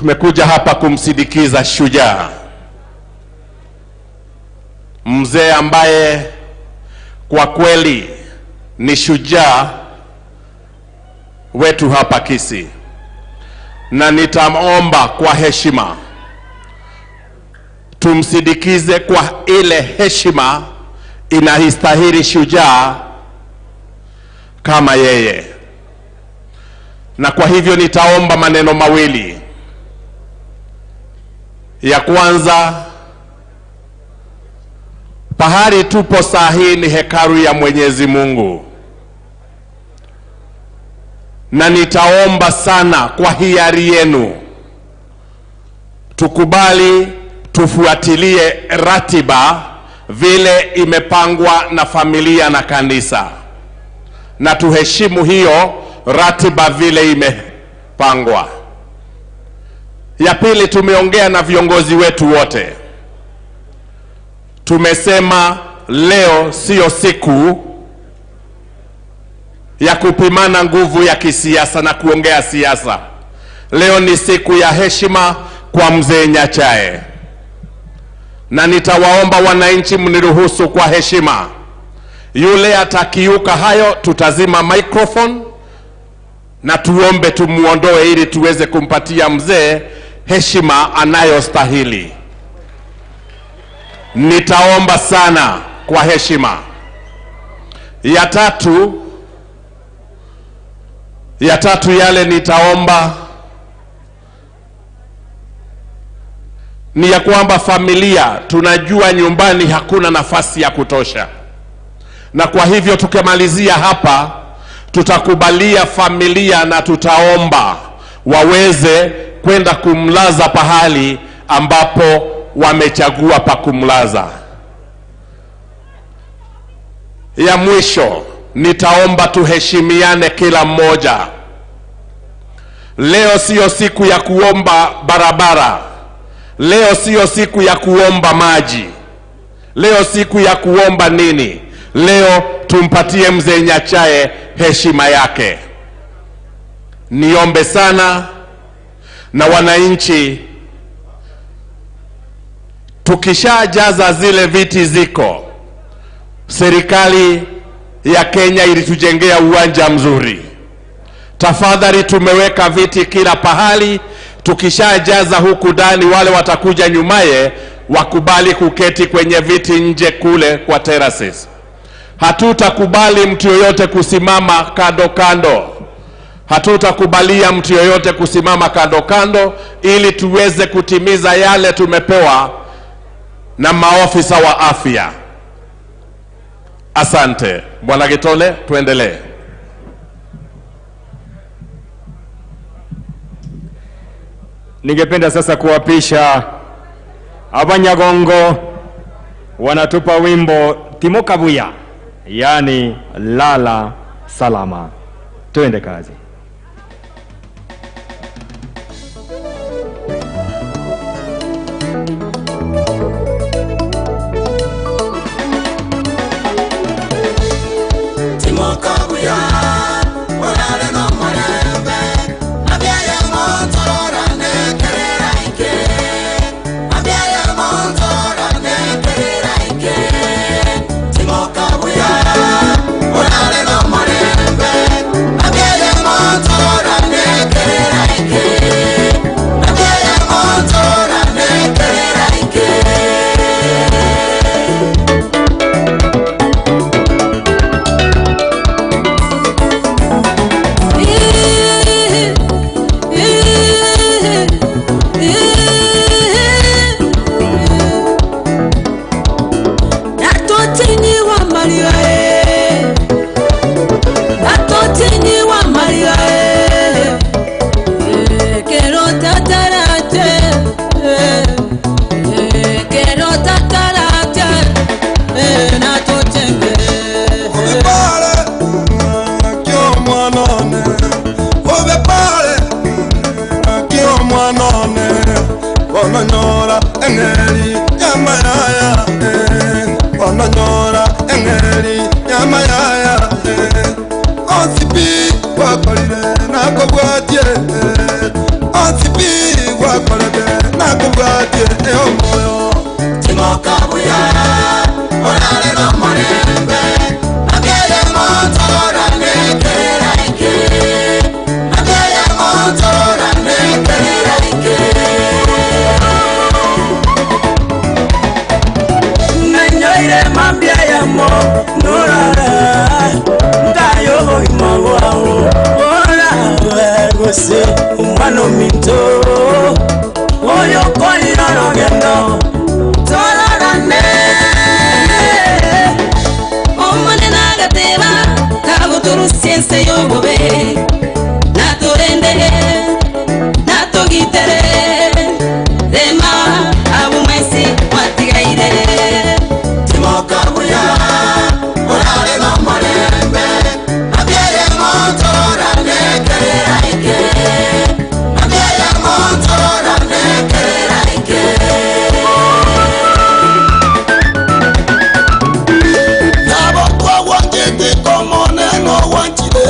Tumekuja hapa kumsindikiza shujaa, mzee ambaye kwa kweli ni shujaa wetu hapa Kisii, na nitaomba kwa heshima tumsindikize kwa ile heshima inahistahili shujaa kama yeye. Na kwa hivyo nitaomba maneno mawili. Ya kwanza, pahali tupo saa hii ni hekalu ya Mwenyezi Mungu, na nitaomba sana kwa hiari yenu tukubali tufuatilie ratiba vile imepangwa na familia na kanisa, na tuheshimu hiyo ratiba vile imepangwa. Ya pili, tumeongea na viongozi wetu wote. Tumesema leo sio siku ya kupimana nguvu ya kisiasa na kuongea siasa. Leo ni siku ya heshima kwa mzee Nyachae, na nitawaomba wananchi mniruhusu kwa heshima. Yule atakiuka hayo tutazima microphone na tuombe tumuondoe ili tuweze kumpatia mzee heshima anayostahili. Nitaomba sana kwa heshima. Ya tatu yale nitaomba ni ya kwamba familia, tunajua nyumbani hakuna nafasi ya kutosha, na kwa hivyo tukimalizia hapa tutakubalia familia na tutaomba waweze kwenda kumlaza pahali ambapo wamechagua pa kumlaza. Ya mwisho nitaomba tuheshimiane kila mmoja. Leo sio siku ya kuomba barabara, leo sio siku ya kuomba maji, leo siku ya kuomba nini? Leo tumpatie mzee Nyachae heshima yake. Niombe sana na wananchi, tukishajaza zile viti ziko, serikali ya Kenya ilitujengea uwanja mzuri. Tafadhali tumeweka viti kila pahali. Tukishajaza huku ndani, wale watakuja nyumaye wakubali kuketi kwenye viti nje kule kwa terraces. Hatutakubali mtu yoyote kusimama kando kando. Hatutakubalia mtu yoyote kusimama kando kando, ili tuweze kutimiza yale tumepewa na maofisa wa afya. Asante. Bwana Gitole, tuendelee. Ningependa sasa kuwapisha Abanyagongo, wanatupa wimbo Timokabuya, yani lala salama. Tuende kazi. Timokabuya, walale no marembe, abiaya montora nekerera ike, abiaya montora nekerera ike. Timokabuya, walale no marembe, abiaya montora nekerera ike, abiaya montora nekerera ike. Onanyora engeri yamayaya, onanyora engeri yamayaya. Osipi wakolire nakobwatie, osipi wakolete nakubwatie eomoyo Timoka buya Orale no morembe Abiye motora nekera ike Abiye motora nekera ike Nenyoire mambia ya mo Norara Ndayo imo wao Ora gose umano minto Oyo koyo no gendo Tolarane Omane nagateba Kabuturu siense yobobe Naturende Natugitere Rema abumesi watigaire Timoka buya Orale no morembe Abiye motora nekera ike Abiye motora nekera ike Nabo kwa wangete como neno wanchile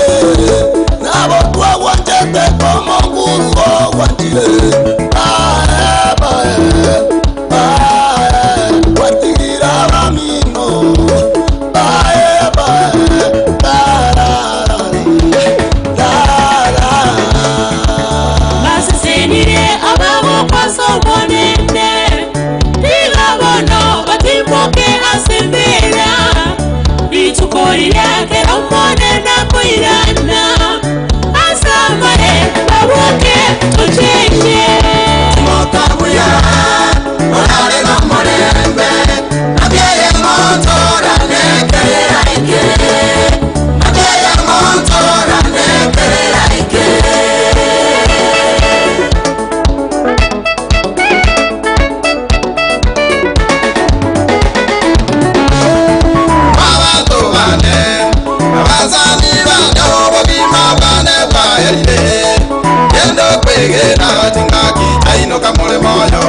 Nabo kwa wangete como guru wanchile Wantigira ramino Masenire ababo paso bonende Tigabono batimoke asembera Ichukori yake omone na kuirana Asamare babuke tuchenye Timoka buya Orale no morembe Abiye motora nekera ike Abiye motora nekera ike Abato bane Abazani bane Obobima bane baele Yendo kwegera Tingaki chaino kamole moyo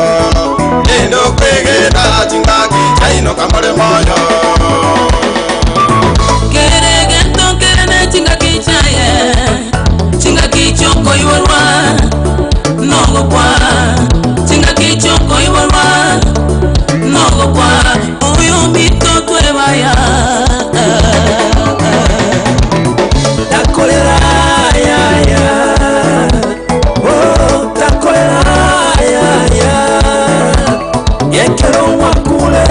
Yendo kwegera Tingaki chaino kamole moyo Keregento kene Tingaki chaye Tingaki choko iwarwa Nogo kwa Tingaki choko iwarwa Nogo kwa Oyo mito tuebaya Takolera ya ya Oh takolera ya ya Yekero wakule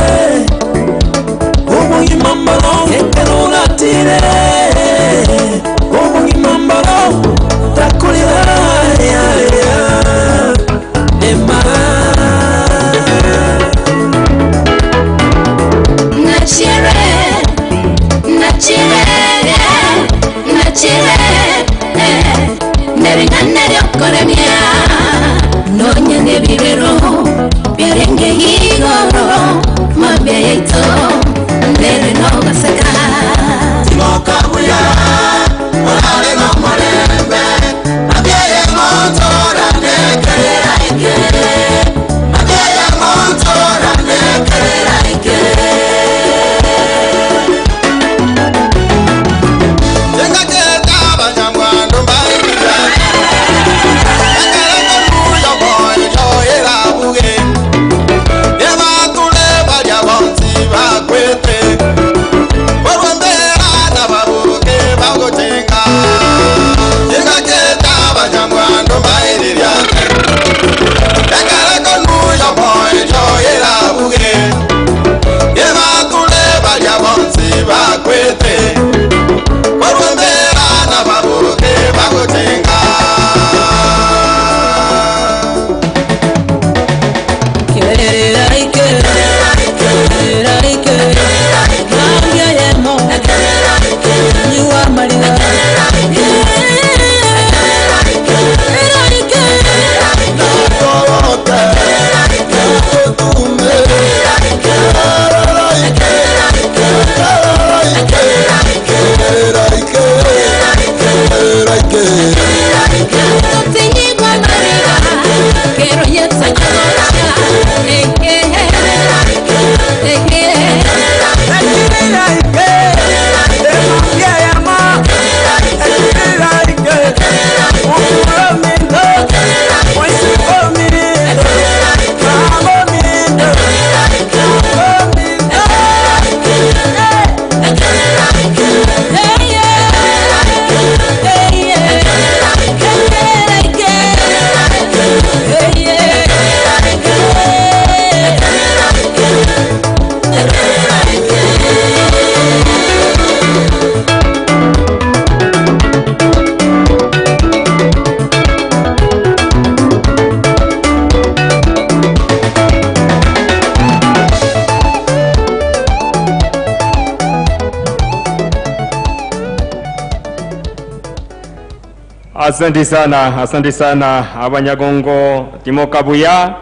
Asante sana Abanyagongo, Timoka Buya,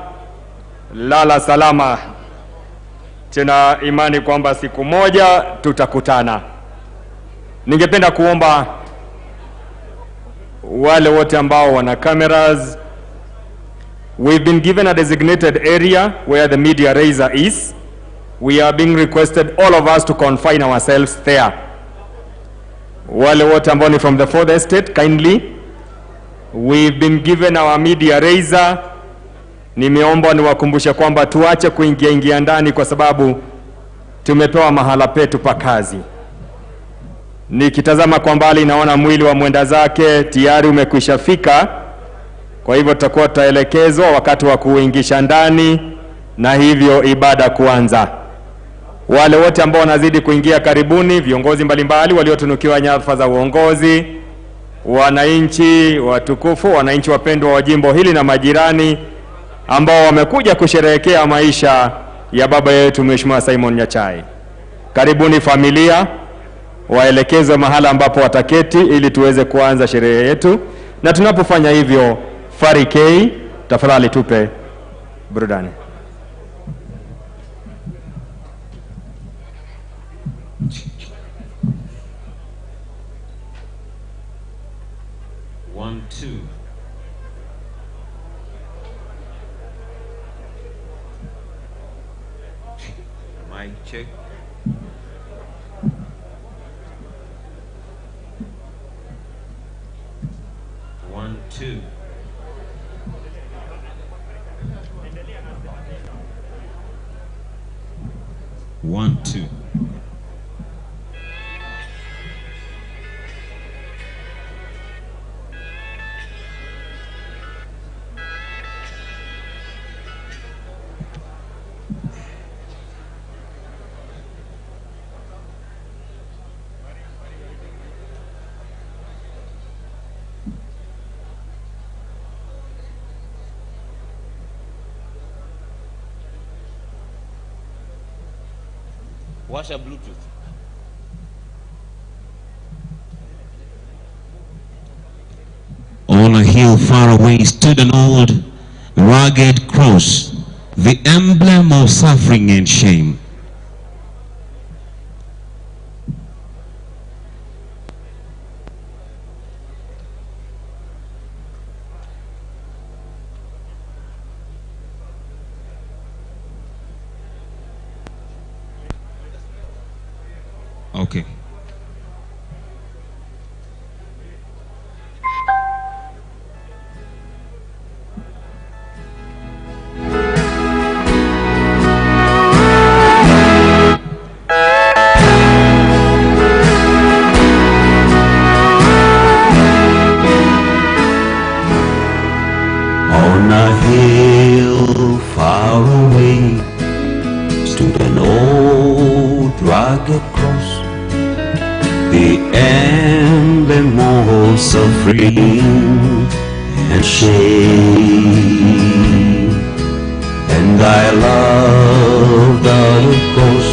lala salama. Tuna imani kwamba siku moja tutakutana. Ningependa kuomba wale wote ambao wana cameras, we've been given a designated area where the media raiser is. We are being requested, all of us, to confine ourselves there. Wale wote ambao ni from the fourth estate, kindly, we've been given our media raiser. Nimeomba niwakumbushe kwamba tuache kuingia ndani kwa sababu tumepewa mahala petu pa kazi. Nikitazama kwa mbali naona mwili wa mwenda zake tayari umekwisha fika. Kwa hivyo tutakuwa tutaelekezwa wakati wa kuingisha ndani na hivyo ibada kuanza. Wale wote ambao wanazidi kuingia karibuni, viongozi mbalimbali waliotunukiwa nyadhifa za uongozi, wananchi watukufu, wananchi wapendwa wa jimbo hili na majirani ambao wamekuja kusherehekea maisha ya baba yetu Mheshimiwa Simon Nyachae. Karibuni familia, waelekezwe mahala ambapo wataketi ili tuweze kuanza sherehe yetu. Na tunapofanya hivyo, Farikei, tafadhali tupe burudani. One, two. Mic check. One, two. One, two. Washa Bluetooth. On a hill far away stood an old rugged cross, the emblem of suffering and shame. Okay. On a hill far away stood an old rugged cross, the emblem of suffering and shame. And I loved our cause,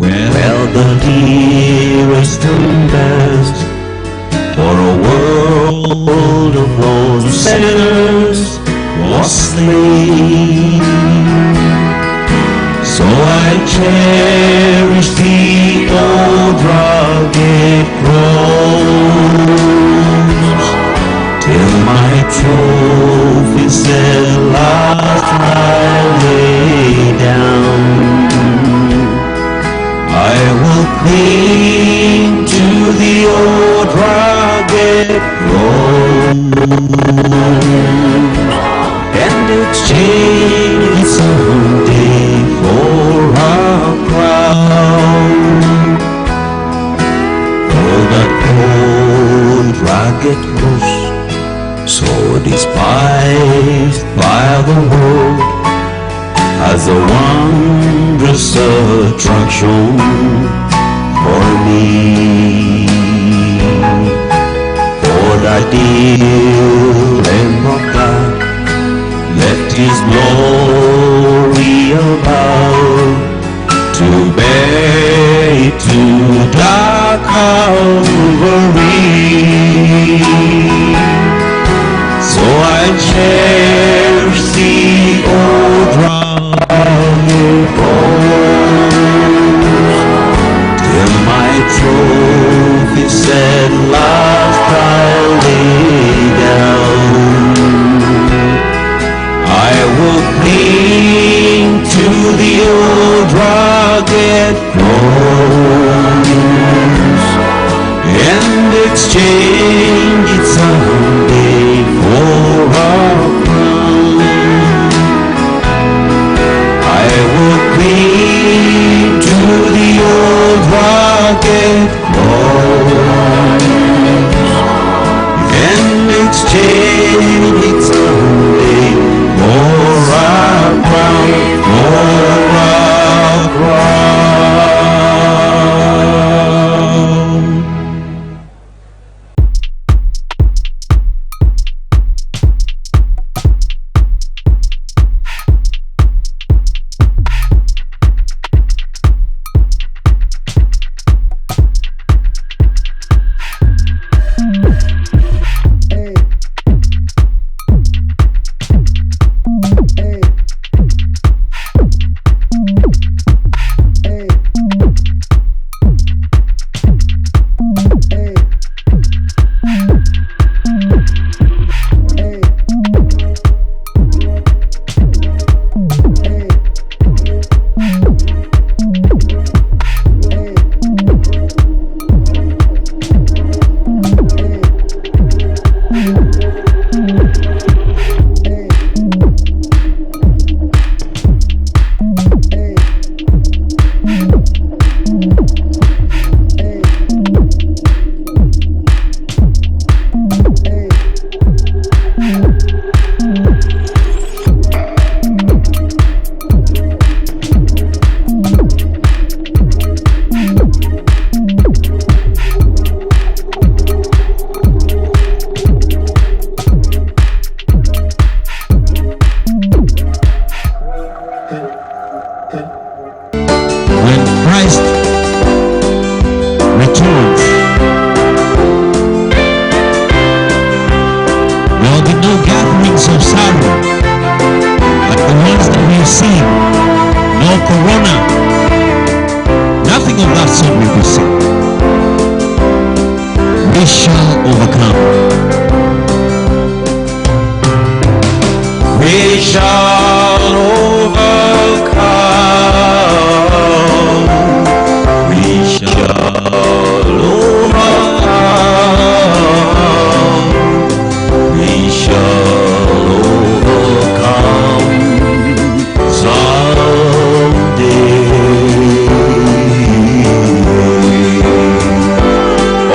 well the dearest and best, for a world of lost sinners was slain. So I cherish the old rugged cross till my trophies at last I lay down. I will cling to the old rugged cross and exchange it someday for a crown. Oh, that old rugged cross, so despised by the world, as a wondrous attraction for me. For that dear Lamb of God left His glory above to bear it to dark Calvary. mercy, oh rugged cross, till my trophies at last I'll lay down. I will cling to the old rugged cross and exchange it someday for a crown. I will cling to the old rugged cross and exchange it someday for a crown, for a crown. When Christ returns, there will be no gatherings of sorrow like the ones that we've seen. No corona. Nothing of that sort will be seen. We shall overcome. We shall overcome. We shall overcome. We shall overcome someday.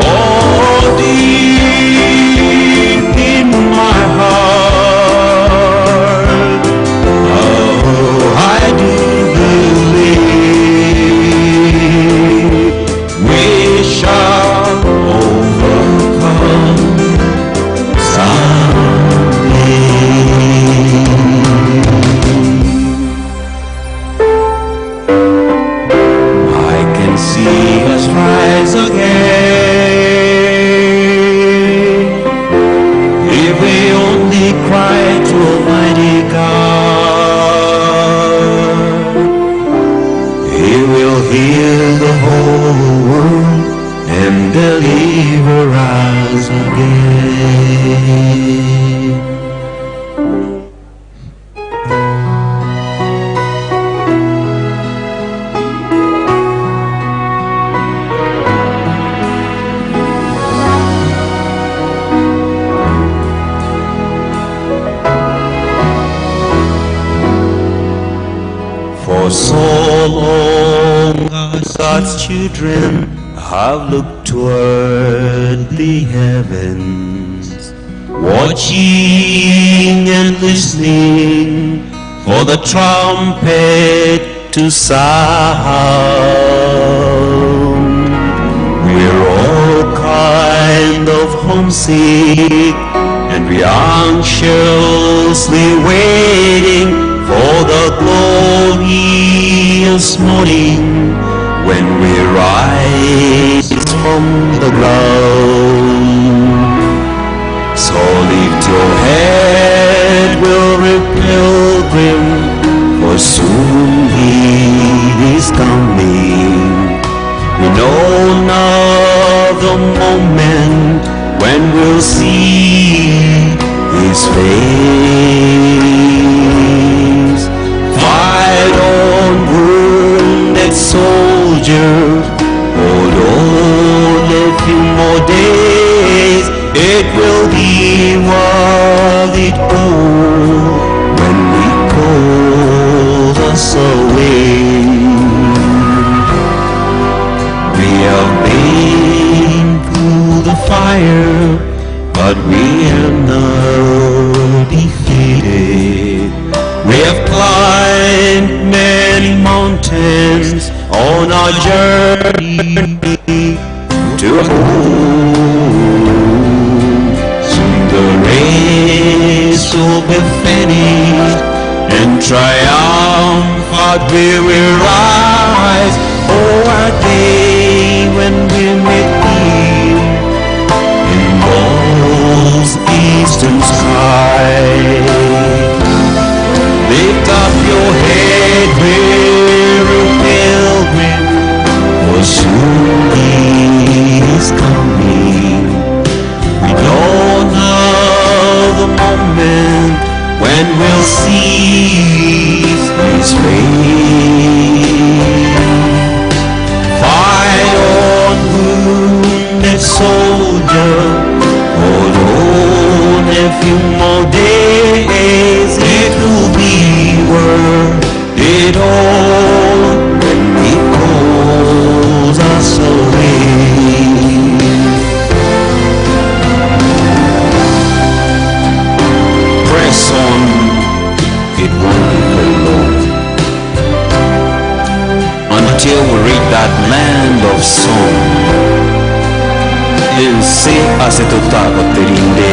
Oh, deep in my heart, oh, I do believe we shall overcome someday. I can see us rise again if we only cry to Almighty God. He will heal the whole world and deliver us again. For so long as God's children have looked toward the heavens, watching and listening for the trumpet to sound. We're all kind of homesick, and we are anxiously waiting for the glorious morning when we rise from the ground. So lift your head moment when we'll see His face. Fight on, wounded soldier, hold on a few more days. It will be worth it all when He calls us away. We have been through the fire, but we are not defeated. We have climbed many mountains on our journey to home. Soon the race will be finished, and triumphant we will rise. Oh, a day when we meet Him in God's eastern sky. Lift up your head, weary pilgrim, for soon He is coming. We don't know the moment when we'll see His face. Fight on, wounded soldier, hold on a few more days. It will be worth it all when He calls us away. Press on, it won't be very long, until we reach that land of song. In say asetota terinde,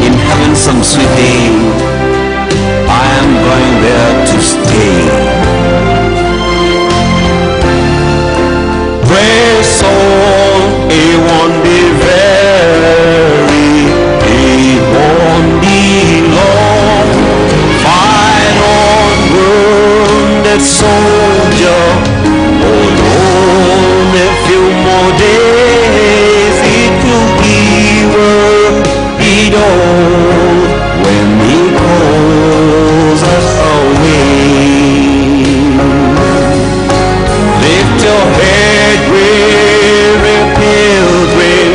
in heaven some sweet day, I am going there to stay. Press on, it won't be very, it won't be long. Fight on, wounded soldier, hold on a few more days. It will be worth it all when He calls us away. Lift your head, weary pilgrim,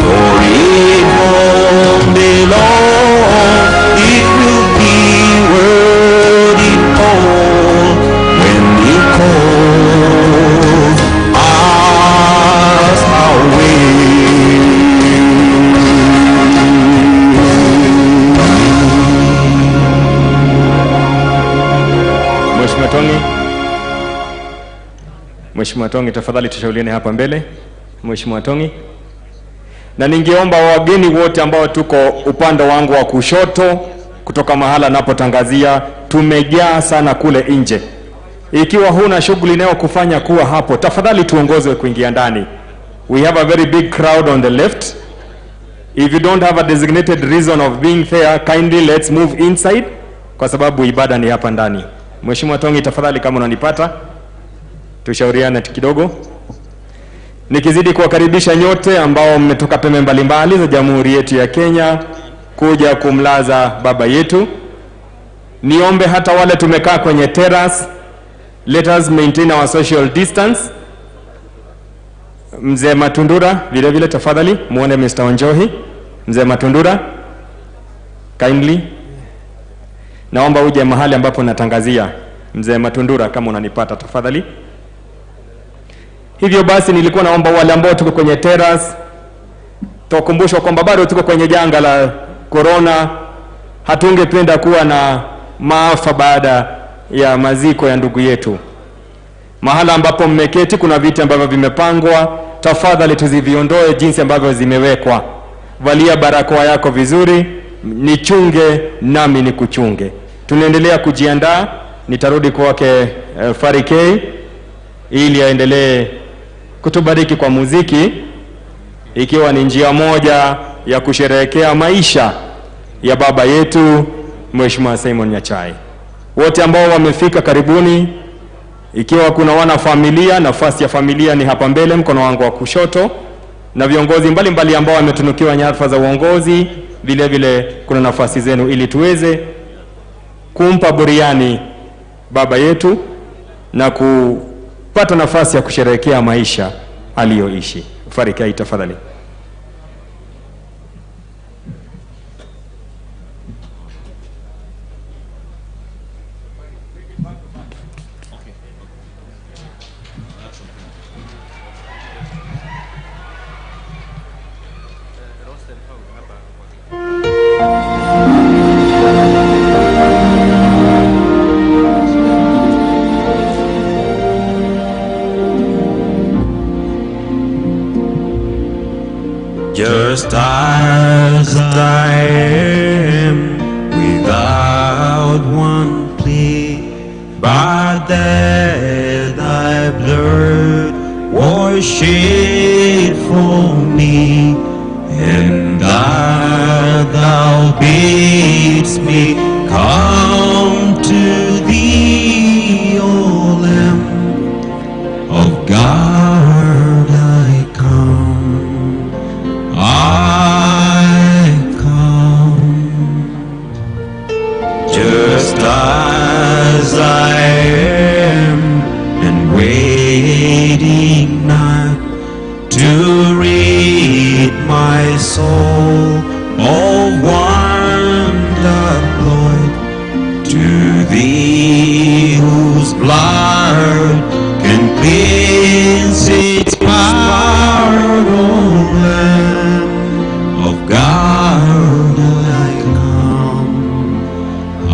for it won't be long. It will be worth it all when He calls us away. Mheshimiwa Tongi, tafadhali tushauriane hapa mbele. Mheshimiwa Tongi. Na ningeomba wageni wote ambao tuko upande wangu wa kushoto kutoka mahala napotangazia, tumejaa sana kule nje. Ikiwa huna shughuli nayo kufanya kuwa hapo, tafadhali tuongozwe kuingia ndani. We have a very big crowd on the left. If you don't have a designated reason of being there, kindly let's move inside, kwa sababu ibada ni hapa ndani. Mheshimiwa Tongi, tafadhali kama unanipata, tushauriane kidogo. Nikizidi kuwakaribisha nyote ambao mmetoka pembe mbalimbali za Jamhuri yetu ya Kenya kuja kumlaza baba yetu. Niombe hata wale tumekaa kwenye terrace, let us maintain our social distance. Mzee Matundura vile vile tafadhali muone Mr. Wanjohi. Mzee Matundura, kindly naomba uje mahali ambapo natangazia. Mzee Matundura, kama unanipata tafadhali. Hivyo basi nilikuwa naomba wale ambao tuko kwenye terrace tukumbushwe kwamba bado tuko kwenye janga la corona. Hatungependa kuwa na maafa baada ya maziko ya ndugu yetu. Mahala ambapo mmeketi kuna viti ambavyo vimepangwa, tafadhali tuziviondoe jinsi ambavyo zimewekwa. Valia barakoa yako vizuri, nichunge nami nikuchunge. Tunaendelea kujiandaa, nitarudi kwake Farike ili aendelee kutubariki kwa muziki, ikiwa ni njia moja ya kusherehekea maisha ya baba yetu Mheshimiwa Simon Nyachae. Wote ambao wamefika karibuni, ikiwa kuna wana familia, nafasi ya familia ni hapa mbele mkono wangu wa kushoto. na viongozi mbalimbali ambao wametunukiwa nyadhifa za uongozi. Vile vile kuna nafasi zenu ili tuweze kumpa buriani baba yetu na kupata nafasi ya kusherehekea maisha aliyoishi. Farikai tafadhali. Just as I am, without one plea, but that thy blood was shed for me, and that thou bidst me come to thee, O Lamb of God, I come. I come, just as I am, and waiting not to rid my soul of wonder, Lord, to thee whose blood can cleanse its power, O Lamb of God, I come, I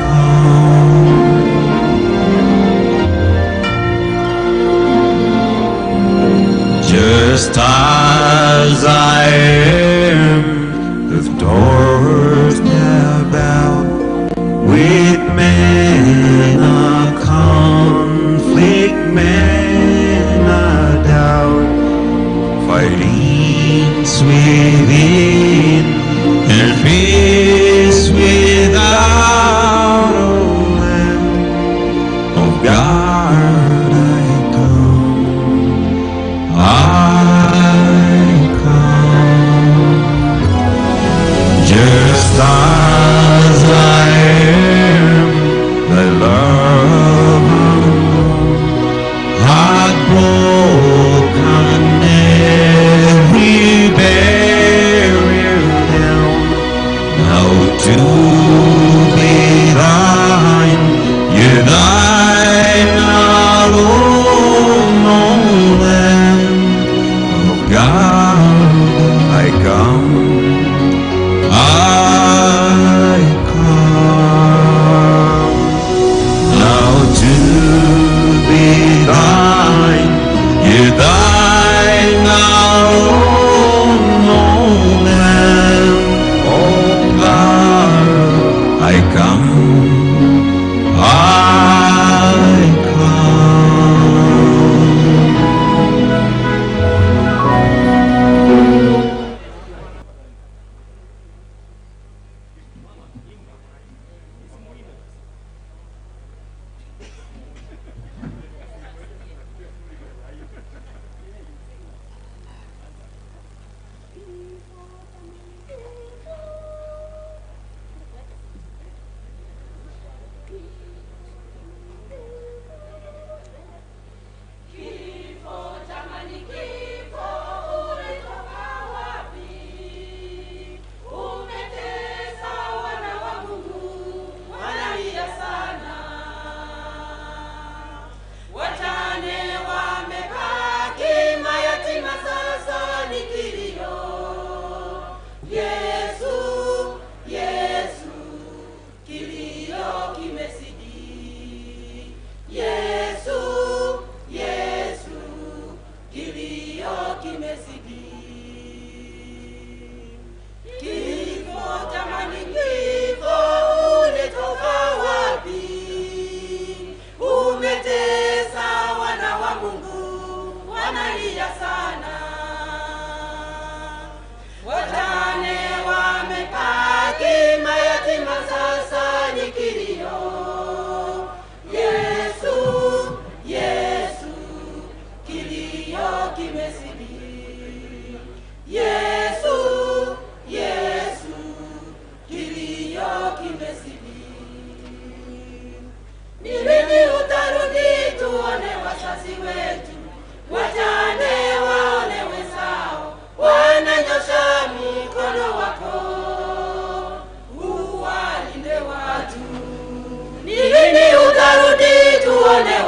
come. Just as I am, the doors about with men a conflict, men a doubt, fighting within and peace without, O Lamb of God, I come, I come. Just as I am, thy love hath broken every barrier down. Now to be thine, yea, thine alone, O Lamb of God, I come, I come. Now to be thine, yea, thine alone, O Lamb of God,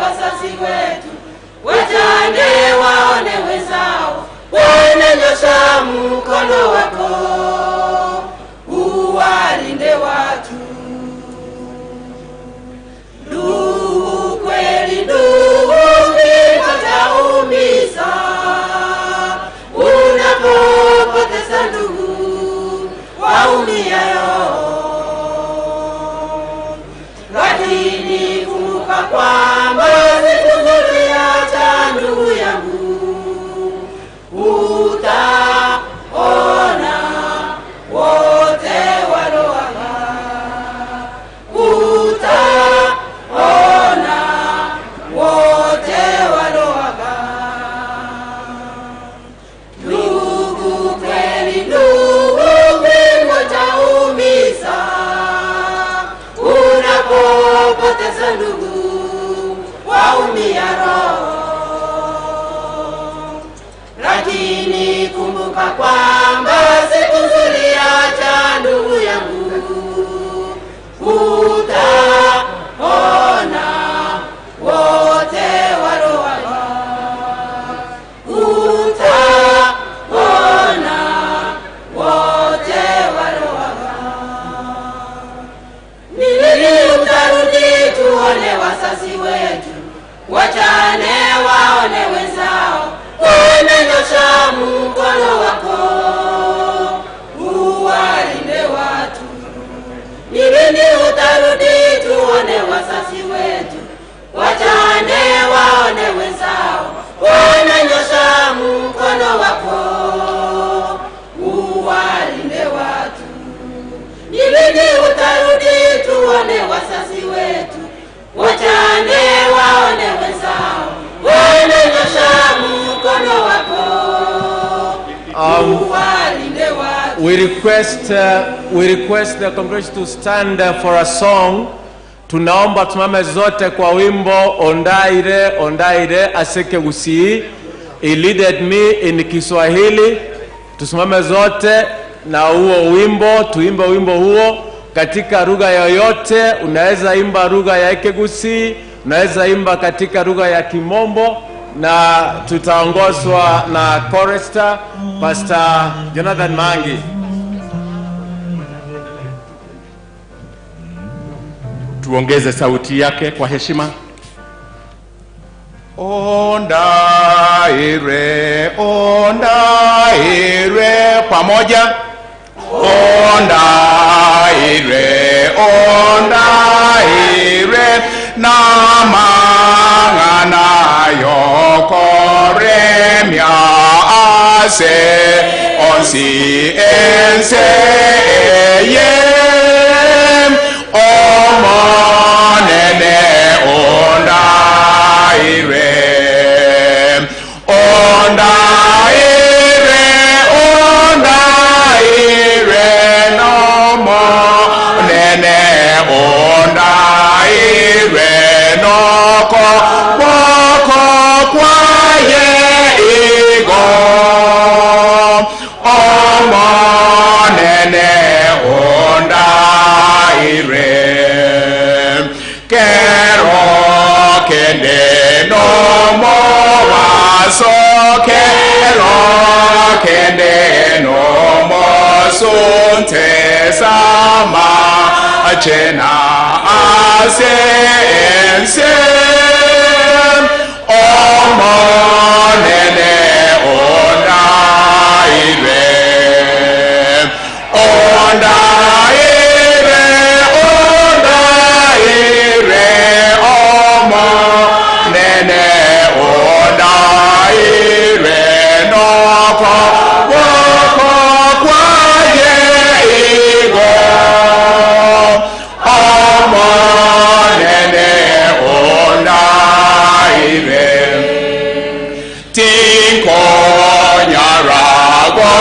wazazi wetu, wajane waone wenzao, wananyosha mkono wako, uwalinde watu. Ndugu kweli ndugu, kitaumiza unapopoteza ndugu, waumia lakini kumbuka kwamba siku ziliacha ndugu yangu, utaona wote waloaga, utaona wote waloaga. Ndugu kweli ndugu, mbingu taumiza unapopoteza ndugu, waumia roho. Lakini kumbuka kwamba siku ziliacha ndugu yangu, utaona wote waloaga, utaona wote waloaga. Ni lini utarudi tuone wazazi wetu, wajane waone wenzao, wananyosha mkono wako, uwalinde watu. Ni lini utarudi tuone wazazi wetu, wajane waone wenzao, wananyosha mkono wako, uwalinde watu. Ni lini utarudi tuone wazazi wetu, wajane waone wenzao, wananyosha mkono wako, uwalinde watu. We request the congregation to stand for a song. Tunaomba tumame zote kwa wimbo Ondaire Ondaire Aseke Gusii. He leaded me in Kiswahili. Tusimame zote na huo wimbo, tuimbe wimbo huo katika lugha yoyote. Unaweza imba lugha ya Kigusii, unaweza imba katika lugha ya Kimombo, na tutaongozwa na chorister Pastor Jonathan Mangi. Tuongeze sauti yake kwa heshima. Ondaire, ondaire, pamoja. Ondaire, ondaire, namangana yokoremia ase onsi ense yem omonene ondaire, ondaire, ondaire, nomo nene ondaire, noko woko kwaye igo omo nene ondaire, kero kende nomo waso, kero kende nomo sunte sama chena asense omo nene ondaire, ondaire, ondaire, omo nene ondaire, noko woko kwaye igo omo nene ondaire, tinko nyarago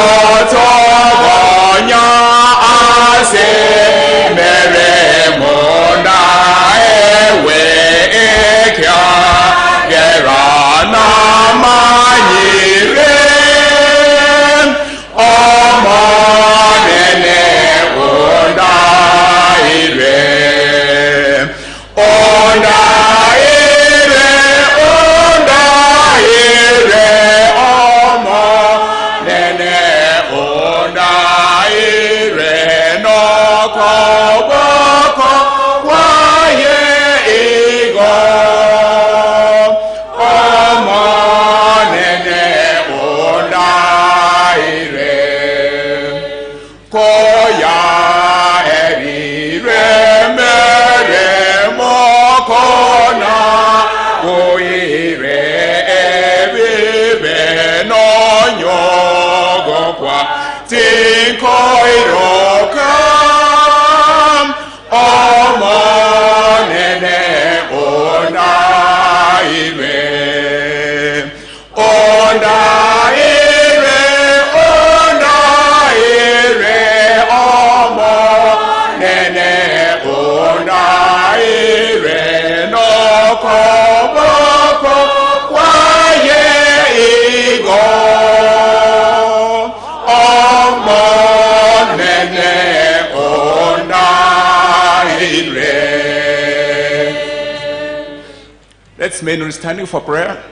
Let's remain standing for prayer.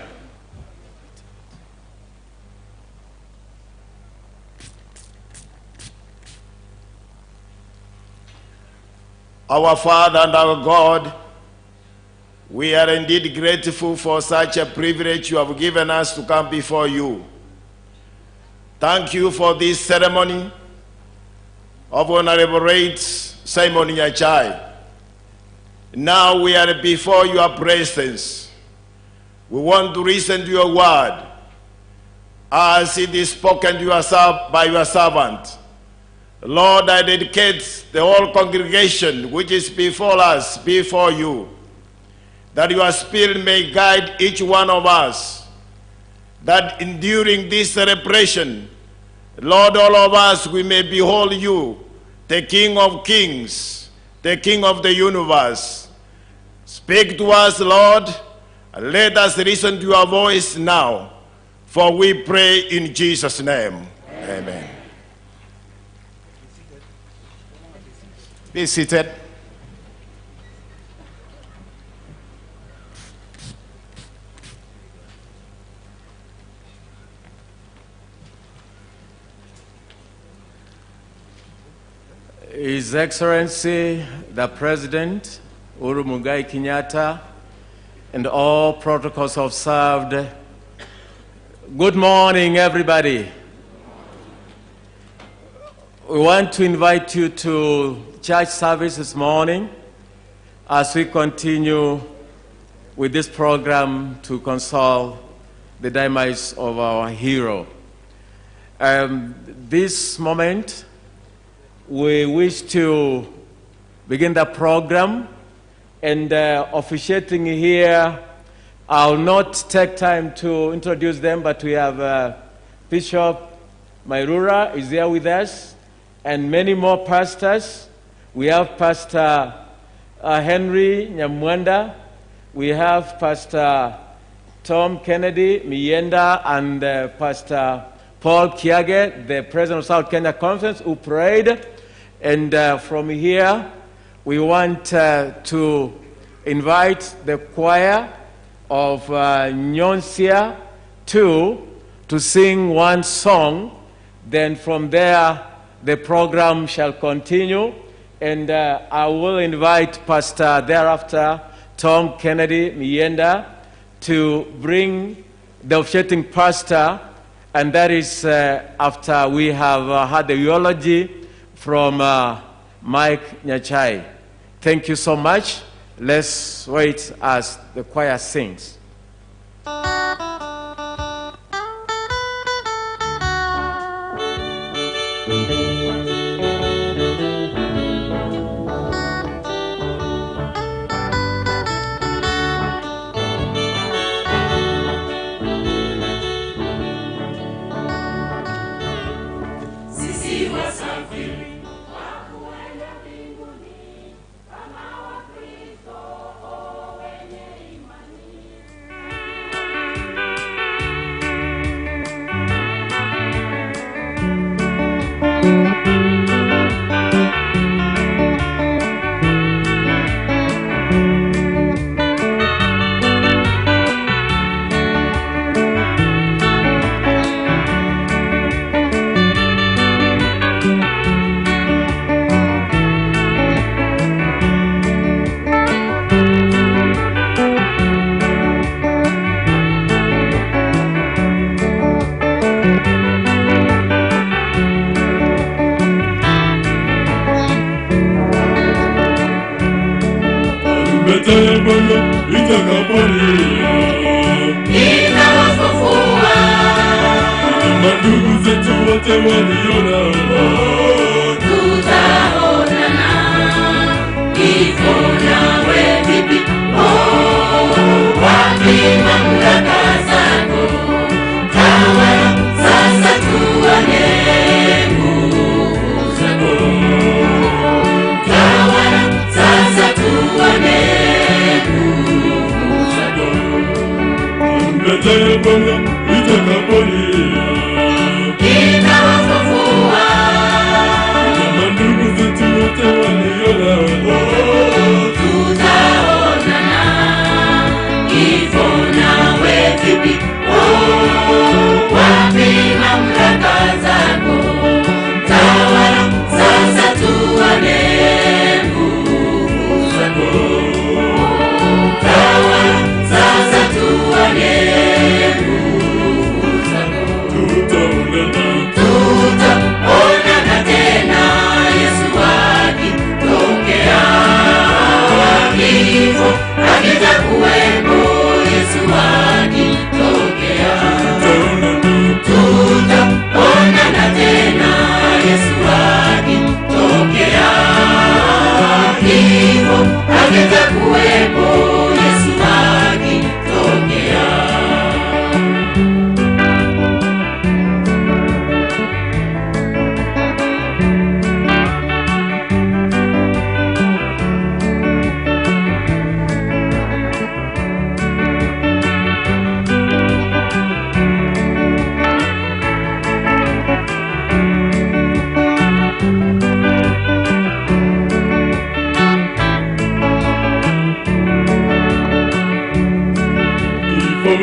Our Father and our God, we are indeed grateful for such a privilege you have given us to come before you. Thank you for this ceremony of Honorable Late Simon Nyachae. Now we are before your presence. We want to listen to your word as it is spoken to by your servant. Lord, I dedicate the whole congregation which is before us, before you, that your Spirit may guide each one of us, that during this celebration, Lord, all of us, we may behold you, the King of Kings, the King of the universe. Speak to us, Lord, and let us listen to your voice now, for we pray in Jesus' name. Amen. Be seated. His Excellency, the President, Uhuru Muigai Kenyatta, and all protocols observed. Good morning, everybody. We want to invite you to church service this morning as we continue with this program to console the demise of our hero. This moment, we wish to begin the program, and officiating here, I'll not take time to introduce them, but we have Bishop Mairura is there with us, and many more pastors. We have Pastor Henry Nyamwanda, we have Pastor Tom Kennedy Miyenda, and Pastor Paul Kiage, the President of South Kenya Conference, who prayed. And from here, we want to invite the choir of Nyonsia to sing one song. Then from there, the program shall continue. And I will invite Pastor thereafter, Tom Kennedy Miyenda, to bring the officiating pastor. And that is after we have had the eulogy from Mike Nyachae. Thank you so much. Let's wait as the choir sings. Tutaonana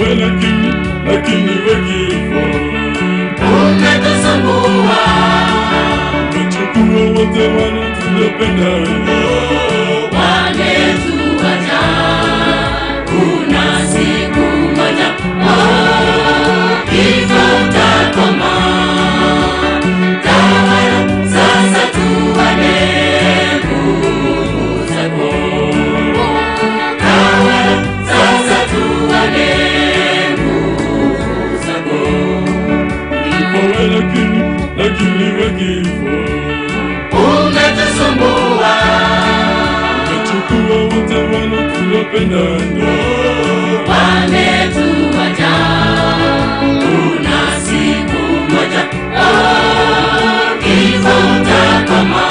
lakini wekifo umetusumbua, umechukua wote wanatupendana, wametuacha. Kuna siku moja kifo utakoma, tawala sasa tuone nguvu zako, tawala sasa tuone nguvu zako. lakini wekifo umetusumbua, umechukua wote wanatupendana, wametuacha. Kuna siku moja kifo utakoma,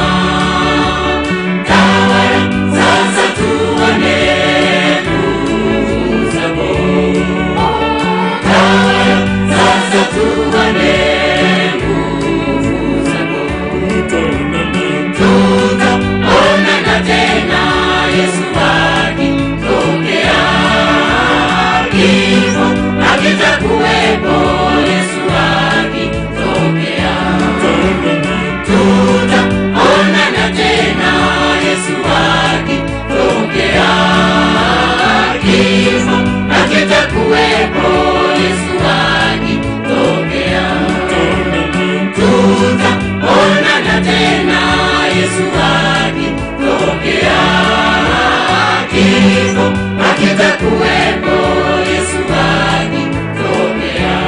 tawala sasa tuone nguvu zako, tawala sasa tuone nguvu zako. Tutaonana tena Yesu akitokea, kifo hakitakuwepo Yesu akitokea. Tutaonana tena Yesu akitokea, kifo hakitakuwepo Yesu akitokea. Tutaonana tena Yesu akitokea, kifo hakitakuwepo Yesu akitokea.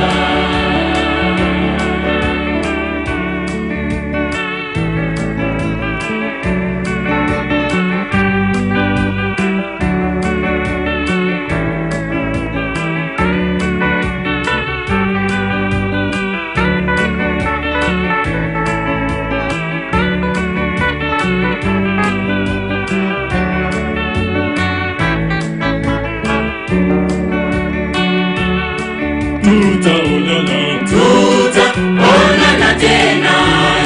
Tutaonana tena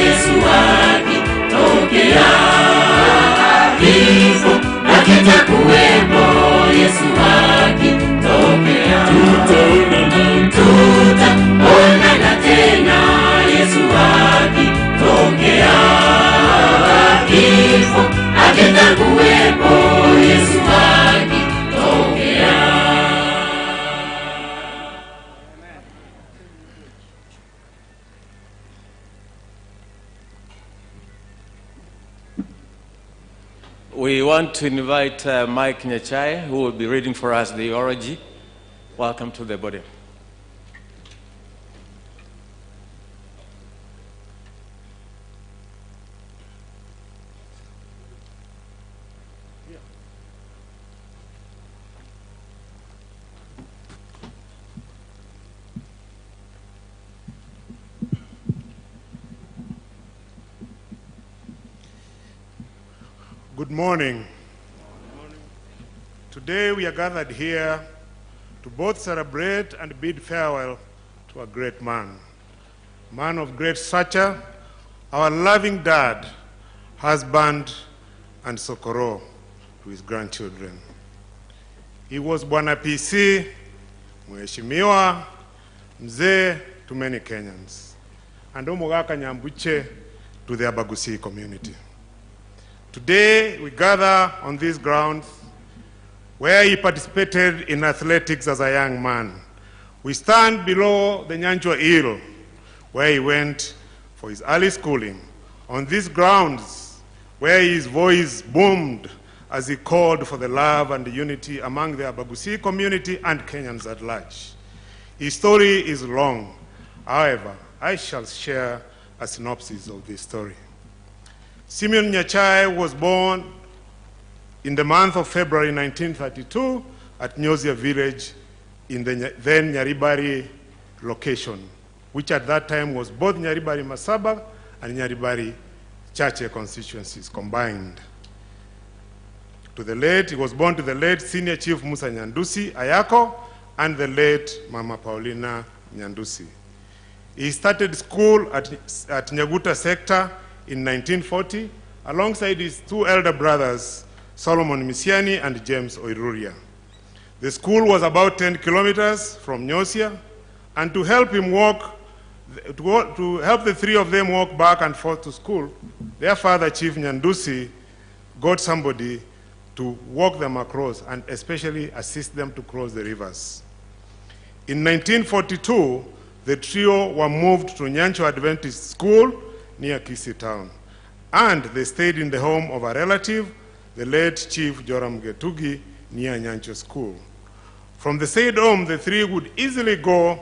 Yesu akitokea, kifo hakitakuwepo Yesu akitokea. Tutaonana tena Yesu akitokea, kifo hakitakuwepo Yesu akitokea. We want to invite Mike Nyachae, who will be reading for us the eulogy. Welcome to the podium. Good morning. Today we are gathered here to both celebrate and bid farewell to a great man of great stature, our loving dad, husband, and Sokoro to his grandchildren. He was Bwana PC, Mheshimiwa, Mzee to many Kenyans, and Omogaka Nyambuche to the Abagusi community. Today, we gather on these grounds where he participated in athletics as a young man. We stand below the Nyachae Hill, where he went for his early schooling. On these grounds, where his voice boomed as he called for the love and the unity among the Abagusi community and Kenyans at large. His story is long. However, I shall share a synopsis of this story. Simeon Nyachae was born in the month of February 1932 at Nyozia village in the then Nyaribari location, which at that time was both Nyaribari Masaba and Nyaribari Nyachae constituencies combined. He was born to the late Senior Chief Musa Nyandusi Ayako and the late Mama Paulina Nyandusi. He started school at Nyaguta sector in 1940, alongside his two elder brothers, Solomon Misiani and James Oiruria. The school was about 10 kilometers from Nyosia, and to help him walk, to help the three of them walk back and forth to school, their father, Chief Nyandusi, got somebody to walk them across and especially assist them to cross the rivers. In 1942, the trio were moved to Nyachae Adventist School near Kisii town, and they stayed in the home of a relative, the late Chief Joram Getugi, near Nyachae School. From the said home, the three would easily go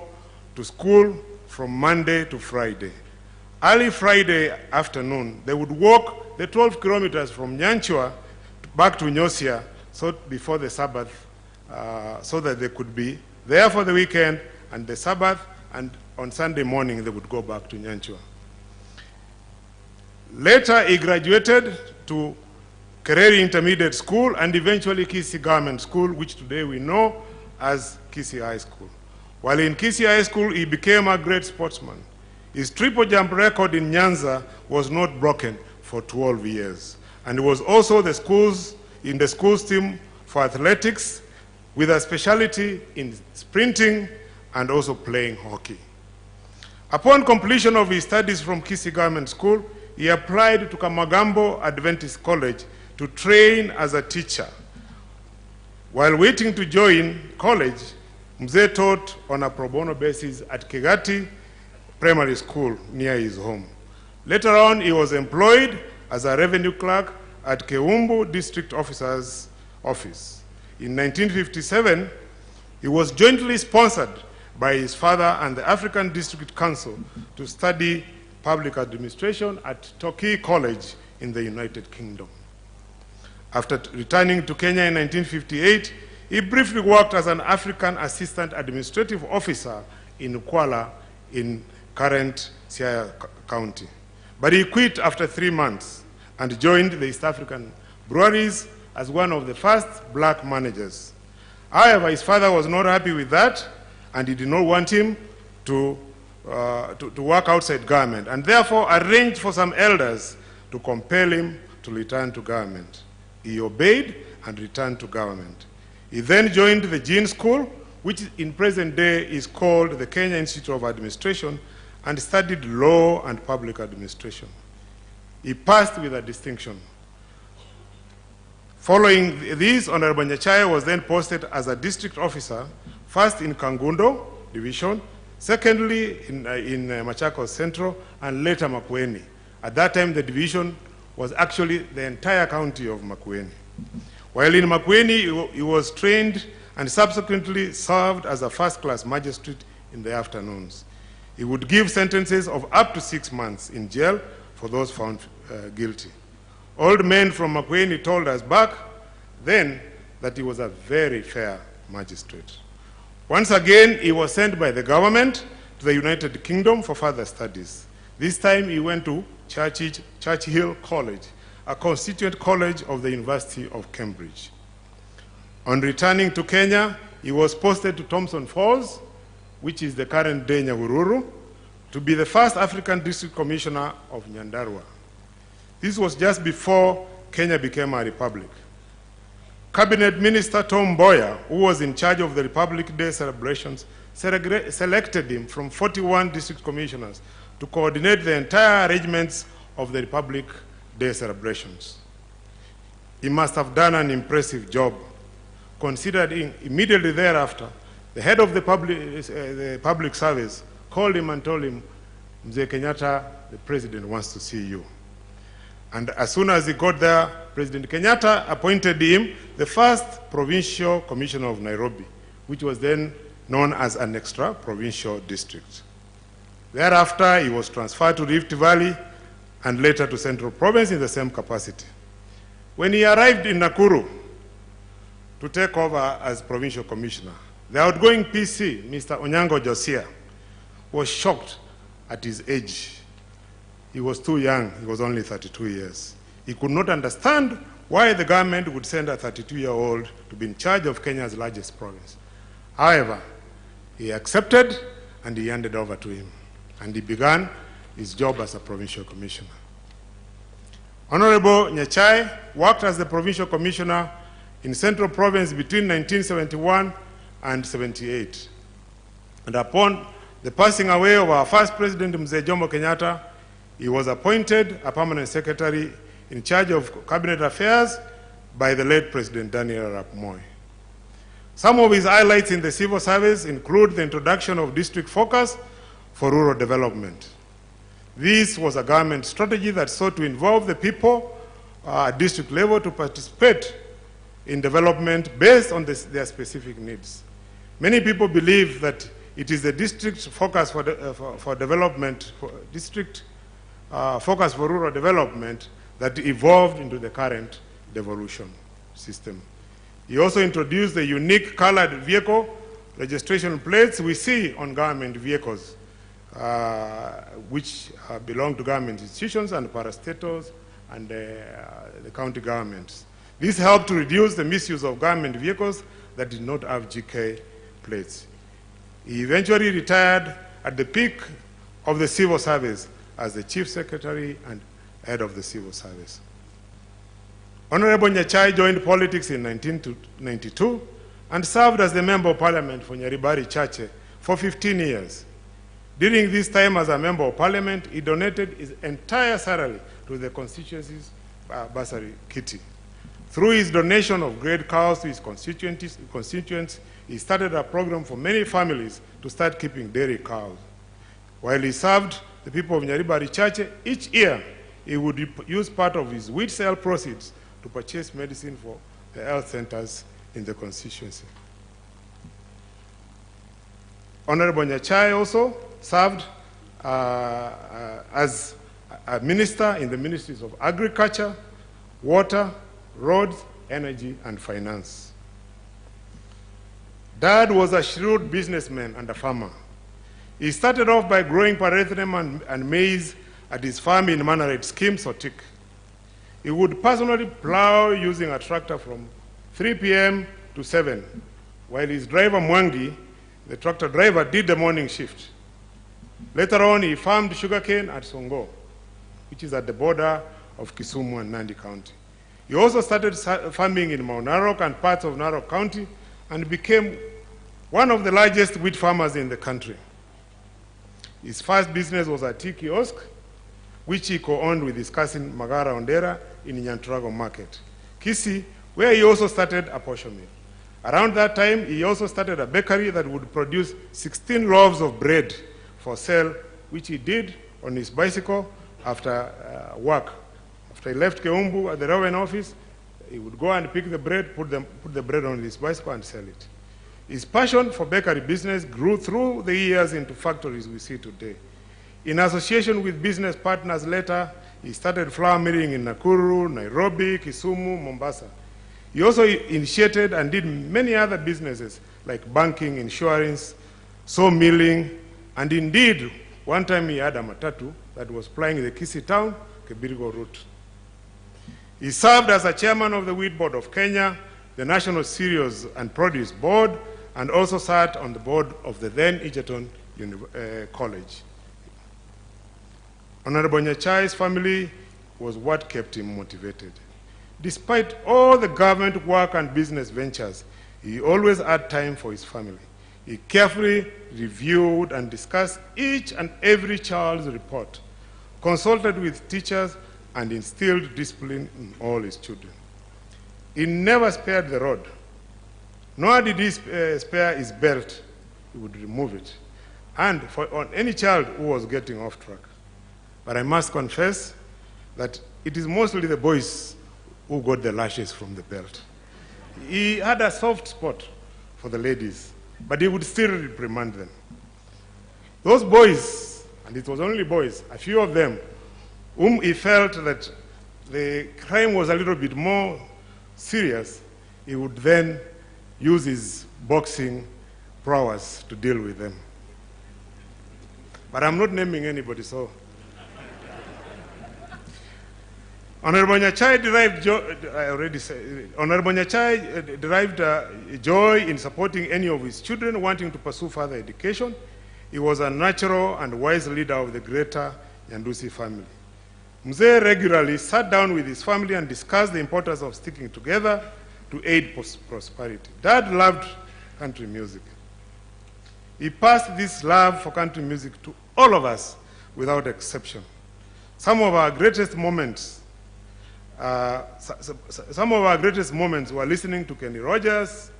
to school from Monday to Friday. Early Friday afternoon, they would walk the 12 kilometers from Nyachae back to Nyosia before the Sabbath, so that they could be there for the weekend and the Sabbath, and on Sunday morning they would go back to Nyachae. Later, he graduated to Kereri Intermediate School and eventually Kisii Government School, which today we know as Kisii High School. While in Kisii High School, he became a great sportsman. His triple jump record in Nyanza was not broken for 12 years. And he was also in the school's team for athletics, with a specialty in sprinting and also playing hockey. Upon completion of his studies from Kisii Government School, he applied to Kamagambo Adventist College to train as a teacher. While waiting to join college, Mzee taught on a pro bono basis at Kegati Primary School near his home. Later on, he was employed as a revenue clerk at Keumbu District Officer's Office. In 1957, he was jointly sponsored by his father and the African District Council to study public administration at Torquay College in the United Kingdom. After returning to Kenya in 1958, he briefly worked as an African Assistant Administrative Officer in Kuala in current Siaya County. But he quit after 3 months and joined the East African Breweries as one of the first black managers. However, his father was not happy with that, and he did not want him to work outside government, and therefore arranged for some elders to compel him to return to government. He obeyed and returned to government. He then joined the Jean School, which in present day is called the Kenya Institute of Administration, and studied law and public administration. He passed with a distinction. Following this, Honorable Nyachae was then posted as a district officer, first in Kangundo Division, secondly in Machakos Central, and later Makueni. At that time, the division was actually the entire county of Makueni. While in Makueni, he was trained and subsequently served as a first-class magistrate in the afternoons. He would give sentences of up to 6 months in jail for those found guilty. Old men from Makueni told us back then that he was a very fair magistrate. Once again, he was sent by the government to the United Kingdom for further studies. This time he went to Churchill College, a constituent college of the University of Cambridge. On returning to Kenya, he was posted to Thompson Falls, which is the current day Nyahururu, to be the first African District Commissioner of Nyandarua. This was just before Kenya became a republic. Cabinet Minister Tom Mboya, who was in charge of the Republic Day celebrations, selected him from 41 district commissioners to coordinate the entire arrangements of the Republic Day celebrations. He must have done an impressive job, considering immediately thereafter, the head of the public service called him and told him, Mzee Kenyatta, the president wants to see you. And as soon as he got there, President Kenyatta appointed him the first provincial commissioner of Nairobi, which was then known as an extra provincial district. Thereafter, he was transferred to Rift Valley and later to Central Province in the same capacity. When he arrived in Nakuru to take over as provincial commissioner, the outgoing PC, Mr. Onyango Josia, was shocked at his age. He was too young, he was only 32 years. He could not understand why the government would send a 32-year-old to be in charge of Kenya's largest province. However, he accepted and he handed over to him, and he began his job as a provincial commissioner. Honorable Nyachae worked as the provincial commissioner in Central Province between 1971 and 78. And upon the passing away of our first president, Mzee Jomo Kenyatta, he was appointed a permanent secretary in charge of cabinet affairs by the late President Daniel Arap Moi. Some of his highlights in the civil service include the introduction of district focus for rural development. This was a government strategy that sought to involve the people at district level to participate in development based on their specific needs. Many people believe that it is the district focus for development, district focus for rural development that evolved into the current devolution system. He also introduced the unique colored vehicle registration plates we see on government vehicles, which belong to government institutions and parastatals and the county governments. This helped to reduce the misuse of government vehicles that did not have GK plates. He eventually retired at the peak of the civil service as the chief secretary and head of the civil service. Honorable Nyachae joined politics in 1992 and served as the member of parliament for Nyachae for 15 years. During this time as a member of parliament, he donated his entire salary to the constituency's bursary kitty. Through his donation of grade cows to his constituents, he started a program for many families to start keeping dairy cows. While he served the people of Nyachae, each year he would use part of his wheat sale proceeds to purchase medicine for the health centers in the constituency. Honorable Nyachae also served as a minister in the ministries of agriculture, water, roads, energy, and finance. Dad was a shrewd businessman and a farmer. He started off by growing parathenum and maize at his farm in Manaret Scheme, Sotik. He would personally plow using a tractor from 3 p.m. to 7, while his driver Mwangi, the tractor driver, did the morning shift. Later on, he farmed sugarcane at Songo, which is at the border of Kisumu and Nandi County. He also started farming in Mount Narok and parts of Narok County and became one of the largest wheat farmers in the country. His first business was a tea kiosk, which he co-owned with his cousin Magara Ondera in Nyantrago Market, Kisii, where he also started a posho mill. Around that time, he also started a bakery that would produce 16 loaves of bread for sale, which he did on his bicycle after work. After he left Keumbu at the Rowan office, he would go and pick the bread, put the bread on his bicycle and sell it. His passion for bakery business grew through the years into factories we see today. In association with business partners later, he started flour milling in Nakuru, Nairobi, Kisumu, Mombasa. He also initiated and did many other businesses like banking, insurance, sawmilling, and indeed, one time he had a matatu that was plying the Kisii town, Kibirigo route. He served as a chairman of the Wheat Board of Kenya, the National Cereals and Produce Board, and also sat on the board of the then Egerton College. Honorable Nyachae's family was what kept him motivated. Despite all the government work and business ventures, he always had time for his family. He carefully reviewed and discussed each and every child's report, consulted with teachers, and instilled discipline in all his children. He never spared the rod, nor did he spare his belt. He would remove it, and on any child who was getting off track. But I must confess that it is mostly the boys who got the lashes from the belt. He had a soft spot for the ladies, but he would still reprimand them. Those boys, and it was only boys, a few of them, whom he felt that the crime was a little bit more serious, he would then use his boxing prowess to deal with them. But I'm not naming anybody, so. Honorable Nyachae derived joy, I already said, Honorable Nyachae derived joy in supporting any of his children wanting to pursue further education. He was a natural and wise leader of the greater Nyandusi family. Mzee regularly sat down with his family and discussed the importance of sticking together to aid prosperity. Dad loved country music. He passed this love for country music to all of us without exception. Some of our greatest moments were listening to Kenny Rogers,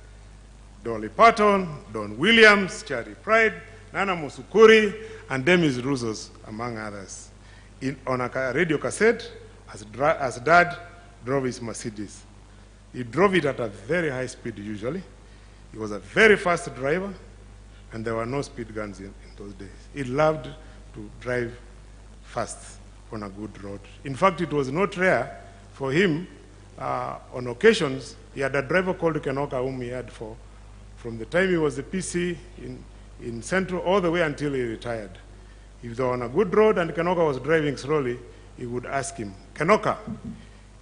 Dolly Parton, Don Williams, Charlie Pride, Nana Musukuri, and Demis Roussos, among others, on a radio cassette as Dad drove his Mercedes. He drove it at a very high speed usually. He was a very fast driver, and there were no speed guns in those days. He loved to drive fast on a good road. In fact, it was not rare for him, on occasions, he had a driver called Kenoka whom he had from the time he was the PC in Central all the way until he retired. If they were on a good road and Kenoka was driving slowly, he would ask him, Kenoka,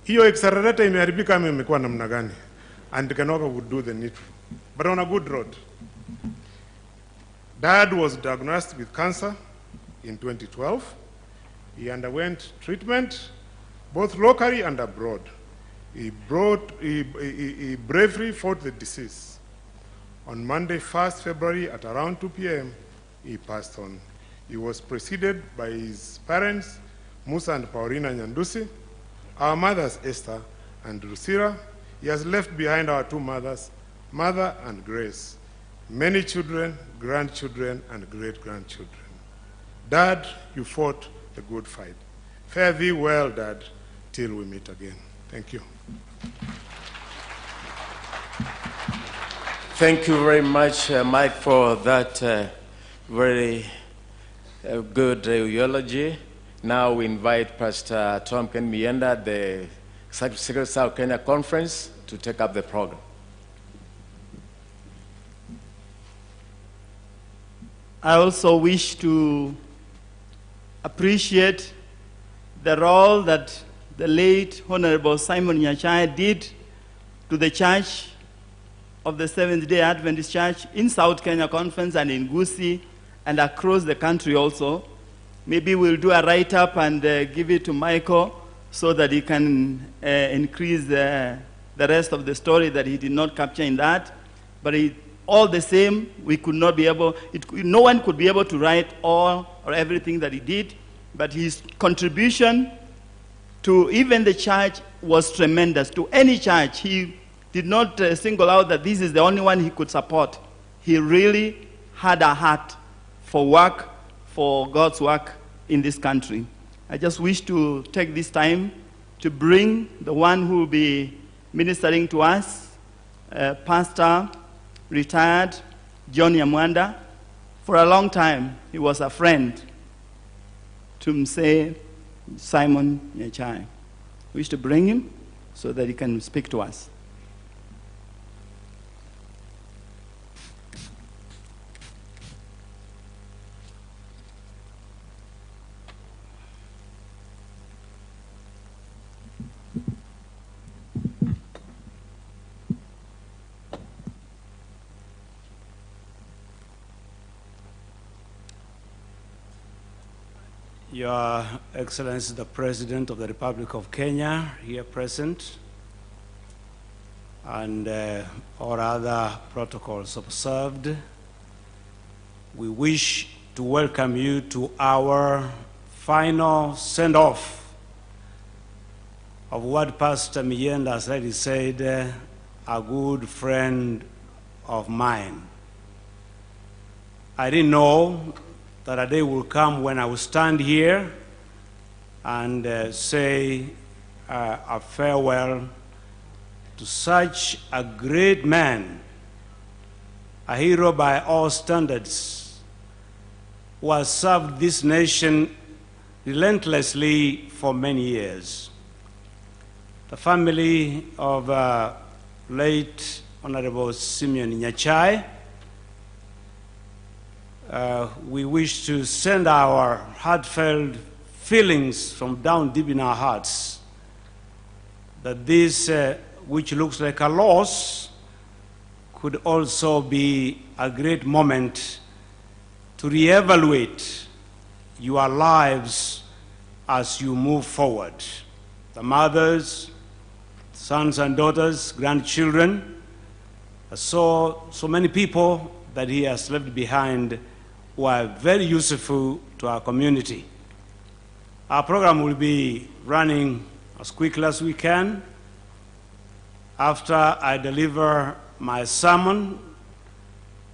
hiyo accelerator imeharibika ama imekuwa namna gani? And Kenoka would do the needful, but on a good road. Dad was diagnosed with cancer in 2012. He underwent treatment both locally and abroad. He bravely fought the disease. On Monday, 1st February at around 2 p.m., he passed on. He was preceded by his parents, Musa and Paulina Nyandusi, our mothers, Esther and Rusira. He has left behind our two mothers, Mother and Grace, many children, grandchildren, and great-grandchildren. Dad, you fought the good fight. Fare thee well, Dad, till we meet again. Thank you. Thank you very much, Mike, for that very good eulogy. Now we invite Pastor Tom Ken Mienda, the Secretary of South Kenya Conference, to take up the program. I also wish to appreciate the role that the late Honorable Simon Nyachae did to the Church of the Seventh-day Adventist Church in South Kenya Conference and in Gusii and across the country also. Maybe we'll do a write-up and give it to Michael so that he can increase the rest of the story that he did not capture in that. But all the same, we could not be able, no one could be able to write all or everything that he did, but his contribution to even the church was tremendous. To any church, he did not single out that this is the only one he could support. He really had a heart for work, for God's work in this country. I just wish to take this time to bring the one who will be ministering to us, Pastor retired John Yamwanda. For a long time, he was a friend to Msee Simon Nyachae. We wish to bring him so that he can speak to us. Your Excellency, the President of the Republic of Kenya, here present, and all other protocols observed, we wish to welcome you to our final send-off of what Pastor Mienda has already said, a good friend of mine. I didn't know that a day will come when I will stand here and say a farewell to such a great man, a hero by all standards, who has served this nation relentlessly for many years. The family of late Honorable Simeon Nyachae, we wish to send our heartfelt feelings from down deep in our hearts that this, which looks like a loss, could also be a great moment to reevaluate your lives as you move forward. The mothers, sons and daughters, grandchildren, so many people that he has left behind who are very useful to our community. Our program will be running as quickly as we can. After I deliver my sermon,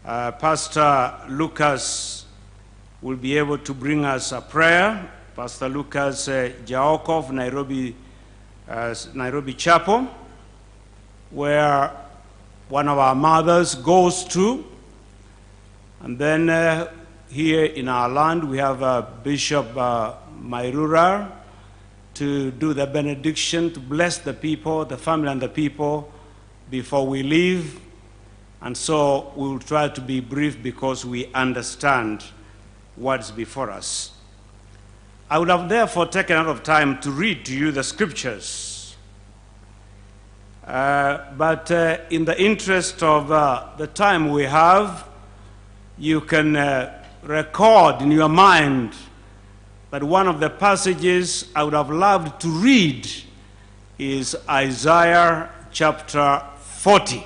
Pastor Lucas will be able to bring us a prayer. Pastor Lucas Jaokov, Nairobi Chapel, where one of our mothers goes to. And then here in our land, we have Bishop Mairura to do the benediction, to bless the people, the family and the people before we leave. And so we will try to be brief because we understand what's before us. I would have therefore taken a lot of time to read to you the scriptures. But in the interest of the time we have, you can record in your mind that one of the passages I would have loved to read is Isaiah chapter 40.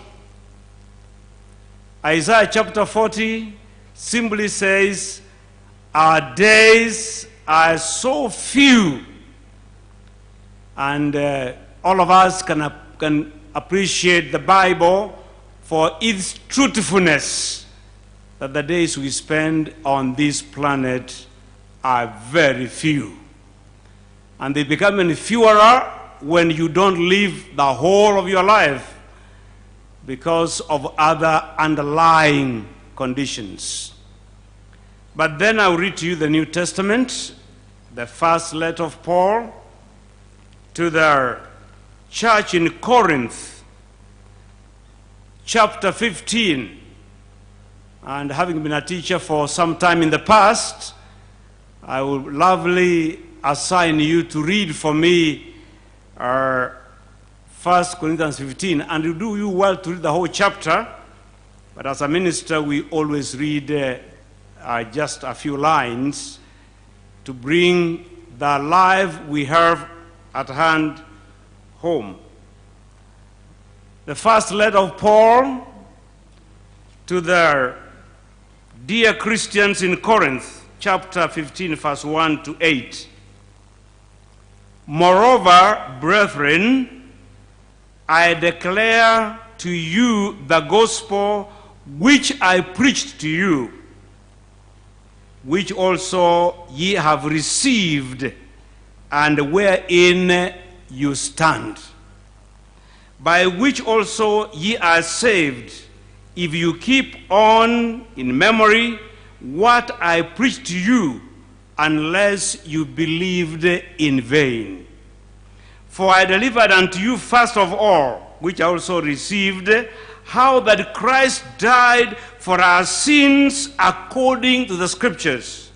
Isaiah chapter 40 simply says, our days are so few, and all of us can appreciate the Bible for its truthfulness, that the days we spend on this planet are very few. And they become even fewer when you don't live the whole of your life because of other underlying conditions. But then I'll read to you the New Testament, the first letter of Paul to the church in Corinth, chapter 15. And having been a teacher for some time in the past, I would lovely assign you to read for me 1 Corinthians 15, and you do you well to read the whole chapter, but as a minister we always read just a few lines to bring the life we have at hand home. The first letter of Paul to the dear Christians in Corinth, chapter 15, verse 1 to 8. Moreover, brethren, I declare to you the gospel which I preached to you, which also ye have received, and wherein you stand, by which also ye are saved, if you keep on in memory what I preached to you, unless you believed in vain. For I delivered unto you first of all, which I also received, how that Christ died for our sins according to the Scriptures,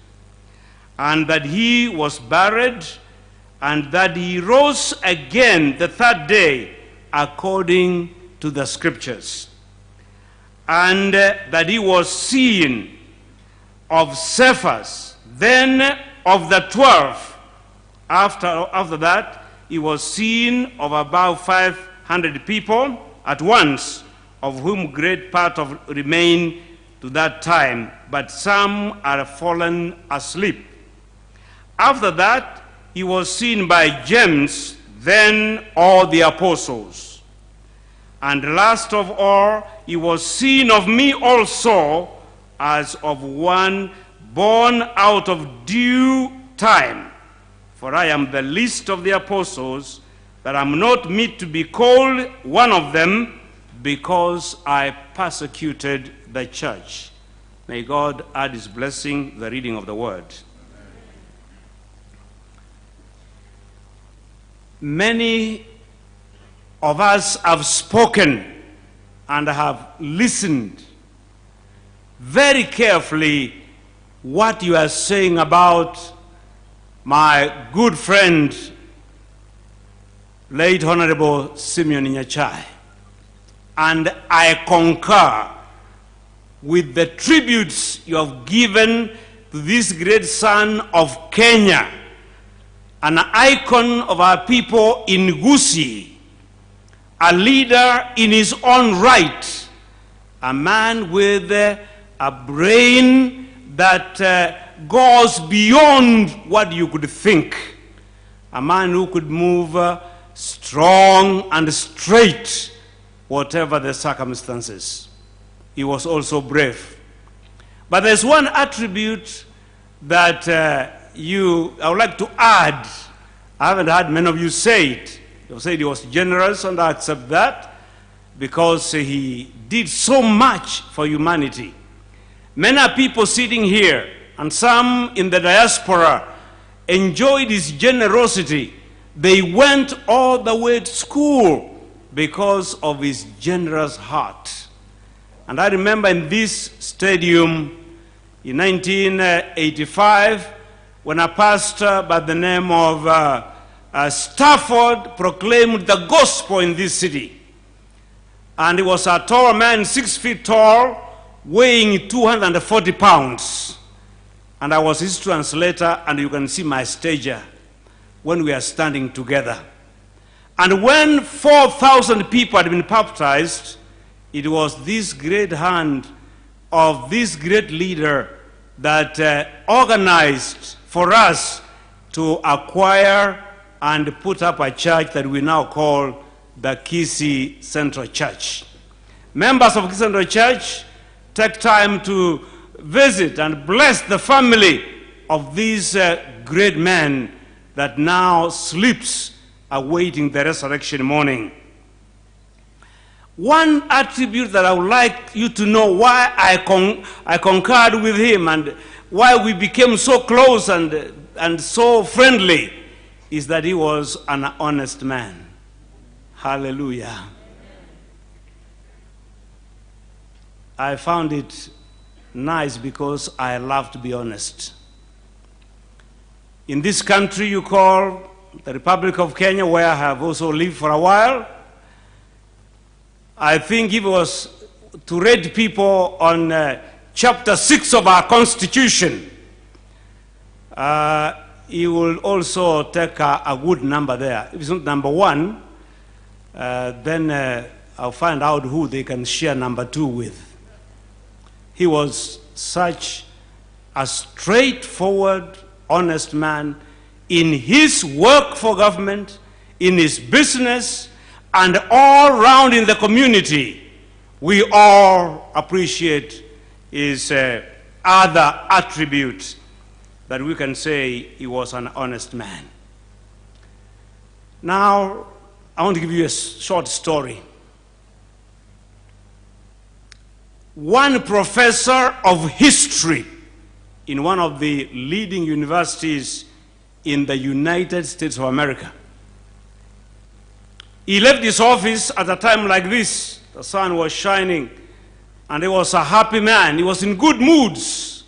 and that he was buried, and that he rose again the third day according to the Scriptures, and that he was seen of Cephas, then of the 12. After that, he was seen of about 500 people at once, of whom great part remain to that time, but some are fallen asleep. After that, he was seen by James, then all the apostles. And last of all, he was seen of me also, as of one born out of due time. For I am the least of the apostles, that I am not meet to be called one of them, because I persecuted the church. May God add his blessing, the reading of the word. Many of us have spoken and have listened very carefully what you are saying about my good friend, Late Honorable Simeon Nyachae. And I concur with the tributes you have given to this great son of Kenya, an icon of our people in Gusii, a leader in his own right, a man with a brain that goes beyond what you could think, a man who could move strong and straight, whatever the circumstances. He was also brave. But there's one attribute that I would like to add. I haven't heard many of you say it. You said he was generous, and I accept that, because he did so much for humanity. Many people sitting here, and some in the diaspora, enjoyed his generosity. They went all the way to school because of his generous heart. And I remember in this stadium in 1985, when a pastor by the name of Stafford proclaimed the gospel in this city. And he was a tall man, 6 feet tall, weighing 240 pounds. And I was his translator, and you can see my stature when we are standing together. And when 4,000 people had been baptized, it was this great hand of this great leader that organized for us to acquire and put up a church that we now call the Kisii Central Church. Members of Kisii Central Church take time to visit and bless the family of this great man that now sleeps awaiting the resurrection morning. One attribute that I would like you to know why I concurred with him and why we became so close and so friendly is that he was an honest man. Hallelujah. I found it nice because I love to be honest. In this country you call the Republic of Kenya, where I have also lived for a while, I think if it was to rate people on chapter 6 of our Constitution, he will also take a good number there. If it's not number 1, then I'll find out who they can share number 2 with. He was such a straightforward, honest man in his work for government, in his business, and all around in the community. We all appreciate his other attributes that we can say he was an honest man. Now, I want to give you a short story. One professor of history in one of the leading universities in the United States of America. He left his office at a time like this. The sun was shining, and he was a happy man. He was in good moods,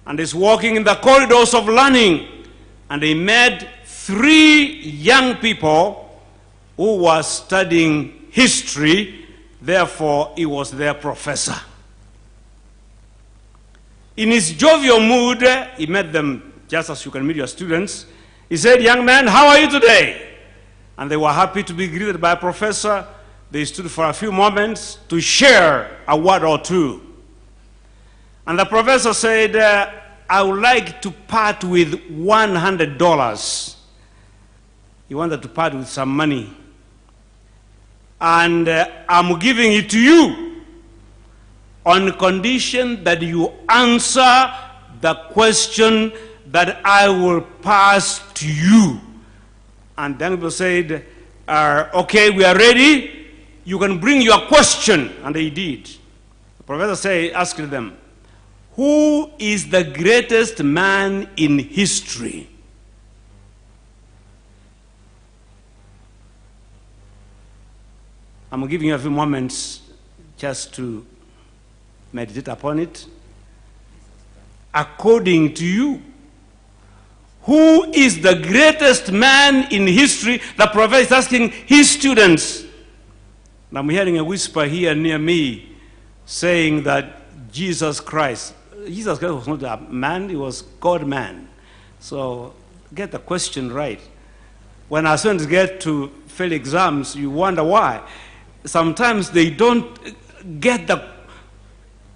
and he's walking in the corridors of learning, and he met 3 young people who were studying history. Therefore, he was their professor. In his jovial mood, he met them just as you can meet your students. He said, "Young man, how are you today?" And they were happy to be greeted by a professor. They stood for a few moments to share a word or two. And the professor said, "I would like to part with $100. He wanted to part with some money. And I'm giving it to you on condition that you answer the question that I will pass to you." And then people said, "Okay, we are ready. You can bring your question." And they did. The professor asked them, "Who is the greatest man in history?" I'm giving you a few moments just to meditate upon it. According to you, who is the greatest man in history? The professor is asking his students. And I'm hearing a whisper here near me saying that Jesus Christ was not a man, he was God-man. So get the question right. When our students get to fail exams, you wonder why. Sometimes they don't get the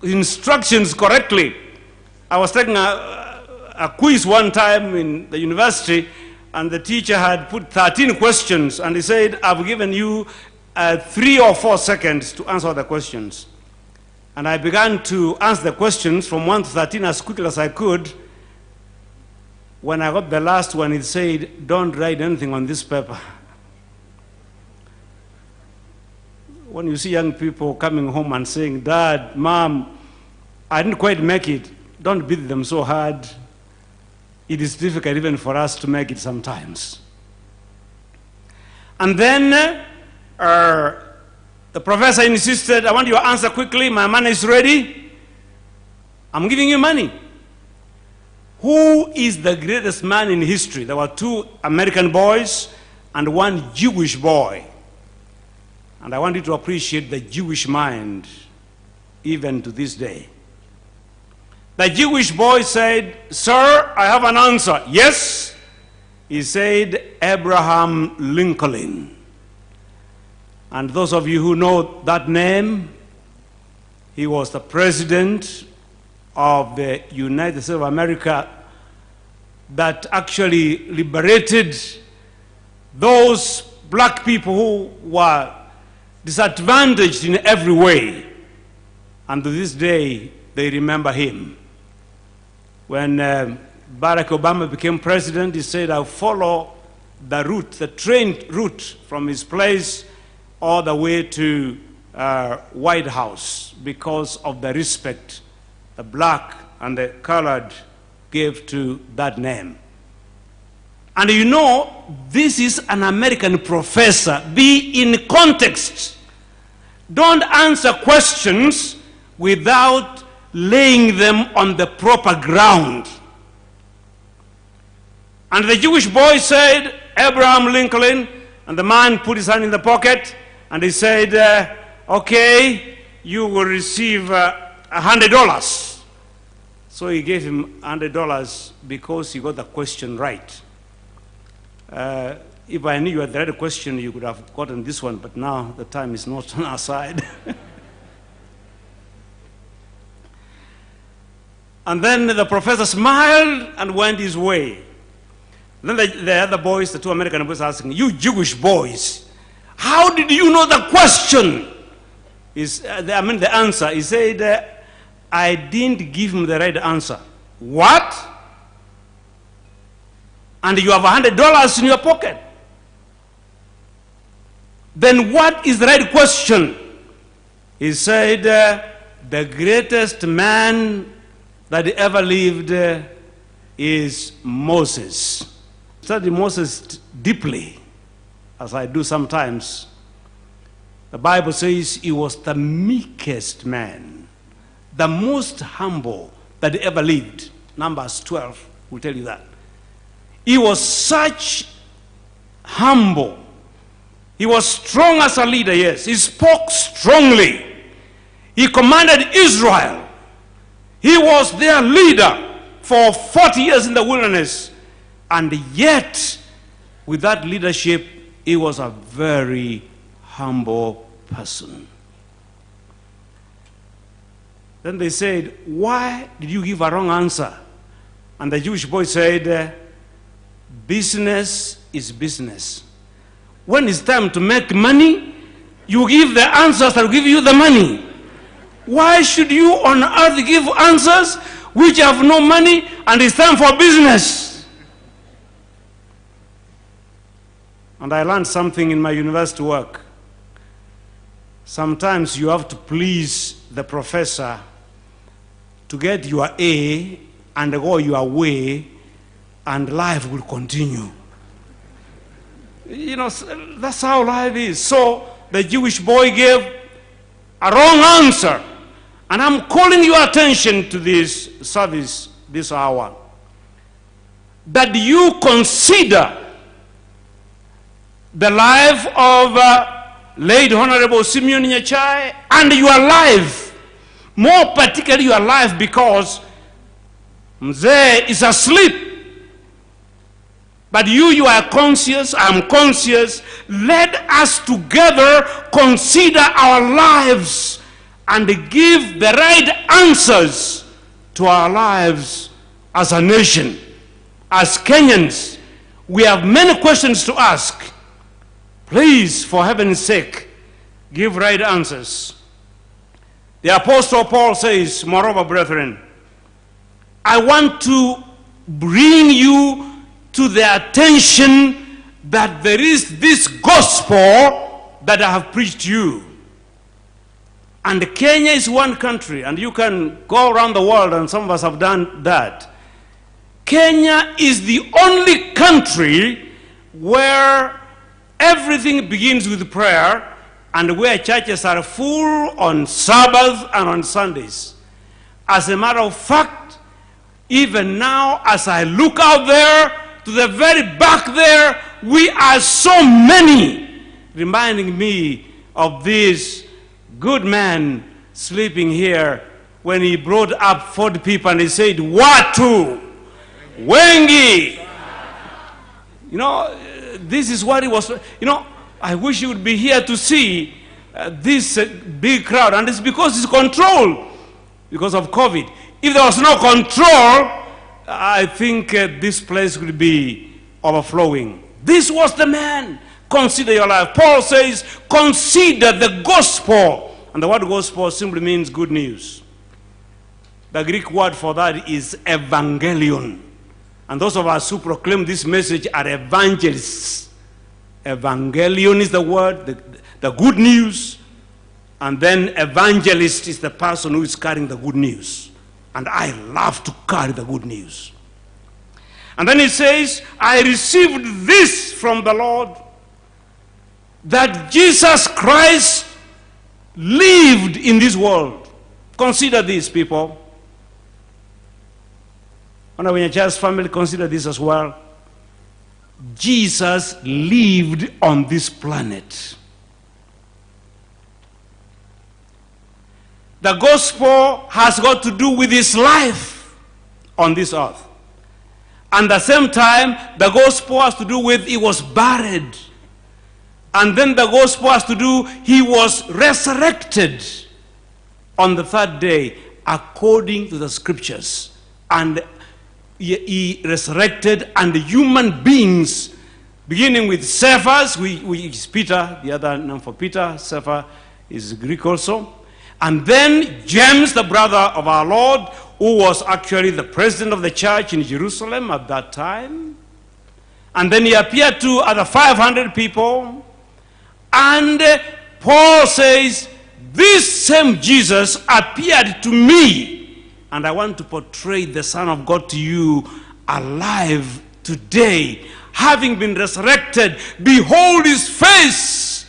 instructions correctly. I was taking a quiz one time in the university, and the teacher had put 13 questions, and he said, I've given you 3 or 4 seconds to answer the questions. And I began to answer the questions from 1 to 13 as quickly as I could. When I got the last one, it said, don't write anything on this paper. When you see young people coming home and saying, Dad, Mom, I didn't quite make it, don't beat them so hard. It is difficult even for us to make it sometimes. And then the professor insisted, I want you to answer quickly, my money is ready. I'm giving you money. Who is the greatest man in history? There were 2 American boys and 1 Jewish boy. And I want you to appreciate the Jewish mind, even to this day. The Jewish boy said, Sir, I have an answer. Yes. He said, Abraham Lincoln. And those of you who know that name, he was the president of the United States of America that actually liberated those black people who were disadvantaged in every way. And to this day, they remember him. When Barack Obama became president, he said, I'll follow the route, the train route from his place all the way to White House because of the respect the black and the colored gave to that name. And you know, this is an American professor. Be in context. Don't answer questions without laying them on the proper ground. And the Jewish boy said, Abraham Lincoln, and the man put his hand in the pocket, and he said, okay, you will receive $100. So he gave him $100 because he got the question right. If I knew you had the right question, you could have gotten this one, but now the time is not on our side. And then the professor smiled and went his way. Then the other boys, the 2 American boys, asking, you Jewish boys, how did you know the question? The answer. He said, I didn't give him the right answer. What? And you have $100 in your pocket. Then what is the right question? He said, the greatest man that ever lived is Moses. Study Moses deeply, as I do sometimes. The Bible says he was the meekest man, the most humble that ever lived. Numbers 12 will tell you that. He was such humble. He was strong as a leader, yes. He spoke strongly. He commanded Israel. He was their leader for 40 years in the wilderness. And yet, with that leadership, he was a very humble person. Then they said, why did you give a wrong answer? And the Jewish boy said, business is business. When it's time to make money, you give the answers that will give you the money. Why should you on earth give answers which have no money and it's time for business? And I learned something in my university work. Sometimes you have to please the professor to get your A and go your way, and life will continue. You know, that's how life is. So the Jewish boy gave a wrong answer. And I'm calling your attention to this service this hour, that you consider the life of Late Honorable Simeon Nyachae and your life, more particularly your life, because Mzee is asleep. But you are conscious, I'm conscious. Let us together consider our lives and give the right answers to our lives as a nation, as Kenyans. We have many questions to ask. Please, for heaven's sake, give right answers. The Apostle Paul says, moreover, brethren, I want to bring you to the attention that there is this gospel that I have preached to you. And Kenya is one country, and you can go around the world, and some of us have done that. Kenya is the only country where everything begins with prayer and where churches are full on Sabbath and on Sundays. As a matter of fact, even now, as I look out there, to the very back there, we are so many, reminding me of this good man sleeping here when he brought up 40 people and he said, Watu, Wengi. You know, this is what he was, you know, I wish you would be here to see this big crowd. And it's because it's controlled because of COVID. If there was no control, I think this place would be overflowing. This was the man. Consider your life. Paul says, consider the gospel. And the word gospel simply means good news. The Greek word for that is evangelion. And those of us who proclaim this message are evangelists. Evangelion is the word, the good news. And then evangelist is the person who is carrying the good news. And I love to carry the good news. And then he says, I received this from the Lord, that Jesus Christ lived in this world. Consider this, people. And when Nyachae's family, consider this as well. Jesus lived on this planet. The gospel has got to do with his life on this earth. And at the same time, the gospel has to do with he was buried. And then the gospel has to do, he was resurrected on the third day according to the scriptures. And he resurrected, and the human beings, beginning with Cephas, which is Peter, the other name for Peter, Cephas is Greek also. And then James, the brother of our Lord, who was actually the president of the church in Jerusalem at that time. And then he appeared to other 500 people. And Paul says, this same Jesus appeared to me. And I want to portray the Son of God to you alive today, having been resurrected. Behold his face,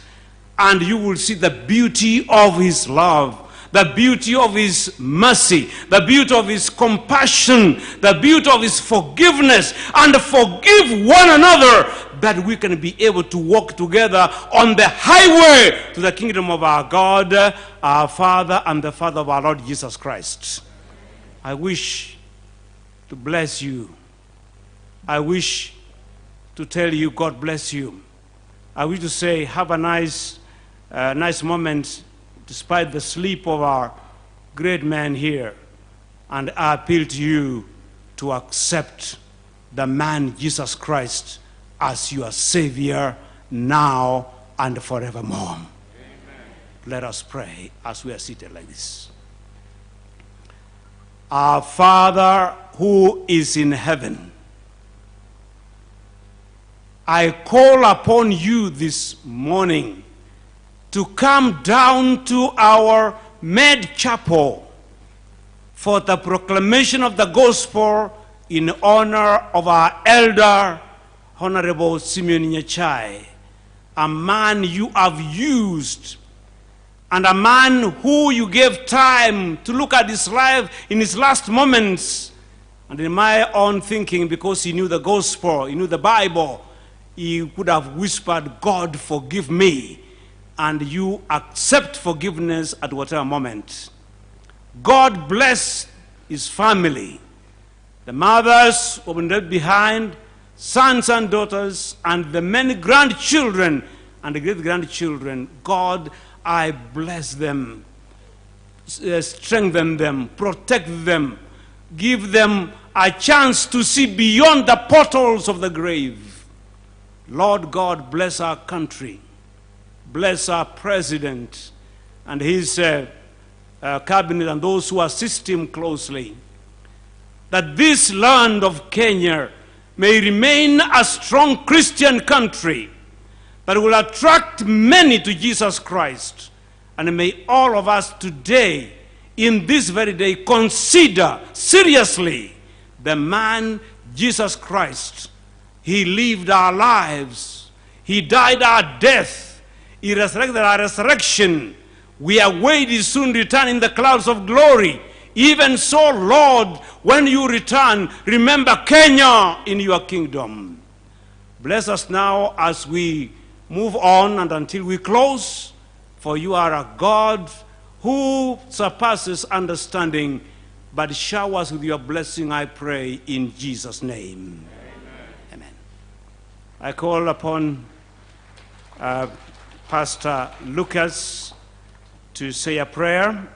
and you will see the beauty of his love, the beauty of his mercy, the beauty of his compassion, the beauty of his forgiveness, and forgive one another, that we can be able to walk together on the highway to the kingdom of our God, our Father, and the Father of our Lord Jesus Christ. I wish to bless you. I wish to tell you, God bless you. I wish to say, have a nice moment, despite the sleep of our great man here. And I appeal to you to accept the man Jesus Christ as your Savior now and forevermore. Amen. Let us pray as we are seated like this. Our Father who is in heaven, I call upon you this morning to come down to our Med Chapel for the proclamation of the gospel in honor of our elder, Honorable Simeon Nyachae, a man you have used, and a man who you gave time to look at his life in his last moments. And in my own thinking, because he knew the gospel, he knew the Bible, he could have whispered, God, forgive me. And you accept forgiveness at whatever moment. God bless his family. The mothers who have been left behind, sons and daughters, and the many grandchildren and the great-grandchildren. God, I bless them, strengthen them, protect them, give them a chance to see beyond the portals of the grave. Lord God, bless our country. Bless our president and his cabinet and those who assist him closely. That this land of Kenya may remain a strong Christian country that will attract many to Jesus Christ. And may all of us today, in this very day, consider seriously the man Jesus Christ. He lived our lives. He died our death. He resurrected our resurrection. We await his soon return in the clouds of glory. Even so, Lord, when you return, remember Kenya in your kingdom. Bless us now as we move on and until we close, for you are a God who surpasses understanding, but shower us with your blessing, I pray, in Jesus' name. Amen. I call upon Pastor Lucas to say a prayer,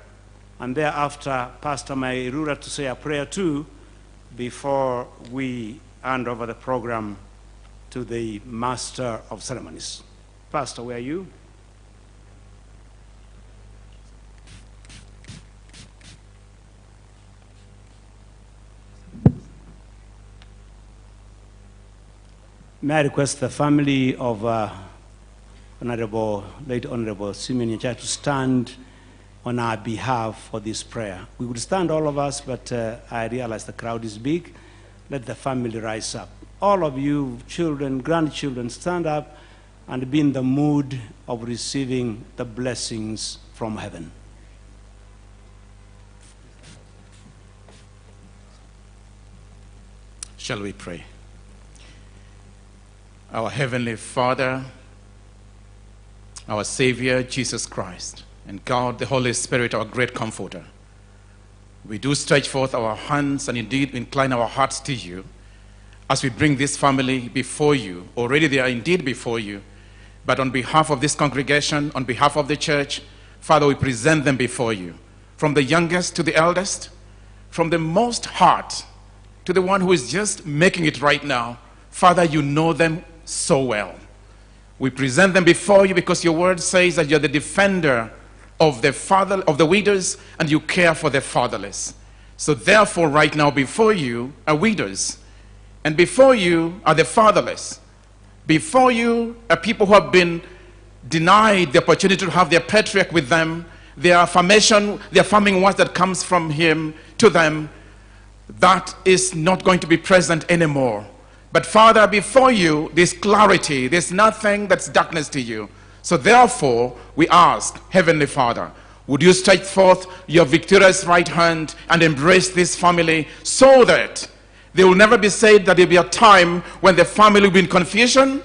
and thereafter Pastor Mairura to say a prayer too, before we hand over the program to the Master of Ceremonies. Pastor, where are you? May I request the family of Late Honorable Simeon Nyachae to stand on our behalf for this prayer. We would stand, all of us, but I realize the crowd is big. Let the family rise up. All of you, children, grandchildren, stand up and be in the mood of receiving the blessings from heaven. Shall we pray? Our Heavenly Father, our Savior, Jesus Christ, and God, the Holy Spirit, our great Comforter, we do stretch forth our hands and indeed incline our hearts to you as we bring this family before you. Already they are indeed before you, but on behalf of this congregation, on behalf of the church, Father, we present them before you, from the youngest to the eldest, from the most heart to the one who is just making it right now. Father, you know them so well. We present them before you because your word says that you're the defender of the widows and you care for the fatherless. So therefore, right now before you are widows, and before you are the fatherless. Before you are people who have been denied the opportunity to have their patriarch with them, their affirmation, the affirming words that comes from him to them, that is not going to be present anymore. But Father, before you, there's clarity. There's nothing that's darkness to you. So therefore, we ask, Heavenly Father, would you stretch forth your victorious right hand and embrace this family so that they will never be said that there will be a time when the family will be in confusion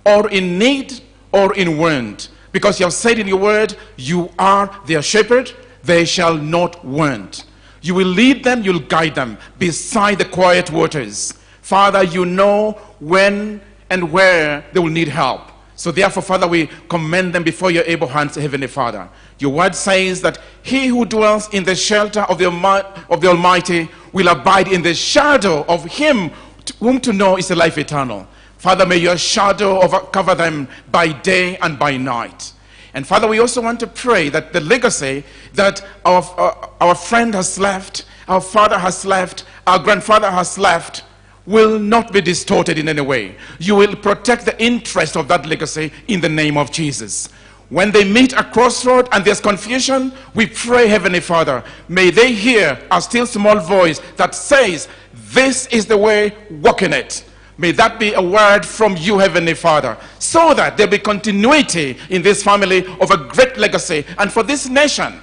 or in need or in want. Because you have said in your word, you are their shepherd, they shall not want. You will lead them, you'll guide them beside the quiet waters. Father, you know when and where they will need help. So therefore, Father, we commend them before your able hands, Heavenly Father. Your word says that he who dwells in the shelter of the Almighty will abide in the shadow of him whom to know is a life eternal. Father, may your shadow cover them by day and by night. And Father, we also want to pray that the legacy that our friend has left, our father has left, our grandfather has left, will not be distorted in any way. You will protect the interest of that legacy in the name of Jesus. When they meet a crossroad and there's confusion, we pray, Heavenly Father, may they hear a still small voice that says, this is the way, walk in it. May that be a word from you, Heavenly Father, so that there be continuity in this family of a great legacy. And for this nation,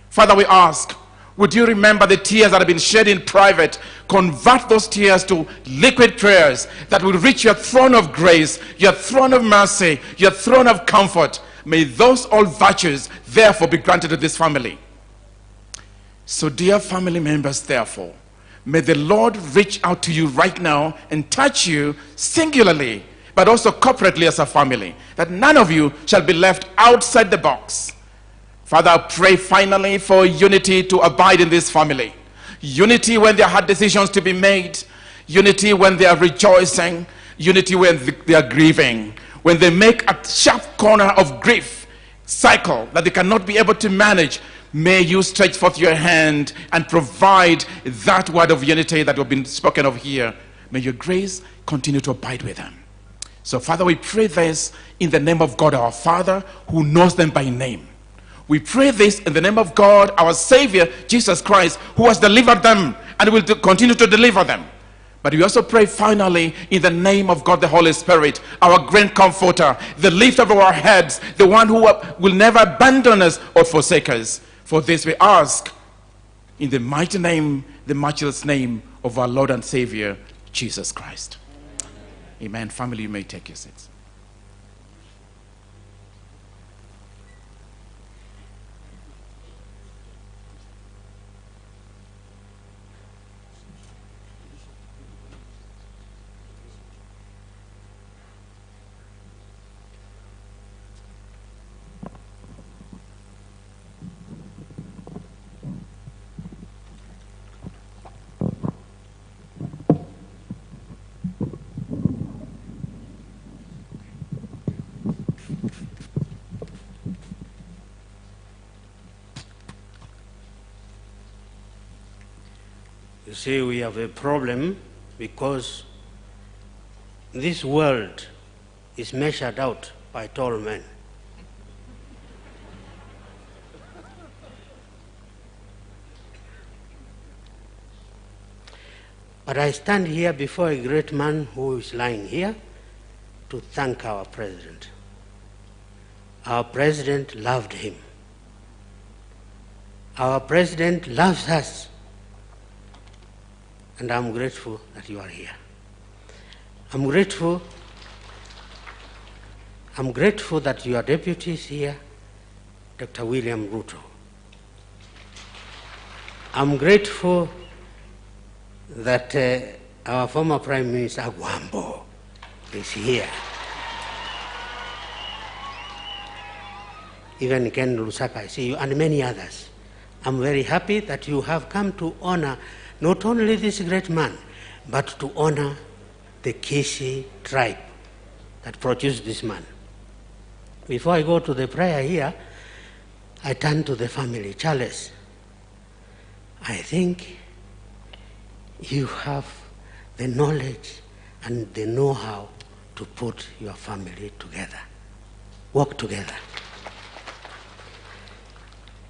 Father, we ask, would you remember the tears that have been shed in private? Convert those tears to liquid prayers that will reach your throne of grace, your throne of mercy, your throne of comfort. May those all virtues therefore be granted to this family. So dear family members, therefore, May the Lord reach out to you right now and touch you singularly, but also corporately as a family, that none of you shall be left outside the box. Father, I pray finally for unity to abide in this family. Unity when there are hard decisions to be made. Unity when they are rejoicing. Unity when they are grieving. When they make a sharp corner of grief cycle that they cannot be able to manage, may you stretch forth your hand and provide that word of unity that has been spoken of here. May your grace continue to abide with them. So, Father, we pray this in the name of God, our Father, who knows them by name. We pray this in the name of God, our Savior, Jesus Christ, who has delivered them and will continue to deliver them. But we also pray finally in the name of God the Holy Spirit, our great comforter, the lift of our heads, the one who will never abandon us or forsake us. For this we ask in the mighty name, the matchless name of our Lord and Savior, Jesus Christ. Amen. Family, you may take your seats. You see, we have a problem because this world is measured out by tall men. But I stand here before a great man who is lying here to thank our president. Our president loved him. Our president loves us. And I'm grateful that you are here. I'm grateful that your deputy is here, Dr. William Ruto. I'm grateful that our former Prime Minister Gwambo is here. Even Ken Lusaka, I see you, and many others. I'm very happy that you have come to honor not only this great man, but to honor the Kishi tribe that produced this man. Before I go to the prayer here, I turn to the family. Charles, I think you have the knowledge and the know-how to put your family together. Work together.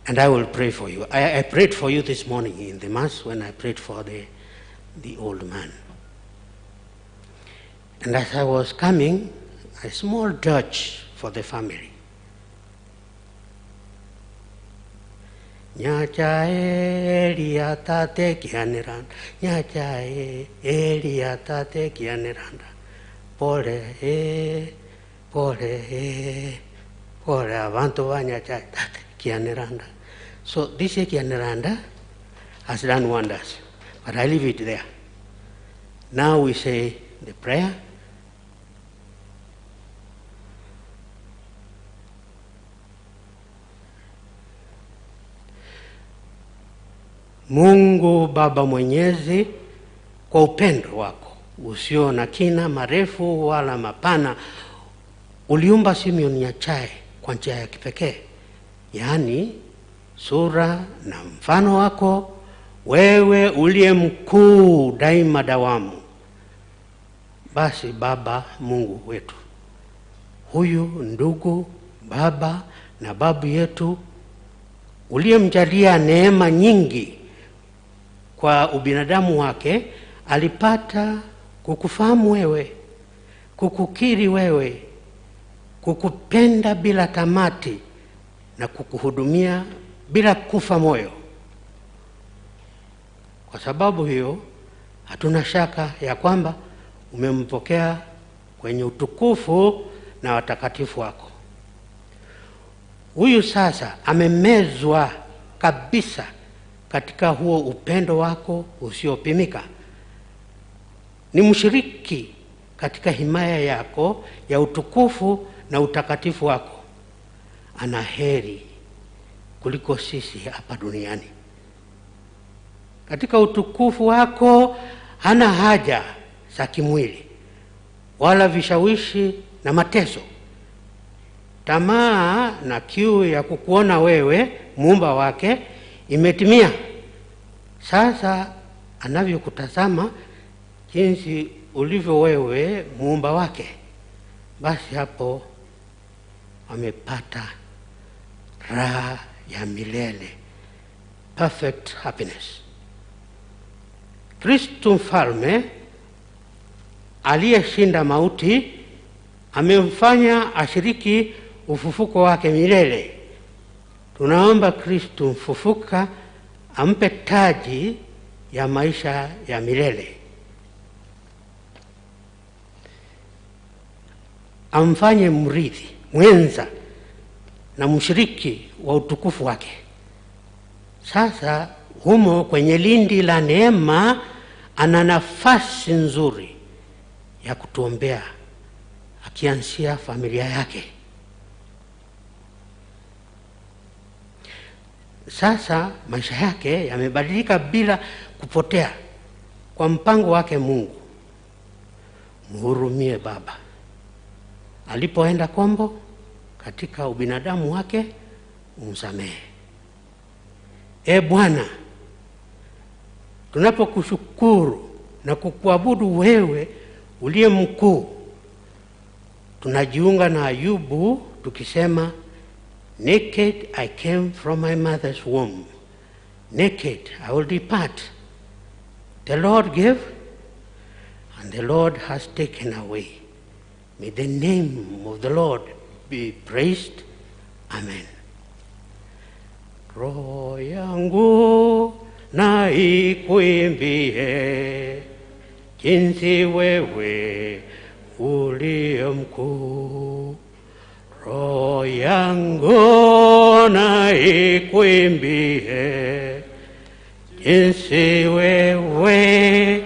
And I will pray for you. I prayed for you this morning in the Mass when I prayed for the old man. And as I was coming, a small dirge for the family. Nyachae eliatate kianeranda, Nyachae eliatate kianeranda, pole abantu ba Nyachae kianeranda. So this kianeranda has done wonders, but I leave it there. Now we say the prayer. Mungu Baba Mwenyezi, kwa upendo wako usio na kina marefu wala mapana, uliumba Simeon Nyachae kwa njia ya kipekee, yaani sura na mfano wako, wewe uliye mkuu daima dawamu. Basi Baba Mungu wetu, huyu ndugu, baba na babu yetu, uliyemjalia neema nyingi kwa ubinadamu wake, alipata kukufahamu wewe, kukukiri wewe, kukupenda bila tamati na kukuhudumia bila kufa moyo. Kwa sababu hiyo, hatuna shaka ya kwamba umempokea kwenye utukufu na watakatifu wako. Huyu sasa amemezwa kabisa katika huo upendo wako usiopimika. Ni mshiriki katika himaya yako ya utukufu na utakatifu wako. Ana heri kuliko sisi hapa duniani. Katika utukufu wako hana haja za kimwili wala vishawishi na mateso. Tamaa na kiu ya kukuona wewe muumba wake imetimia. Sasa anavyokutazama jinsi ulivyo wewe muumba wake, basi hapo amepata raha ya milele, perfect happiness. Kristo mfalme aliyeshinda mauti amemfanya ashiriki ufufuko wake milele. Tunaomba Kristo mfufuka ampe taji ya maisha ya milele, amfanye mrithi mwenza na mshiriki wa utukufu wake. Sasa humo kwenye lindi la neema ana nafasi nzuri ya kutuombea, akianzia familia yake. Sasa maisha yake yamebadilika bila kupotea kwa mpango wake Mungu. Mhurumie Baba. Alipoenda kombo katika ubinadamu wake, umsamehe. Bwana, tunapokushukuru na kukuabudu wewe uliye mkuu, tunajiunga na Ayubu tukisema, naked I came from my mother's womb, naked I will depart. The Lord gave and the Lord has taken away. May the name of the Lord be praised. Amen. Roho yangu na ikuimbie jinsi wewe uliye mkuu. Roho yangu na ikuimbie jinsi wewe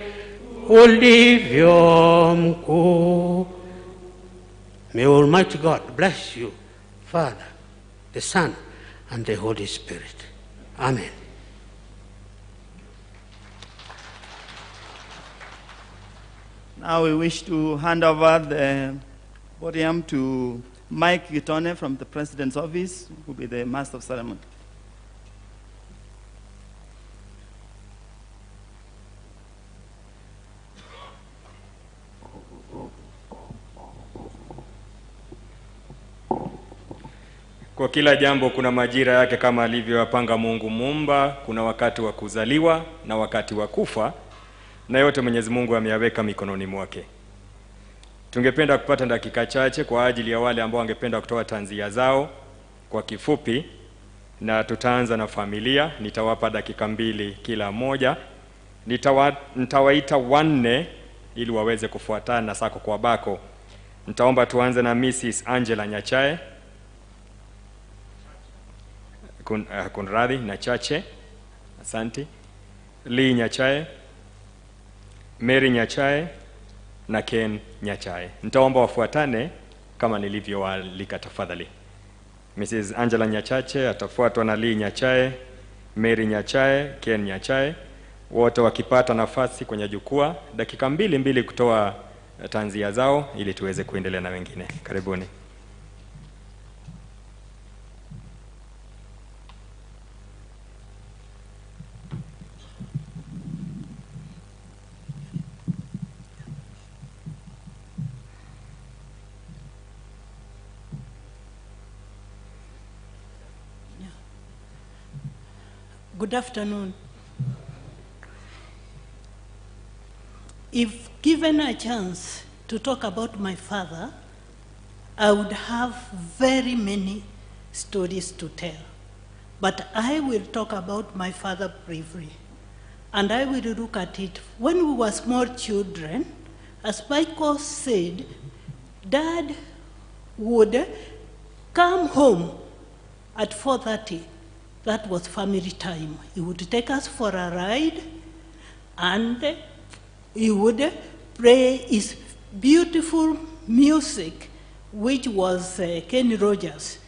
ulivyo mkuu. May Almighty God bless you, Father, the Son, and the Holy Spirit. Amen. Now we wish to hand over the podium to Mike Gitone from the President's office, who will be the Master of Ceremony. Kwa kila jambo kuna majira yake kama alivyowapanga Mungu Muumba. Kuna wakati wa kuzaliwa na wakati wa kufa, na yote Mwenyezi Mungu ameyaweka mikononi mwake. Tungependa kupata dakika chache kwa ajili ya wale ambao wangependa kutoa tanzia zao kwa kifupi, na tutaanza na familia. Nitawapa dakika 2 kila moja. Nitawaita wanne ili waweze kufuatana sako kwa bako. Nitaomba tuanze na Mrs. Angela Nyachae. Kunradhi, Nyachae. Asante. Lee Nyachae, Mary Nyachae na Ken Nyachae. Nitaomba wafuatane kama nilivyoalika tafadhali. Mrs. Angela Nyachae atafuatwa na Lee Nyachae, Mary Nyachae, Ken Nyachae. Wote wakipata nafasi kwenye jukwaa, dakika 2 kutoa tanzia zao ili tuweze kuendelea na wengine. Karibuni. Good afternoon. If given a chance to talk about my father, I would have very many stories to tell. But I will talk about my father briefly. And I will look at it. When we were small children, as Michael said, Dad would come home at 4:30. that was family time. He would take us for a ride, and he would play his beautiful music, which was Kenny Rogers,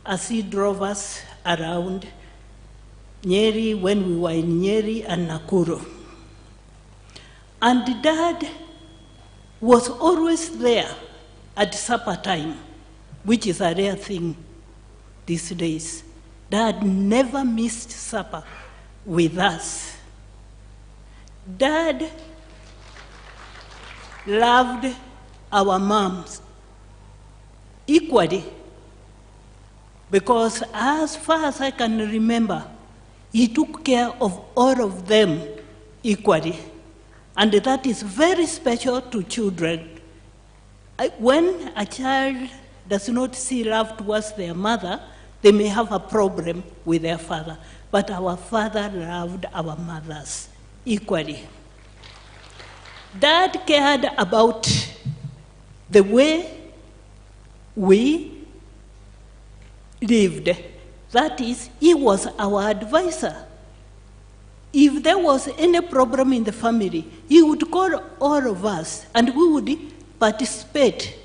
as he drove us around Nyeri when we were in Nyeri and Nakuru. And Dad was always there at supper time, which is a rare thing these days. Dad never missed supper with us. Dad loved our moms equally, because as far as I can remember, he took care of all of them equally. And that is very special to children. When a child does not see love towards their mother, they may have a problem with their father. But our father loved our mothers equally. Dad cared about the way we lived. That is, he was our advisor. If there was any problem in the family, he would call all of us and we would participate.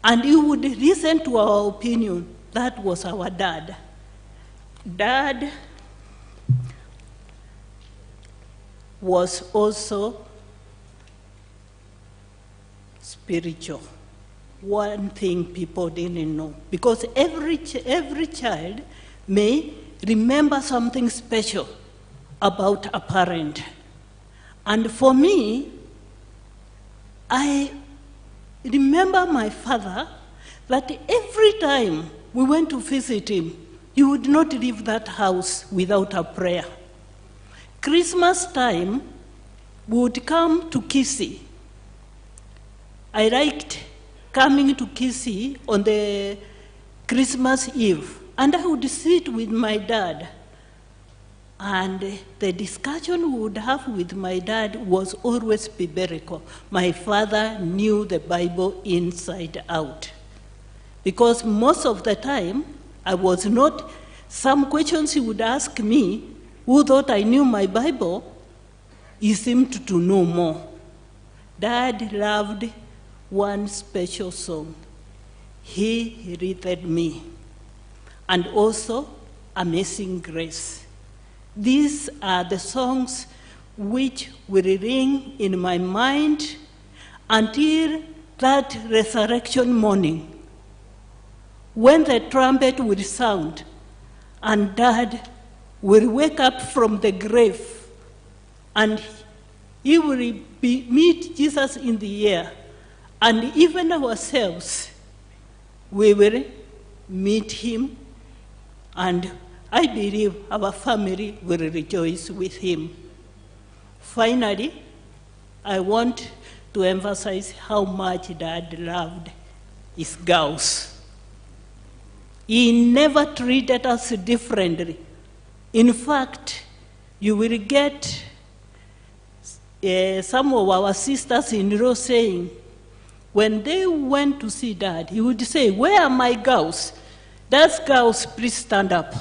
And he would listen to our opinion. That was our dad. Dad was also spiritual. One thing people didn't know, because every child may remember something special about a parent. And for me, I remember my father, that every time we went to visit him, he would not leave that house without a prayer. Christmas time, we would come to Kisii. I liked coming to Kisii on the Christmas Eve, and I would sit with my dad. And the discussion we would have with my dad was always biblical. My father knew the Bible inside out. Because most of the time, I was not, some questions he would ask me, who thought I knew my Bible, he seemed to know more. Dad loved one special song. He wreathed me. And also, Amazing Grace. These are the songs which will ring in my mind until that resurrection morning, when the trumpet will sound and Dad will wake up from the grave and he will meet Jesus in the air, and even ourselves, we will meet him, and I believe our family will rejoice with him. Finally, I want to emphasize how much Dad loved his girls. He never treated us differently. In fact, you will get some of our sisters-in-law saying, when they went to see Dad, he would say, "Where are my girls? Those girls, please stand up."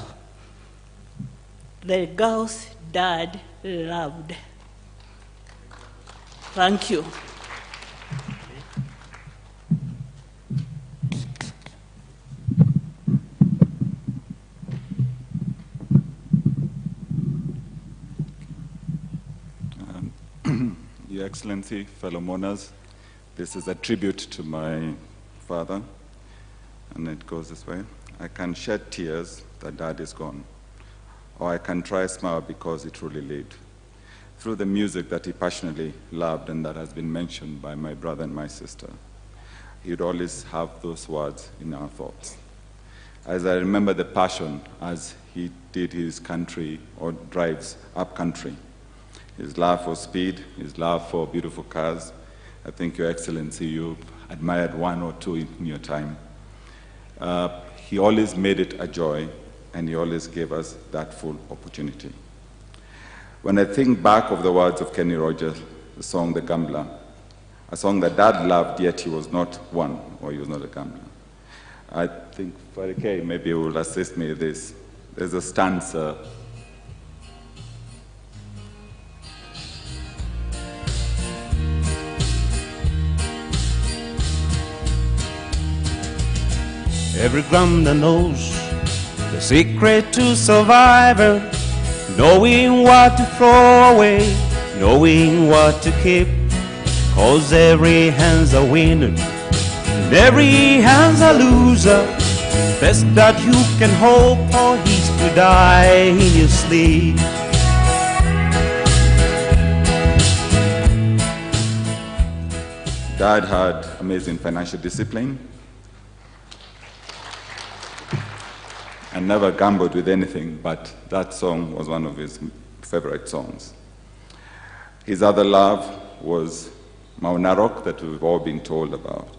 The girls Dad loved. Thank you. Your Excellency, fellow mourners, this is a tribute to my father, and it goes this way. I can shed tears that Dad is gone, or I can try smile because he truly lived. Through the music that he passionately loved and that has been mentioned by my brother and my sister, he would always have those words in our thoughts. As I remember the passion as he did his country or drives up country, his love for speed, his love for beautiful cars. I think, Your Excellency, you've admired one or two in your time. He always made it a joy, and he always gave us that full opportunity. When I think back of the words of Kenny Rogers, the song The Gambler, a song that Dad loved, yet he was not one, or he was not a gambler. I think Farike maybe will assist me with this. there's a stanza. Every Gramda knows the secret to survival, knowing what to throw away, knowing what to keep, 'cause every hand's a winner and every hand's a loser. Best that you can hope for is to die in your sleep. Dad had amazing financial discipline and never gambled with anything, but that song was one of his favorite songs. His other love was Mount Narok, that we've all been told about.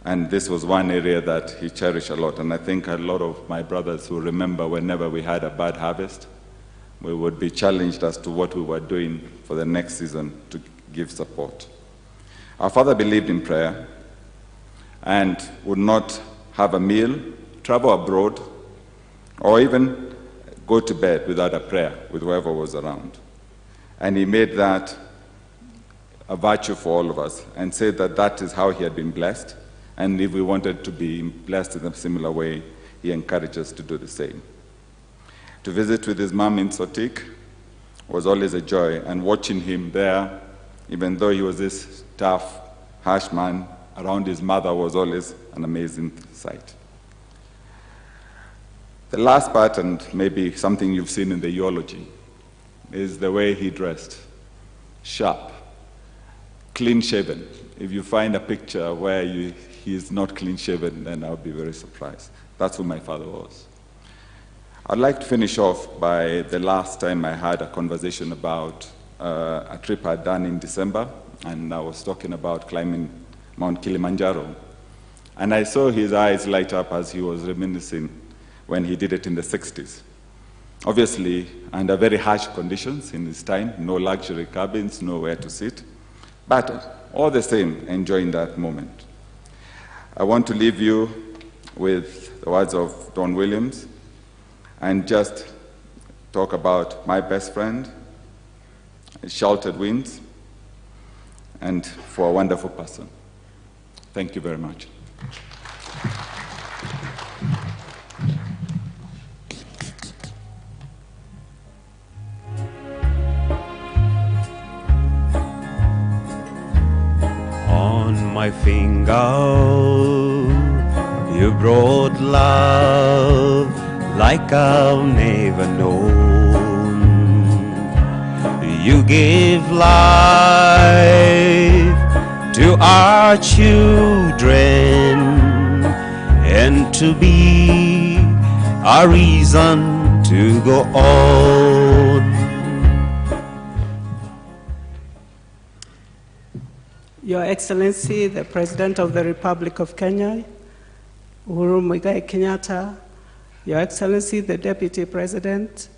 And this was one area that he cherished a lot. And I think a lot of my brothers who remember whenever we had a bad harvest, we would be challenged as to what we were doing for the next season to give support. Our father believed in prayer and would not have a meal, travel abroad, or even go to bed without a prayer with whoever was around. And he made that a virtue for all of us and said that that is how he had been blessed. And if we wanted to be blessed in a similar way, he encouraged us to do the same. To visit with his mom in Sotik was always a joy, and watching him there, even though he was this tough, harsh man, around his mother was always an amazing sight. The last part, and maybe something you've seen in the eulogy, is the way he dressed. Sharp, clean-shaven. If you find a picture where he is not clean-shaven, then I'll be very surprised. That's who my father was. I'd like to finish off by the last time I had a conversation about a trip I'd done in December, and I was talking about climbing Mount Kilimanjaro. And I saw his eyes light up as he was reminiscing when he did it in the 60s. Obviously, under very harsh conditions in his time, no luxury cabins, nowhere to sit, but all the same, enjoying that moment. I want to leave you with the words of Don Williams and just talk about my best friend, Sheltered Winds, and for a wonderful person. Thank you very much. On my finger, you brought love like I've never known. You gave life to our children and to be a reason to go on. Your Excellency, the President of the Republic of Kenya, Uhuru Muigai Kenyatta, Your Excellency, the Deputy President,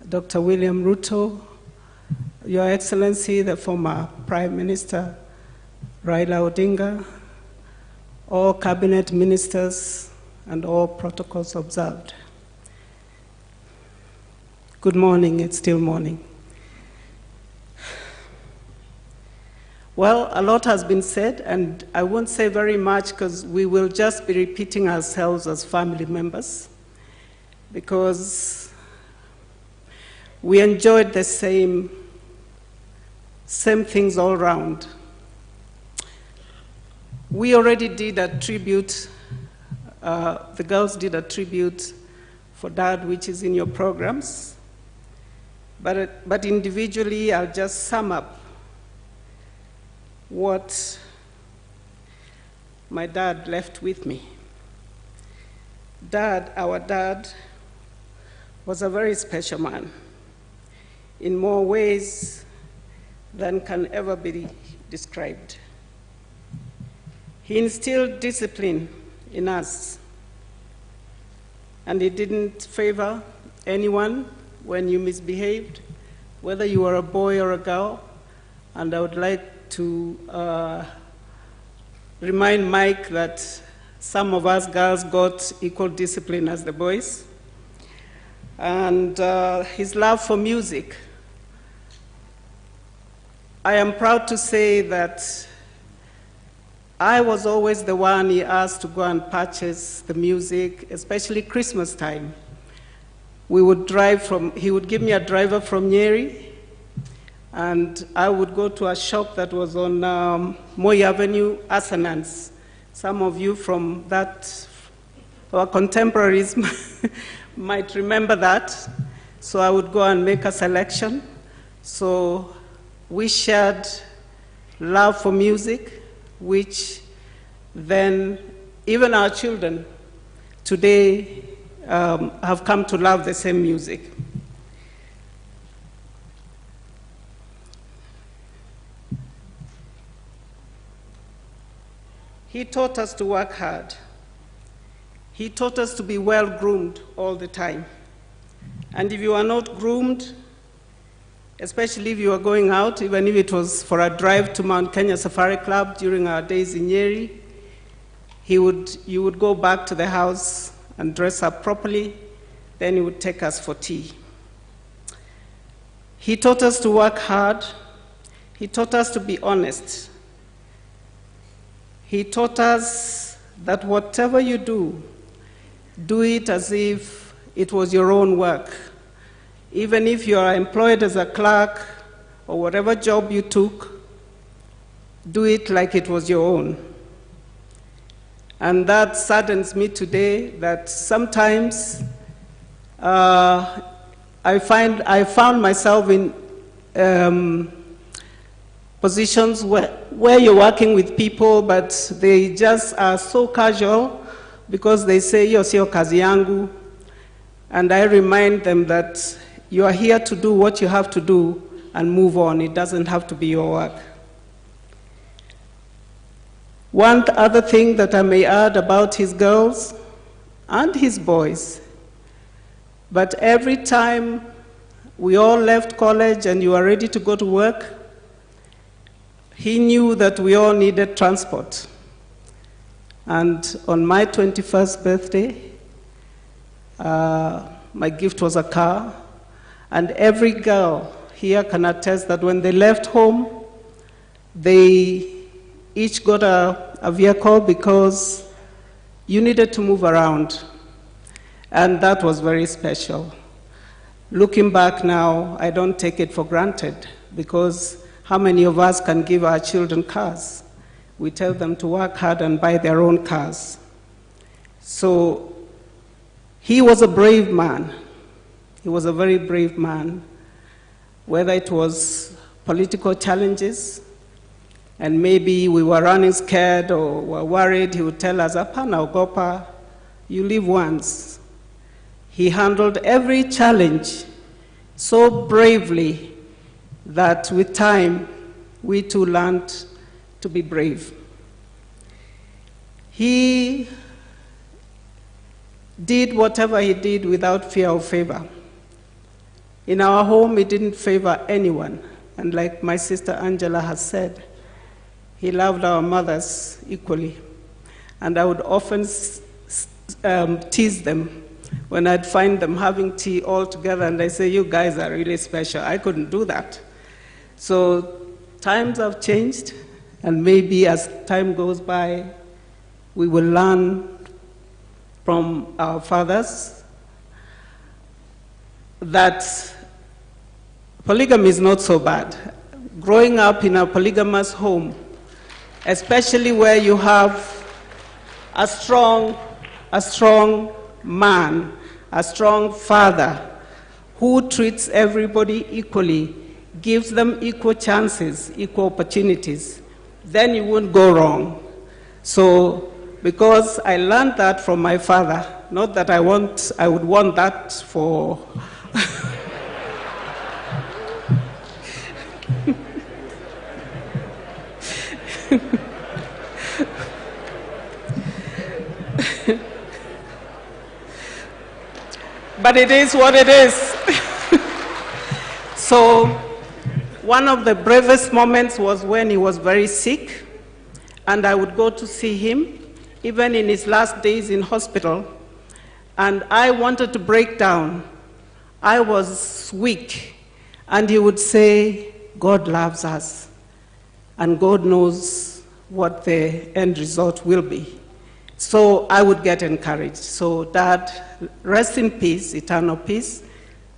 Dr. William Ruto, Your Excellency, the former Prime Minister, Raila Odinga, all cabinet ministers, and all protocols observed. Good morning, it's still morning. Well, a lot has been said, and I won't say very much because we will just be repeating ourselves as family members, because we enjoyed the same things all around. We already did a tribute, the girls did a tribute for Dad, which is in your programs, but individually, I'll just sum up what my dad left with me. Dad, our dad, was a very special man in more ways than can ever be described. He instilled discipline in us, and he didn't favor anyone when you misbehaved, whether you were a boy or a girl. And I would like to remind Mike that some of us girls got equal discipline as the boys. and his love for music. I am proud to say that I was always the one he asked to go and purchase the music, especially Christmas time. He would give me a driver from Nyeri, and I would go to a shop that was on Moi Avenue, Assonance. Some of you from that, our contemporaries, might remember that. So I would go and make a selection. So we shared love for music, which then even our children today have come to love the same music. He taught us to work hard. He taught us to be well-groomed all the time. And if you are not groomed, especially if you are going out, even if it was for a drive to Mount Kenya Safari Club during our days in Nyeri, you would go back to the house and dress up properly, then he would take us for tea. He taught us to work hard. He taught us to be honest. He taught us that whatever you do it as if it was your own work. Even if you are employed as a clerk or whatever job you took, do it like it was your own. And that saddens me today that sometimes I found myself in positions where you're working with people, but they just are so casual because they say, yo sio kazi yangu. And I remind them that you are here to do what you have to do and move on. It doesn't have to be your work. One other thing that I may add about his girls and his boys, but every time we all left college and you were ready to go to work, he knew that we all needed transport. And on my 21st birthday, my gift was a car. And every girl here can attest that when they left home, they each got a vehicle because you needed to move around. And that was very special. Looking back now, I don't take it for granted because how many of us can give our children cars? We tell them to work hard and buy their own cars. So he was a brave man. He was a very brave man, whether it was political challenges, and maybe we were running scared or were worried, he would tell us, "Hapana ogopa, you live once." He handled every challenge so bravely that with time, we too learned to be brave. He did whatever he did without fear or favor. In our home, he didn't favor anyone. And like my sister Angela has said, he loved our mothers equally. And I would often tease them when I'd find them having tea all together, and I say, "You guys are really special." I couldn't do that. So times have changed, and maybe as time goes by, we will learn from our fathers that polygamy is not so bad. Growing up in a polygamous home, especially where you have a strong man, a strong father who treats everybody equally, gives them equal chances, equal opportunities, then you won't go wrong. So, because I learned that from my father, not that I would want that for but it is what it is. So one of the bravest moments was when he was very sick, and I would go to see him, even in his last days in hospital, and I wanted to break down I was weak, and he would say, God loves us, and God knows what the end result will be. So I would get encouraged. So Dad, rest in peace, eternal peace,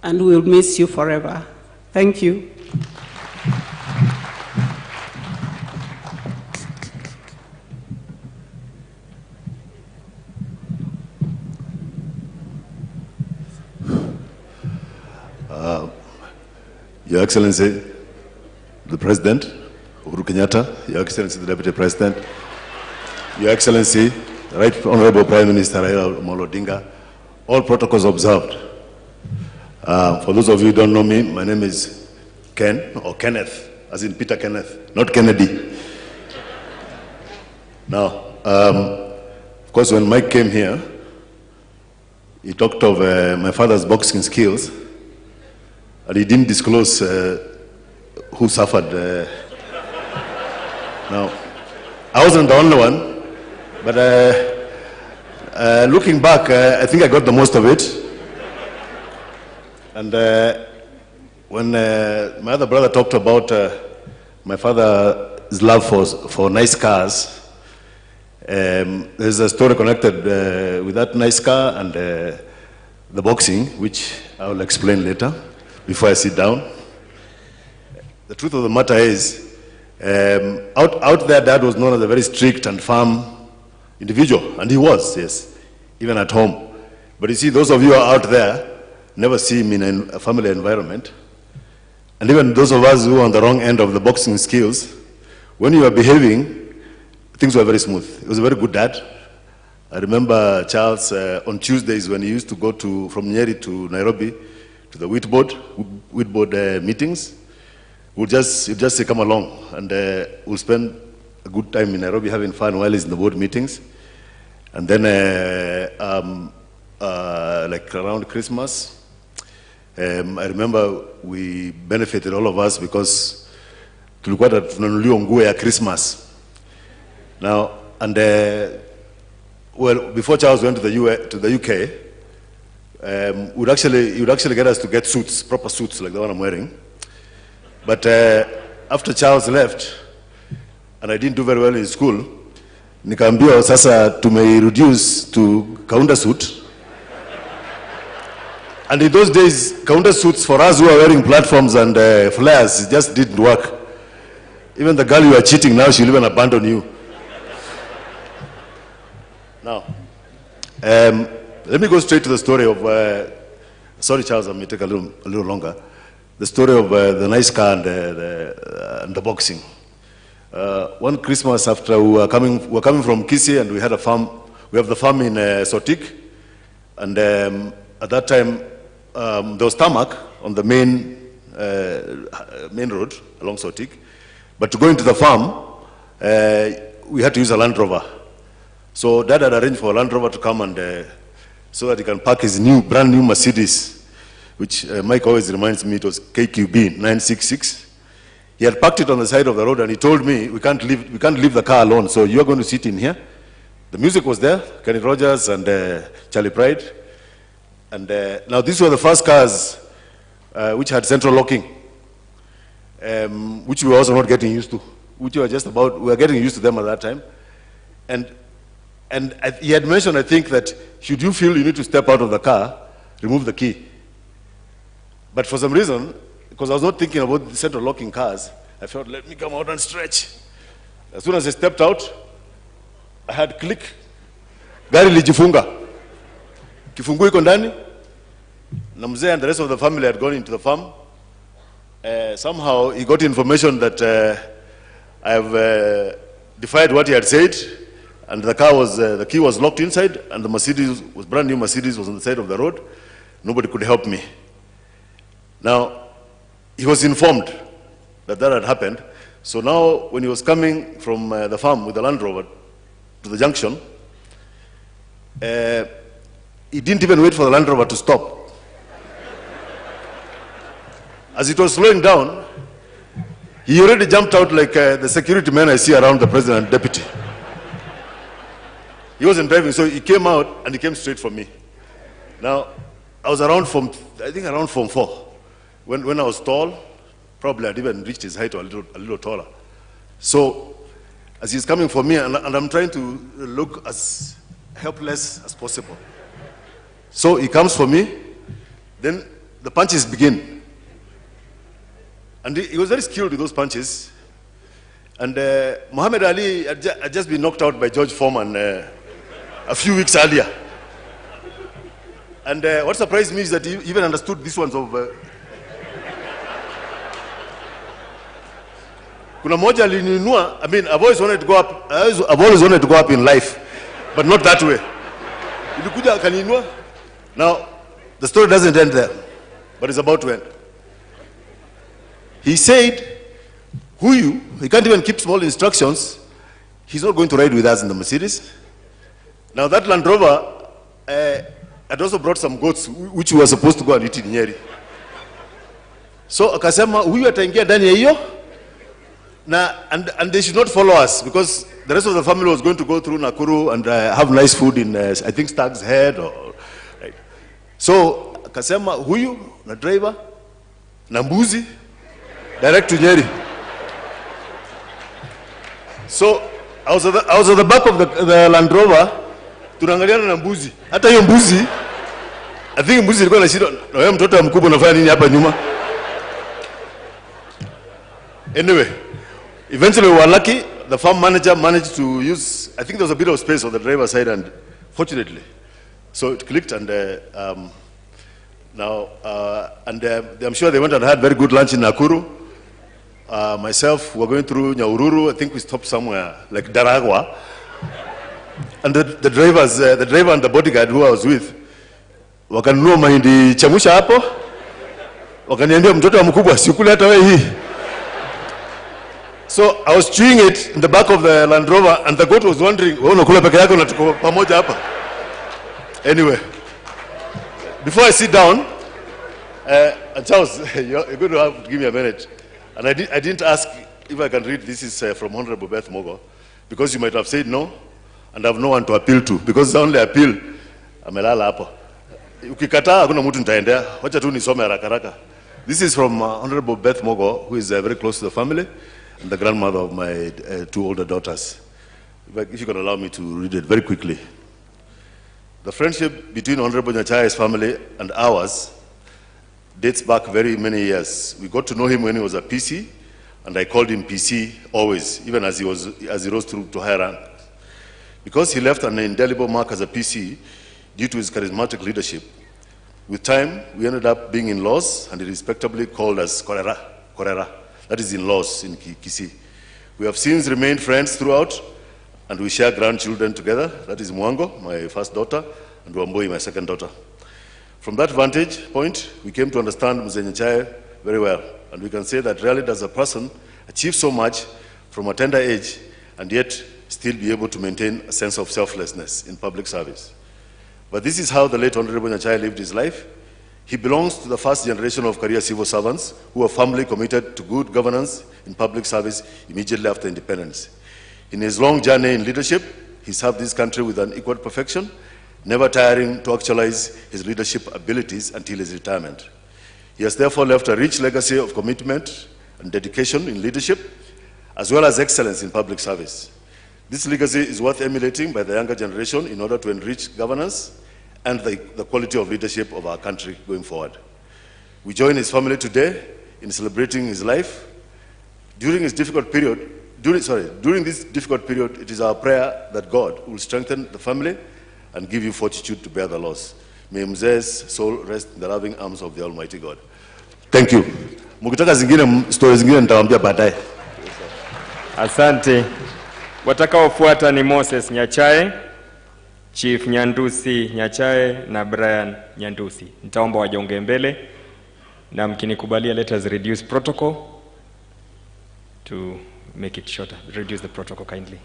and we'll miss you forever. Thank you. Your Excellency, the President, Uhuru Kenyatta, Your Excellency, the Deputy President, Your Excellency, the Right Honorable Prime Minister Raila Amolo Odinga, all protocols observed. For those of you who don't know me, my name is Ken, or Kenneth, as in Peter Kenneth, not Kennedy. Now, of course, when Mike came here, he talked of my father's boxing skills, and he didn't disclose who suffered. Now, I wasn't the only one, but looking back, I think I got the most of it. And when my other brother talked about my father's love for nice cars, there's a story connected with that nice car and the boxing, which I will explain later before I sit down. The truth of the matter is, out there, Dad was known as a very strict and firm individual, and he was, yes, even at home. But you see, those of you who are out there never see him in a family environment. And even those of us who are on the wrong end of the boxing skills, when you are behaving, things were very smooth. He was a very good dad. I remember Charles on Tuesdays when he used to go from Nyeri to Nairobi to the Whitboard meetings. He'd just say, come along, and we'll spend a good time in Nairobi having fun while he's in the board meetings. And then like around Christmas, I remember we benefited, all of us, because tulikuwa tunanunuliwa nguo ya Christmas. Now, and well, before Charles went to the UK, he would actually get us to get suits, proper suits like the one I'm wearing. But after Charles left, and I didn't do very well in school, nikaambiwa sasa reduce to counter suit. And in those days, counter suits for us who are wearing platforms and flares just didn't work. Even the girl you are cheating now, she'll even abandon you. Now, let me go straight to the story of, sorry Charles, I may take a little longer. The story of the nice car and the boxing. One Christmas after we were coming from Kisii, and we had a farm, we have the farm in Sotik, and at that time there was tarmac on the main road along Sotik, but to go into the farm, we had to use a Land Rover. So Dad had arranged for a Land Rover to come and so that he can park his brand new Mercedes, which Mike always reminds me it was KQB 966. He had parked it on the side of the road, and he told me, we can't leave the car alone, so you're going to sit in here. The music was there, Kenny Rogers and Charlie Pride. And now these were the first cars which had central locking, which we were also not getting used to, which we were getting used to them at that time. And he had mentioned, I think, that should you feel you need to step out of the car, remove the key. But for some reason, because I was not thinking about the central locking cars, I felt, let me come out and stretch. As soon as I stepped out, I had click. Gari lijifunga. Kifungu iko ndani. Na mzee and the rest of the family had gone into the farm. Somehow he got information that I have defied what he had said, and the key was locked inside, and the Mercedes was brand new Mercedes was on the side of the road. Nobody could help me. Now, he was informed that had happened. So now, when he was coming from the farm with the Land Rover to the junction, he didn't even wait for the Land Rover to stop. As it was slowing down, he already jumped out like the security men I see around the president and deputy. He wasn't driving, so he came out and he came straight for me. Now, I was around from, I think around Form 4. When I was tall, probably I'd even reached his height or a little taller. So, as he's coming for me, and I'm trying to look as helpless as possible. So he comes for me, then the punches begin. And he was very skilled with those punches. And Muhammad Ali had just been knocked out by George Foreman a few weeks earlier. And what surprised me is that he even understood this ones of... Kuna moja alininua, I mean, I've always wanted to go up, I've always wanted to go up in life, but not that way. Ilikuja akaninua. Now, the story doesn't end there, but it's about to end. He said, Huyu, he can't even keep small instructions. He's not going to ride with us in the Mercedes. Now that Land Rover had also brought some goats, which we were supposed to go and eat in Nyeri. So akasema, huyu ataingia ndani ya hiyo, and they should not follow us, because the rest of the family was going to go through Nakuru and have nice food in, I think, Stag's Head. Right. So akasema, huyu na driver na mbuzi direct to Nyeri. So I was at the back of the Land Rover, tunaangaliana na mbuzi. Hata hiyo mbuzi, I think mbuzi ilikuwa na shida, na wewe mtoto mkubwa unafanya nini hapa nyuma? Anyway, eventually we were lucky. The farm manager managed to use, I think there was a bit of space on the driver's side, and fortunately, so it clicked, and I'm sure they went and had very good lunch in Nakuru. Myself, we were going through Nyaururu. I think we stopped somewhere like Daragwa. And the driver and the bodyguard who I was with, wakanunua mahindi chamusha hapo, wakaniambia mtoto wa mkubwa sikule hata wewe hii. So I was chewing it in the back of the Land Rover, and the goat was wondering, wewe unakula peke yako na tuko pamoja hapa? Anyway, before I sit down, Charles, you're going to have to give me a minute. And I didn't ask if I can read. This is from Honorable Beth Mogo, because you might have said no, and I have no one to appeal to, because the only appeal, amelala hapo. Ukikataa hakuna mtu nitaendea. Wacha tu nisome haraka haraka. This is from Honorable Beth Mogo, who is very close to the family, and the grandmother of my two older daughters. If you can allow me to read it very quickly. The friendship between Honorable Nyachae's family and ours dates back very many years. We got to know him when he was a PC, and I called him PC always, even as he rose through to higher rank. Because he left an indelible mark as a PC due to his charismatic leadership. With time, we ended up being in-laws, and he respectably called us Korera. That is in-laws in Kisii. We have since remained friends throughout, and we share grandchildren together. That is Mwango, my first daughter, and Wamboi, my second daughter. From that vantage point, we came to understand Mzee Nyachae very well, and we can say that rarely does a person achieve so much from a tender age and yet still be able to maintain a sense of selflessness in public service. But this is how the late Honorable Nyachae lived his life. He belongs to the first generation of career civil servants who were firmly committed to good governance in public service immediately after independence. In his long journey in leadership, he served this country with an equal perfection, never tiring to actualize his leadership abilities until his retirement. He has therefore left a rich legacy of commitment and dedication in leadership, as well as excellence in public service. This legacy is worth emulating by the younger generation in order to enrich governance and the quality of leadership of our country going forward. We join his family today in celebrating his life. During this difficult period, it is our prayer that God will strengthen the family and give you fortitude to bear the loss. May Mzee's soul rest in the loving arms of the Almighty God. Thank you. Mukitaka zingine, stories zingine nitawaambia baadaye. Asante. Watakaofuata ni Moses Nyachae, Chief Nyandusi Nyachae na Brian Nyandusi. Nitaomba wajonge mbele, na mkinikubalia let us reduce protocol to make it shorter. Reduce the protocol kindly.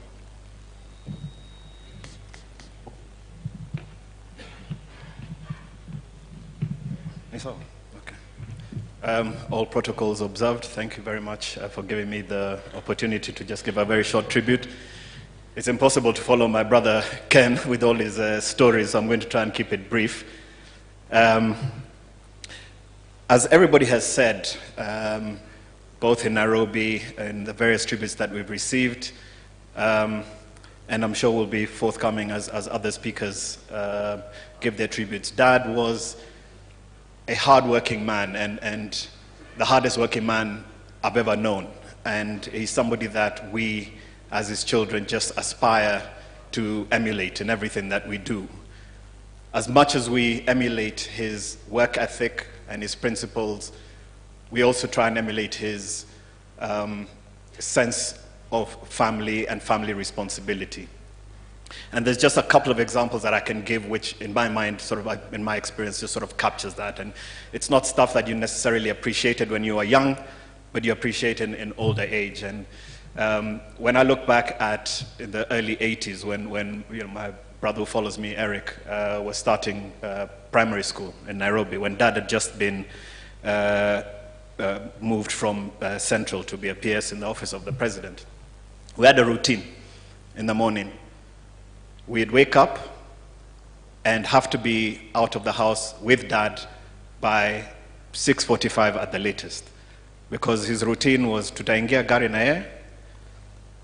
Okay. All protocols observed. Thank you very much for giving me the opportunity to just give a very short tribute. It's impossible to follow my brother Ken with all his stories, so I'm going to try and keep it brief. As everybody has said, both in Nairobi and the various tributes that we've received, and I'm sure will be forthcoming as other speakers give their tributes. Dad was a hardworking man and the hardest working man I've ever known. And he's somebody that we, as his children, just aspire to emulate in everything that we do. As much as we emulate his work ethic and his principles, we also try and emulate his sense of family and family responsibility. And there's just a couple of examples that I can give, which in my mind, sort of in my experience, just sort of captures that. And it's not stuff that you necessarily appreciated when you were young, but you appreciate in older age. And when I look back at the early 80s, when you know, my brother who follows me, Eric, was starting primary school in Nairobi, when Dad had just been moved from Central to be a PS in the office of the president, we had a routine in the morning. We'd wake up and have to be out of the house with Dad by 6:45 at the latest, because his routine was tutaingia gari na yeye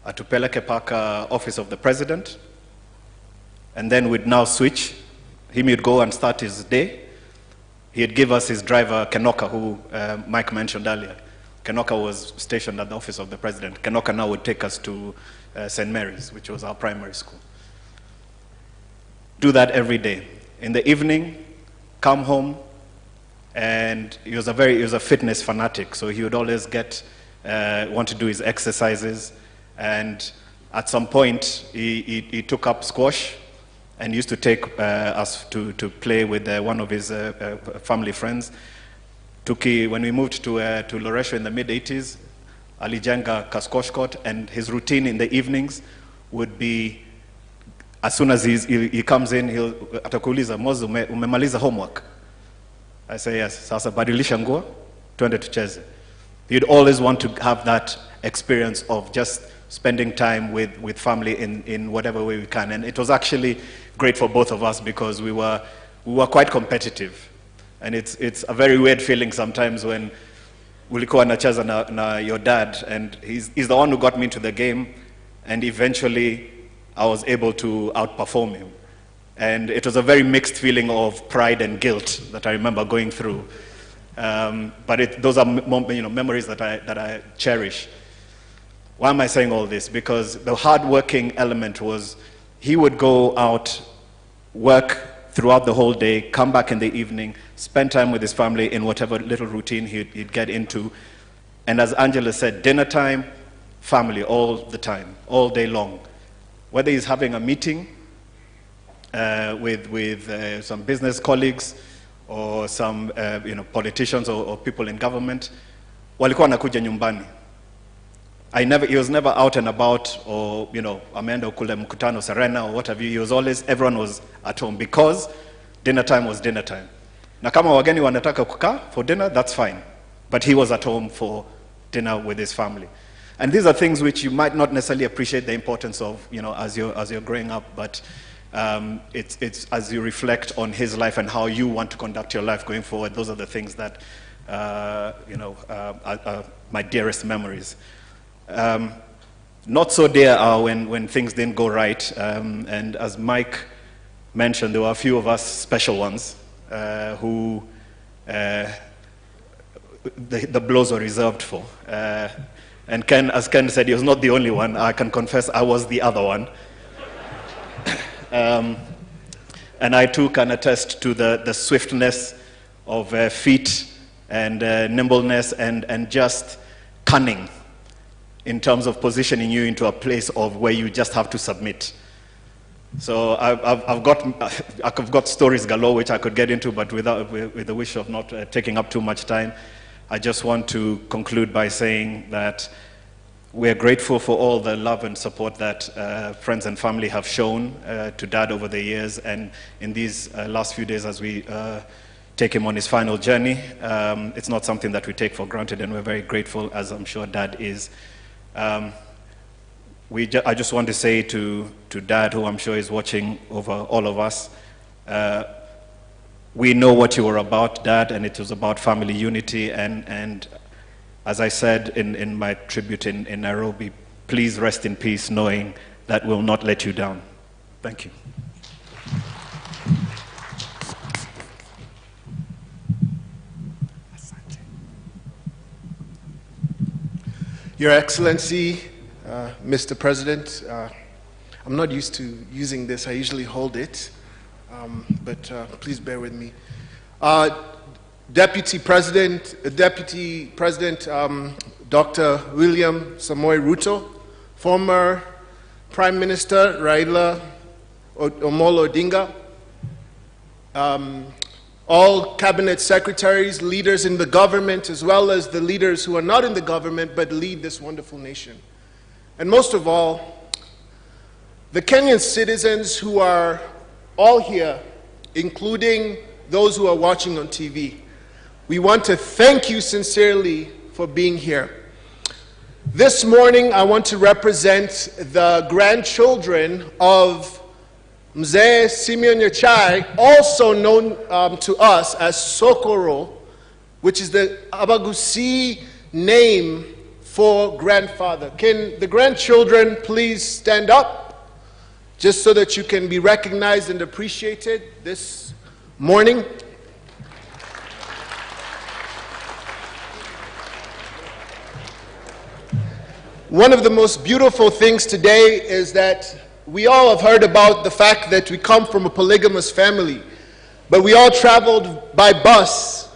atupeleke paka office of the president, and then we'd now switch. Him would go and start his day. He'd give us his driver Kenoka, who Mike mentioned earlier. Kenoka was stationed at the office of the president. Kenoka now would take us to St. Mary's, which was our primary school. Do that every day. In the evening, come home, and he was a fitness fanatic, so he would always want to do his exercises, and at some point he took up squash and used to take us to play with one of his family friends. When we moved to Loresho in the mid-80s, alijenga ka squash court, and his routine in the evenings would be, as soon as he comes in, atakuuliza, Mozo, umemaliza homework? I say, yes. Sasa badilisha nguo, twende tucheze. He'd always want to have that experience of just spending time with family in whatever way we can. And it was actually great for both of us, because we were quite competitive. And it's a very weird feeling sometimes when ulikuwa nacheza na your dad, and he's the one who got me into the game, and eventually I was able to outperform him. And it was a very mixed feeling of pride and guilt that I remember going through. But those are memories that I cherish. Why am I saying all this? Because the hard-working element was, he would go out, work throughout the whole day, come back in the evening, spend time with his family in whatever little routine he'd get into. And as Angela said, dinner time, family all the time, all day long. Whether he's having a meeting with some business colleagues or some politicians or people in government, walikuwa nakuja nyumbani. He was never out and about, or ameenda kule mkutano Serena or what have you. Everyone was at home, because dinner time was dinner time. Na kama wageni wanataka kukaa for dinner, that's fine. But he was at home for dinner with his family. And these are things which you might not necessarily appreciate the importance of, as you're growing up, but it's as you reflect on his life and how you want to conduct your life going forward. Those are the things that are my dearest memories. Not so dear are when things didn't go right, and as Mike mentioned, there were a few of us special ones who the blows were reserved for. And as Ken said, he was not the only one. I can confess I was the other one. And I too can attest to the swiftness of feet and nimbleness and just cunning in terms of positioning you into a place of where you just have to submit. So I've got stories galore which I could get into, but with the wish of not taking up too much time, I just want to conclude by saying that we're grateful for all the love and support that friends and family have shown to Dad over the years, and in these last few days as we take him on his final journey. It's not something that we take for granted, and we're very grateful, as I'm sure Dad is. I just want to say to Dad, who I'm sure is watching over all of us, we know what you were about, Dad, and it was about family unity. And as I said in my tribute in Nairobi, please rest in peace knowing that we'll not let you down. Thank you. Your Excellency, Mr. President, I'm not used to using this. I usually hold it, but please bear with me. Deputy President, Dr. William Samoei Ruto, former Prime Minister Raila Omolo Odinga, all cabinet secretaries, leaders in the government, as well as the leaders who are not in the government but lead this wonderful nation. And most of all, the Kenyan citizens who are all here, including those who are watching on TV. We want to thank you sincerely for being here. This morning, I want to represent the grandchildren of Mzee Simeon Nyachae, also known to us as Sokoro, which is the Abagusi name for grandfather. Can the grandchildren please stand up, just so that you can be recognized and appreciated this morning? One of the most beautiful things today is that we all have heard about the fact that we come from a polygamous family, but we all traveled by bus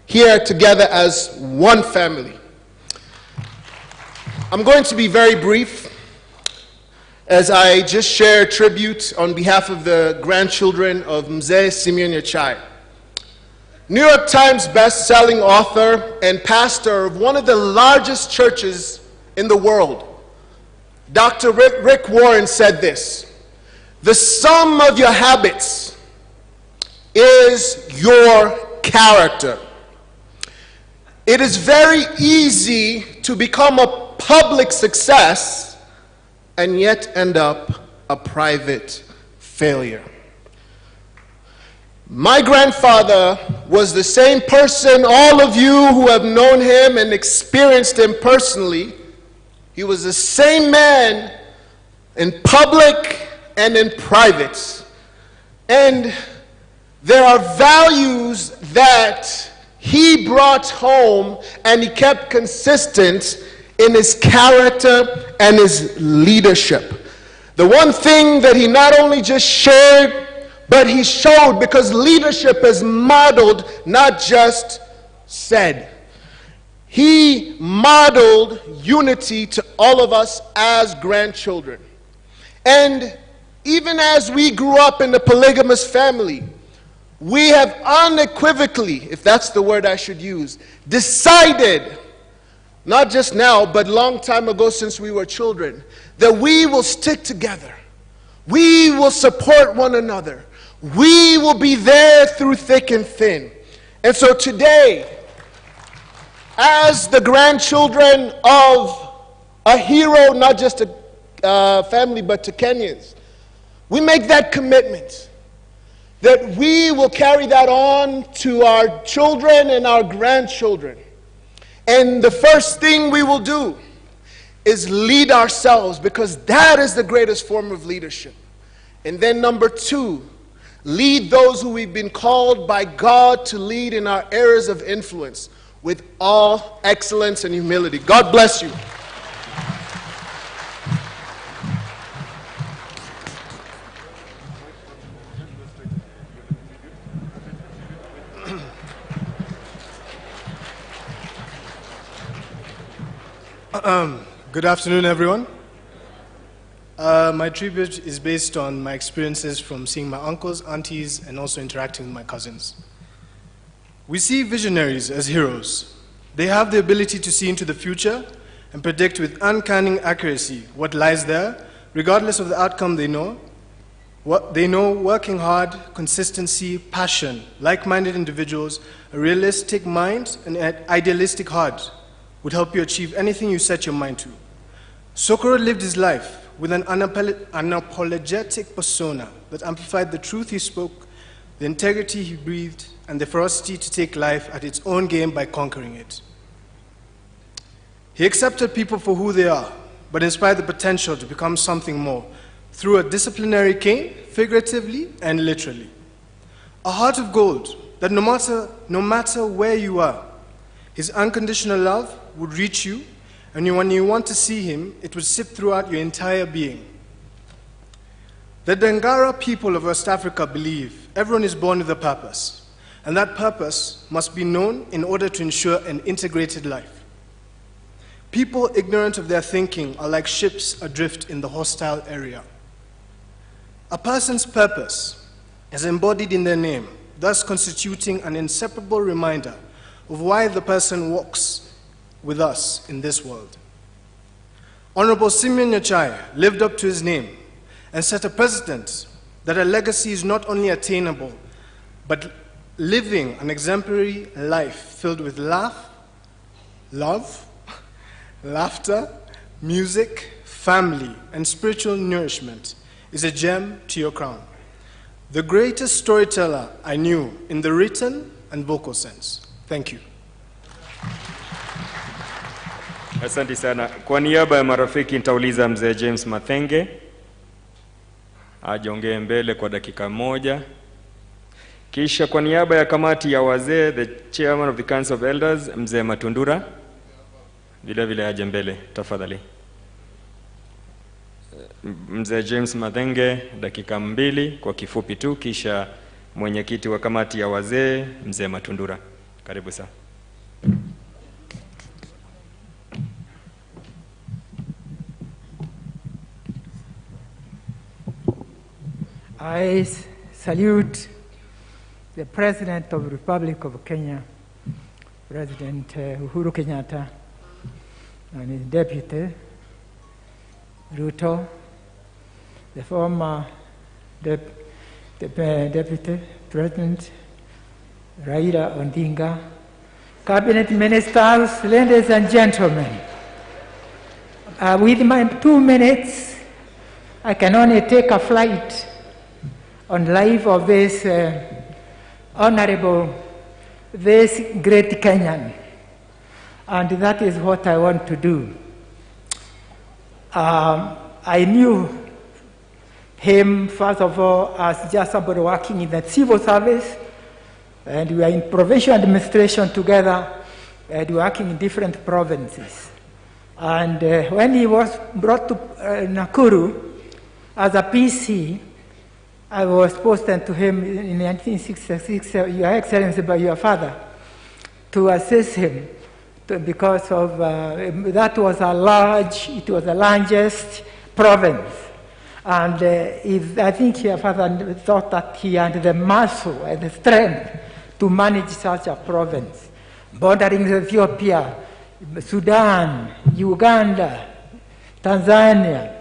here together as one family. I'm going to be very brief as I just share tribute on behalf of the grandchildren of Mzee Simeon Nyachae. New York Times best-selling author and pastor of one of the largest churches in the world, Dr. Rick Warren said this: "The sum of your habits is your character." It is very easy to become a public success and yet end up a private failure. My grandfather was the same person, all of you who have known him and experienced him personally. He was the same man in public and in private. And there are values that he brought home and he kept consistent in his character and his leadership. The one thing that he not only just shared, but he showed, because leadership is modeled, not just said. He modeled unity to all of us as grandchildren. And even as we grew up in a polygamous family, we have unequivocally, if that's the word I should use, decided, not just now, but long time ago since we were children, that we will stick together. We will support one another. We will be there through thick and thin. And so today, as the grandchildren of a hero, not just a family, but to Kenyans, we make that commitment that we will carry that on to our children and our grandchildren. And the first thing we will do is lead ourselves, because that is the greatest form of leadership. And then number two, lead those who we've been called by God to lead in our areas of influence with all excellence and humility. God bless you. Good afternoon, everyone. My tribute is based on my experiences from seeing my uncles, aunties, and also interacting with my cousins. We see visionaries as heroes. They have the ability to see into the future and predict with uncanny accuracy what lies there, regardless of the outcome they know. What they know: working hard, consistency, passion, like-minded individuals, a realistic mind, and an idealistic heart would help you achieve anything you set your mind to. Sokoro lived his life with an unapologetic persona that amplified the truth he spoke the integrity he breathed, and the ferocity to take life at its own game by conquering it. He accepted people for who they are, but inspired the potential to become something more through a disciplinary cane, figuratively and literally. A heart of gold that no matter where you are, his unconditional love would reach you, and when you want to see him, it would sip throughout your entire being. The Dangara people of West Africa believe everyone is born with a purpose, and that purpose must be known in order to ensure an integrated life. People ignorant of their thinking are like ships adrift in the hostile area. A person's purpose is embodied in their name, thus constituting an inseparable reminder of why the person walks with us in this world. Honorable Simeon Nyachae lived up to his name and set a precedent that a legacy is not only attainable, but living an exemplary life filled with love, laughter, music, family, and spiritual nourishment is a gem to your crown. The greatest storyteller I knew in the written and vocal sense. Thank you. Asante sana. Kwa niaba ya marafiki nitauliza mzee James Mathenge ajiongee mbele kwa dakika moja. Kisha kwa niaba ya kamati ya wazee, the chairman of the Council of Elders, mzee Matundura, vile vile aje mbele tafadhali. Mzee James Mathenge dakika 2 kwa kifupi tu, kisha mwenyekiti wa kamati ya wazee mzee Matundura. Karibu sana. I salute the President of the Republic of Kenya, President Uhuru Kenyatta, and his deputy, Ruto, the former Deputy President Raila Odinga, Cabinet Ministers, ladies and gentlemen. With my 2 minutes, I can only take a flight on life of this honorable, this great Kenyan. And that is what I want to do. I knew him, first of all, as just somebody working in the civil service, and we are in provincial administration together, and working in different provinces. And when he was brought to Nakuru as a PC, I was posted to him in 1966, Your Excellency, by your father, to assist him, because of that was it was the largest province. And I think your father thought that he had the muscle and the strength to manage such a province, bordering Ethiopia, Sudan, Uganda, Tanzania,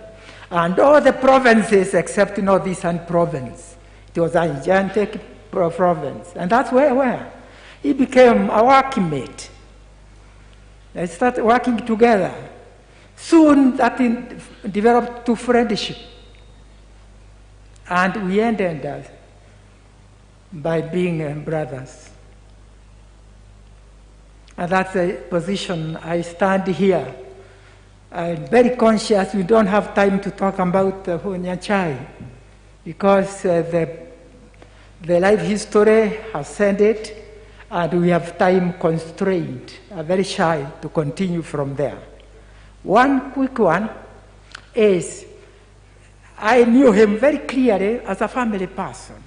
and all the provinces except Northeastern province. It was a gigantic province, and that's where he became a working mate. They started working together. Soon that developed to friendship, and we ended by being brothers. And that's the position I stand here. I'm very conscious we don't have time to talk about Nyachae, because the life history has said it, and we have time constraint. I'm very shy to continue from there. One quick one is, I knew him very clearly as a family person.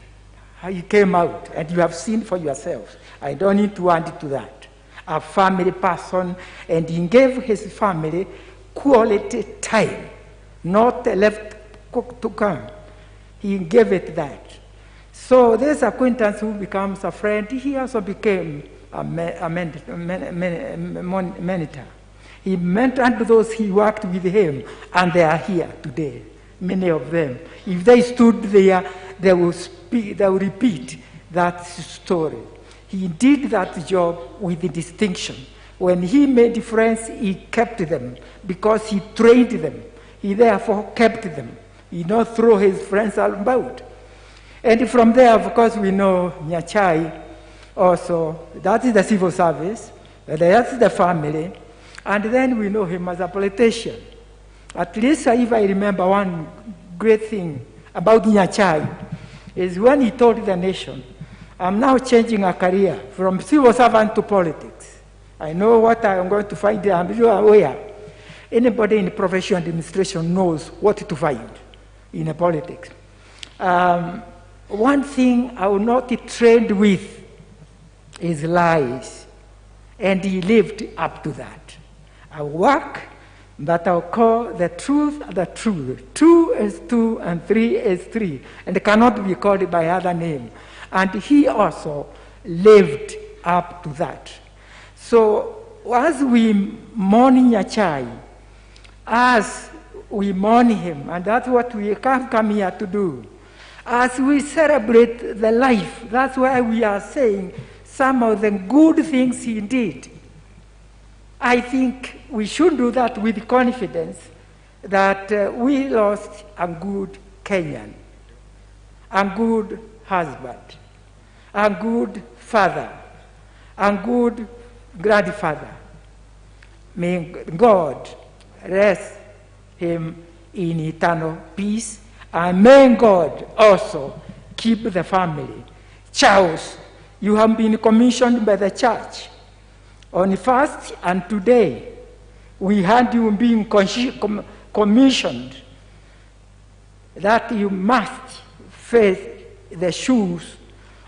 He came out, and you have seen for yourselves. I don't need to add to that. A family person, and he gave his family quality time, not left cook to come. He gave it that. So this acquaintance who becomes a friend, he also became a mentor. He mentored those he worked with him, and they are here today, many of them. If they stood there, they will repeat that story. He did that job with distinction. When he made friends, he kept them because he trained them. He therefore kept them. He did not throw his friends about. And from there, of course, we know Nyachae also. That is the civil service. That's the family. And then we know him as a politician. At least if I remember one great thing about Nyachae is when he told the nation, I'm now changing a career from civil servant to politics. I know what I'm going to find there. I'm sure aware. Anybody in professional administration knows what to find in politics. One thing I will not be trained with is lies. And he lived up to that. I work, but I'll call the truth the truth. 2 is 2 and 3 is 3, and it cannot be called by other name. And he also lived up to that. So as we mourn Nyachae, as we mourn him, and that's what we come here to do, as we celebrate the life, that's why we are saying some of the good things he did. I think we should do that with confidence that we lost a good Kenyan, a good husband, a good father, a good grandfather. May God rest him in eternal peace, and may God also keep the family. Charles, you have been commissioned by the church. On first and today, we had you being commissioned that you must face the shoes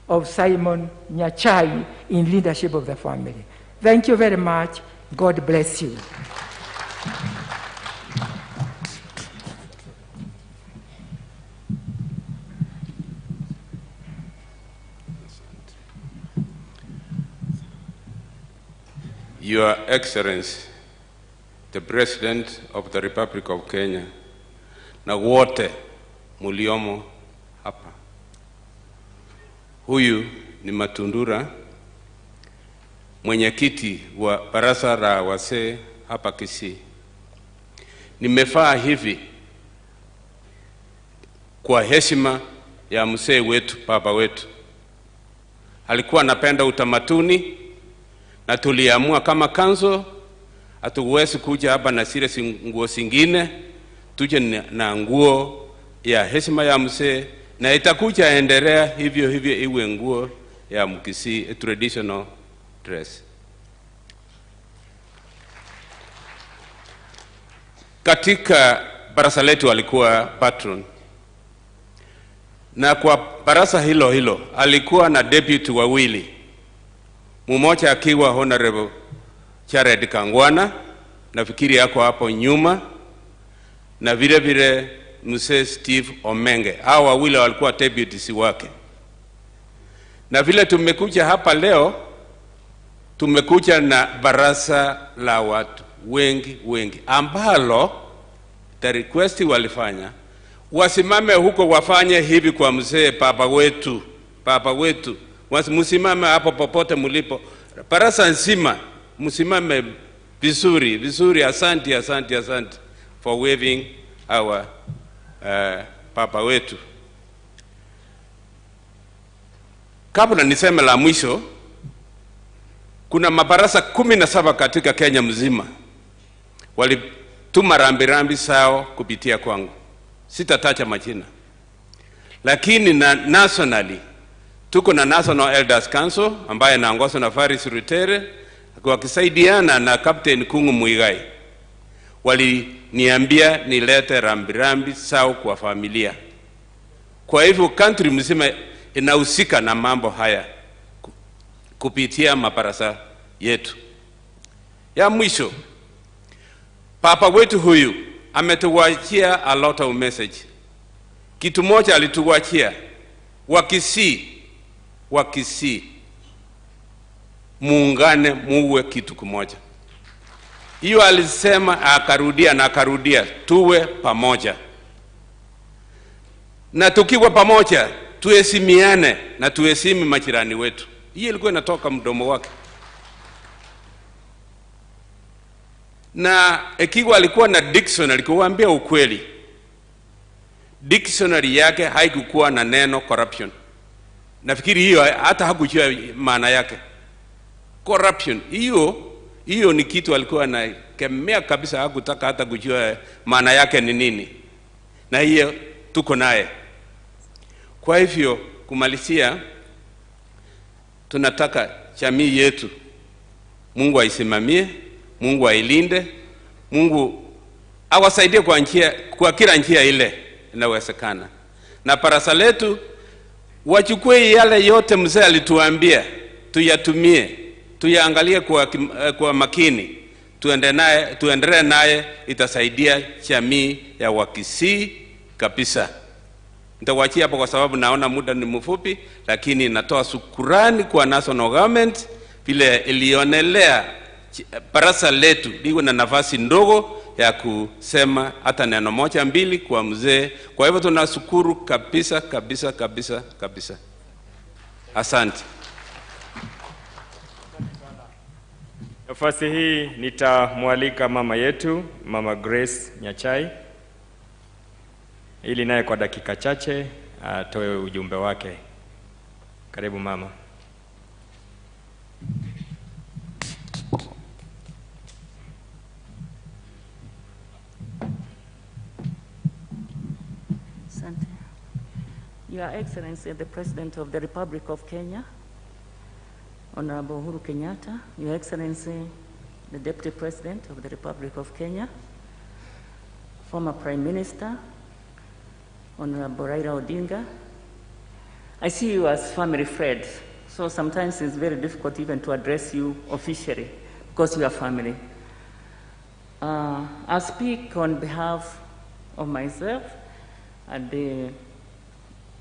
of Simon Nyachae in leadership of the family. Thank you very much. God bless you. Your Excellency, the President of the Republic of Kenya, na wote muliomo hapa. Huyu ni Matundura, mwenyekiti wa baraza la wazee hapa Kisii. Nimefaa hivi kwa heshima ya mzee wetu, baba wetu. Alikuwa anapenda utamaduni, na tuliamua kama kanzo hatuwezi kuja hapa na zile nguo zingine, tuje na nguo ya heshima ya mzee, na itakuja endelea hivyo hivyo iwe nguo ya Mkisii, traditional dress. Katika baraza letu alikuwa patron, na kwa baraza hilo hilo alikuwa na deputy wawili, mmoja akiwa Honorable Jared Kangwana, nafikiri yako hapo nyuma, na vile vile Mzee Steve Omenge. Hao wawili walikuwa deputies wake. Na vile tumekuja hapa leo, tumekuja na baraza la watu wengi ambalo the request walifanya wasimame huko, wafanye hivi kwa mzee baba wetu, msimame hapo popote mulipo, baraza nzima msimame vizuri. Asante for waving our papa wetu. Kabla niseme la mwisho, kuna mabarasa 17 katika Kenya mzima walituma rambirambi sao kupitia kwangu. Sitataja majina, lakini na nationally tuko na National Elders Council ambaye anaongozwa na Faris Rutere wakisaidiana na Captain Kungu Muigai. Waliniambia nilete rambirambi sao kwa familia. Kwa hivyo country mzima inahusika na mambo haya kupitia mabarasa yetu. Ya mwisho, papa wetu huyu ametuwachia a lot of message. Kitu moja alituwachia, Wakisii muungane muwe kitu kimoja. Hiyo alisema, akarudia tuwe pamoja. Na tukiwa pamoja tuheshimiane na tuheshimu majirani wetu. Hiyo ilikuwa inatoka mdomo wake. Na ikiwa alikuwa na Dickson alikuwaambia ukweli. dictionary yake haikukuwa na neno corruption. Nafikiri hiyo hata hakujua maana yake. Corruption, hiyo ni kitu alikuwa anakemea kabisa, hakutaka hata kujua maana yake ni nini. Na hiyo tuko naye. Kwa hivyo kumalizia, tunataka jamii yetu Mungu aisimamie, Mungu ailinde, Mungu awasaidie kwa kila njia ile inawezekana. Na parasa letu wachukue yale yote mzee alituambia, tuyatumie, tuyaangalie kwa makini, tuendelee naye, itasaidia jamii ya Wakisii kabisa. Nitawachia hapo kwa sababu naona muda ni mfupi, lakini natoa shukrani kwa national government vile ilionelea parasa letu liwe na nafasi ndogo ya kusema hata neno moja mbili kwa mzee. Kwa hivyo tunashukuru kabisa kabisa kabisa kabisa. Asante. Nafasi hii nitamwalika mama yetu, Mama Grace Nyachae, ili naye kwa dakika chache atoe ujumbe wake. Karibu mama. Asante. Your Excellency, the President of the Republic of Kenya, Honorable Uhuru Kenyatta, Your Excellency, the Deputy President of the Republic of Kenya, former Prime Minister, Honorable Raila Odinga. I see you as family friends, so sometimes it's very difficult even to address you officially because you are family. I'll speak on behalf of myself and the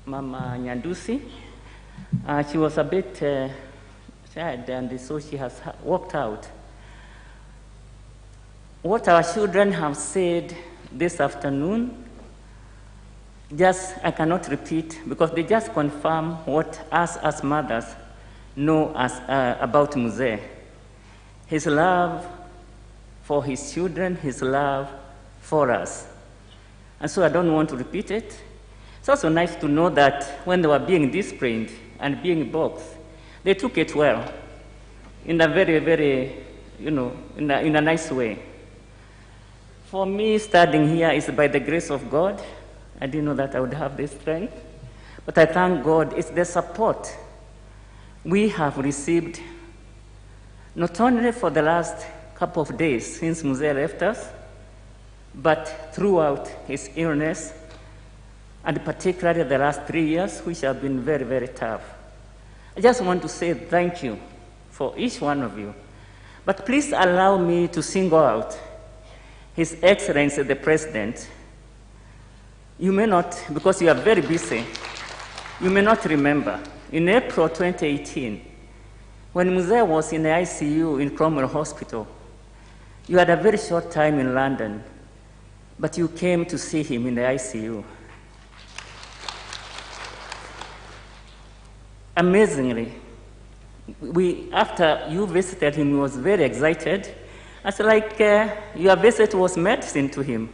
Mama Nyandusi. She was a bit sad, and so she has walked out. What our children have said this afternoon, I cannot repeat because they just confirm what us as mothers know about Mzee. His love for his children, his love for us. And so I don't want to repeat it. It's also nice to know that when they were being disciplined and being boxed, they took it well, in a very, very, in a nice way. For me, standing here is by the grace of God. I didn't know that I would have this strength, but I thank God. It's the support we have received, not only for the last couple of days since Mzee left us, but throughout his illness, and particularly the last 3 years, which have been very, very tough. I just want to say thank you for each one of you. But please allow me to single out His Excellency the President. You may not, because you are very busy, you may not remember. In April 2018, when Mzee was in the ICU in Cromwell Hospital, you had a very short time in London, but you came to see him in the ICU. Amazingly, after you visited him, he was very excited. It's like your visit was medicine to him.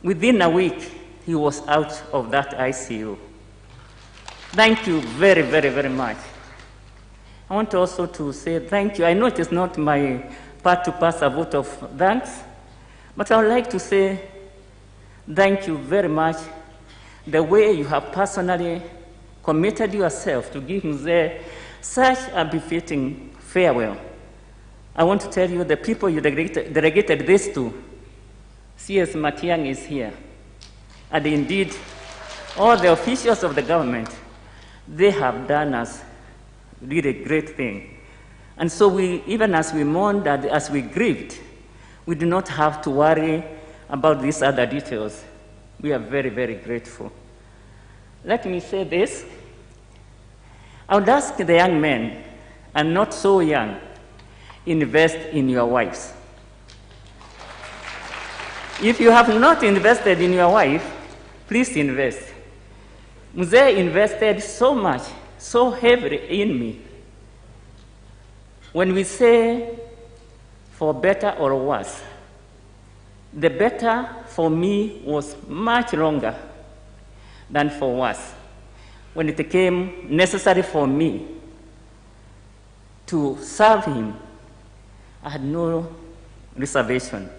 Within a week, he was out of that ICU. Thank you very, very, very much. I want also to say thank you. I know it is not my part to pass a vote of thanks, but I would like to say thank you very much. The way you have personally committed yourself to give Mzee such a befitting farewell. I want to tell you the people you delegated this to. CS Matiang is here. And indeed, all the officials of the government, they have done us really great thing. And so even as we mourned and as we grieved, we do not have to worry about these other details. We are very, very grateful. Let me say this. I would ask the young men, and not so young, invest in your wives. If you have not invested in your wife, please invest. Mzee invested so much, so heavily in me. When we say for better or worse, the better for me was much longer than for worse. When it became necessary for me to serve him, I had no reservation.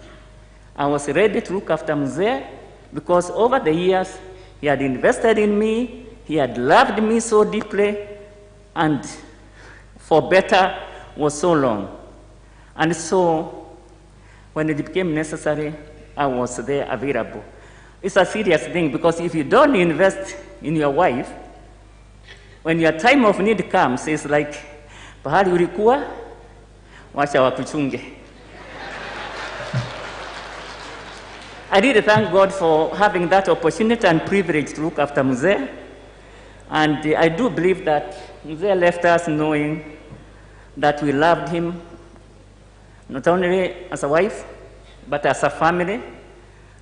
I was ready to look after Mzee because over the years, he had invested in me, he had loved me so deeply, and for better was so long. And so, when it became necessary, I was there available. It's a serious thing because if you don't invest in your wife, when your time of need comes, it's like, pahali ulikuwa, wacha wakuchunge. I really thank God for having that opportunity and privilege to look after Mzee. And I do believe that Mzee left us knowing that we loved him, not only as a wife, but as a family.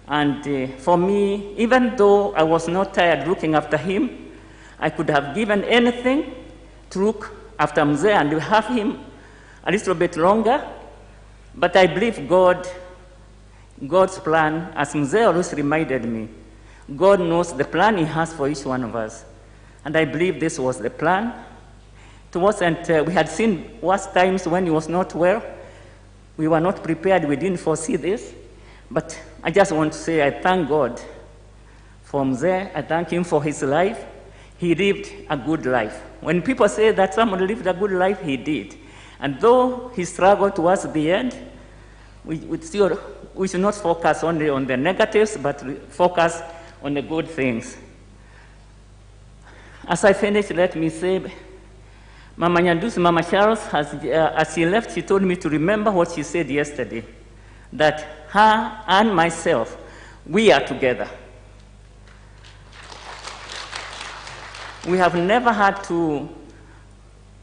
And for me, even though I was not tired looking after him, I could have given anything to look after Mzee and have him a little bit longer. But I believe God's plan, as Mzee always reminded me, God knows the plan he has for each one of us. And I believe this was the plan. It wasn't, we had seen worse times when he was not well. We were not prepared, we didn't foresee this. But I just want to say I thank God for Mzee. I thank him for his life. He lived a good life. When people say that someone lived a good life, he did. And though he struggled towards the end, we should not focus only on the negatives, but focus on the good things. As I finish, let me say, Mama Nyandusi, Mama Charles, as she left, she told me to remember what she said yesterday, that her and myself, we are together. We have never had to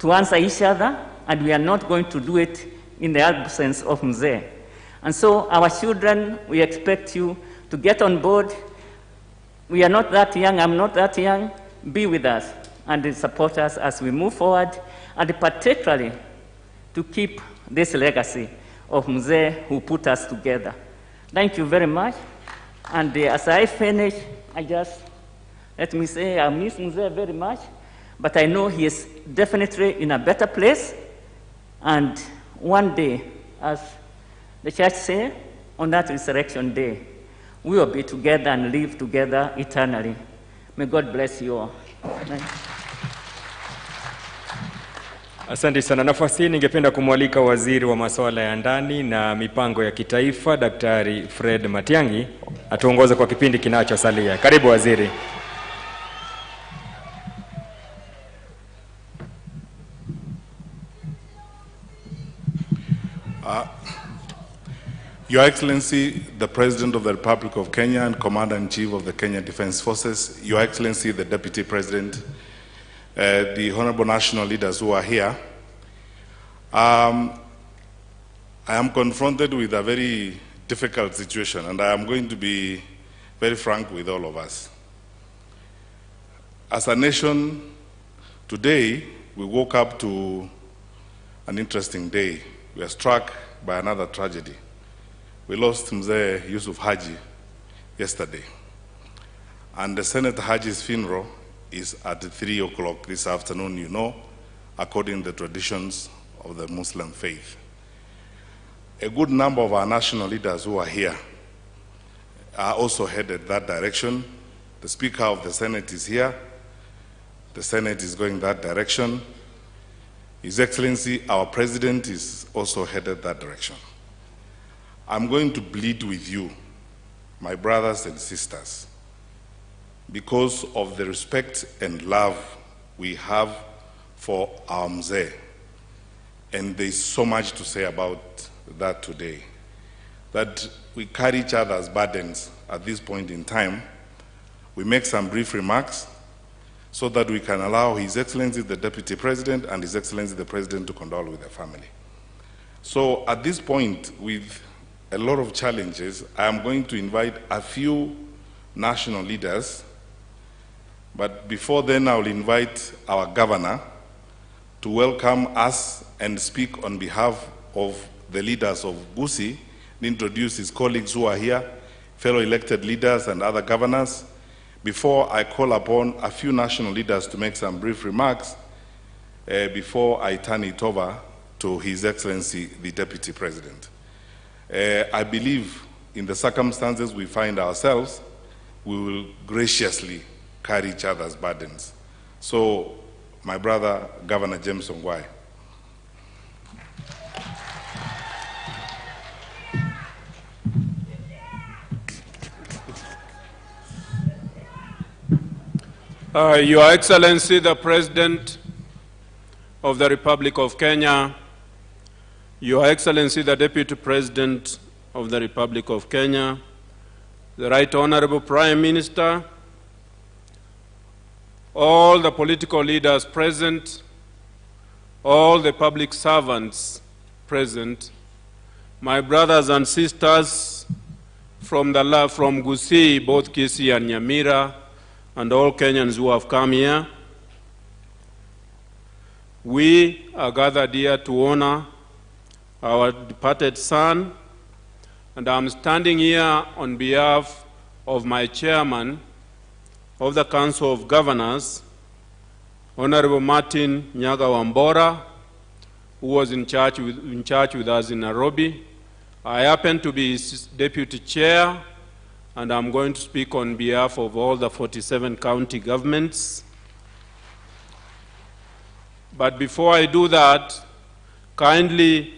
answer each other, and we are not going to do it in the absence of Mzee. And so our children, we expect you to get on board. We are not that young, I'm not that young. Be with us and support us as we move forward, and particularly to keep this legacy of Mzee who put us together. Thank you very much. And as I finish, let me say I miss Mzee very much, but I know he is definitely in a better place. And one day, as the church says, on that resurrection day, we will be together and live together eternally. May God bless you all. Asante sana. Nafasi hii ningependa kumwalika waziri wa masuala ya ndani na mipango ya kitaifa, Daktari Fred Matiang'i, atuongoze kwa kipindi kinachosalia. Karibu waziri. Your Excellency, the President of the Republic of Kenya and Commander-in-Chief of the Kenya Defense Forces, Your Excellency, the Deputy President, the honorable national leaders who are here, I am confronted with a very difficult situation, and I am going to be very frank with all of us. As a nation, today, we woke up to an interesting day. We are struck by another tragedy. We lost Mzee Yusuf Haji yesterday. And the Senator Haji's funeral is at 3 o'clock this afternoon, you know, according to the traditions of the Muslim faith. A good number of our national leaders who are here are also headed that direction. The Speaker of the Senate is here. The Senate is going that direction. His Excellency, our President, is also headed that direction. I'm going to plead with you, my brothers and sisters, because of the respect and love we have for our Mzee. And there's so much to say about that today, that we carry each other's burdens at this point in time. We make some brief remarks so that we can allow His Excellency the Deputy President and His Excellency the President to condole with the family. So at this point, with a lot of challenges, I am going to invite a few national leaders, but before then I will invite our governor to welcome us and speak on behalf of the leaders of Gusii, and introduce his colleagues who are here, fellow elected leaders and other governors, before I call upon a few national leaders to make some brief remarks before I turn it over to His Excellency, the Deputy President. I believe in the circumstances we find ourselves, we will graciously carry each other's burdens. So, my brother, Governor James Ongwae. Your Excellency, the President of the Republic of Kenya, Your Excellency, the Deputy President of the Republic of Kenya, the Right Honorable Prime Minister, all the political leaders present, all the public servants present, my brothers and sisters from Gusii, both Kisii and Nyamira, and all Kenyans who have come here. We are gathered here to honor our departed son, and I'm standing here on behalf of my chairman of the Council of Governors, Honorable Martin Nyaga Wambora, who was in church with us in Nairobi. I happen to be his deputy chair, and I'm going to speak on behalf of all the 47 county governments. But before I do that, kindly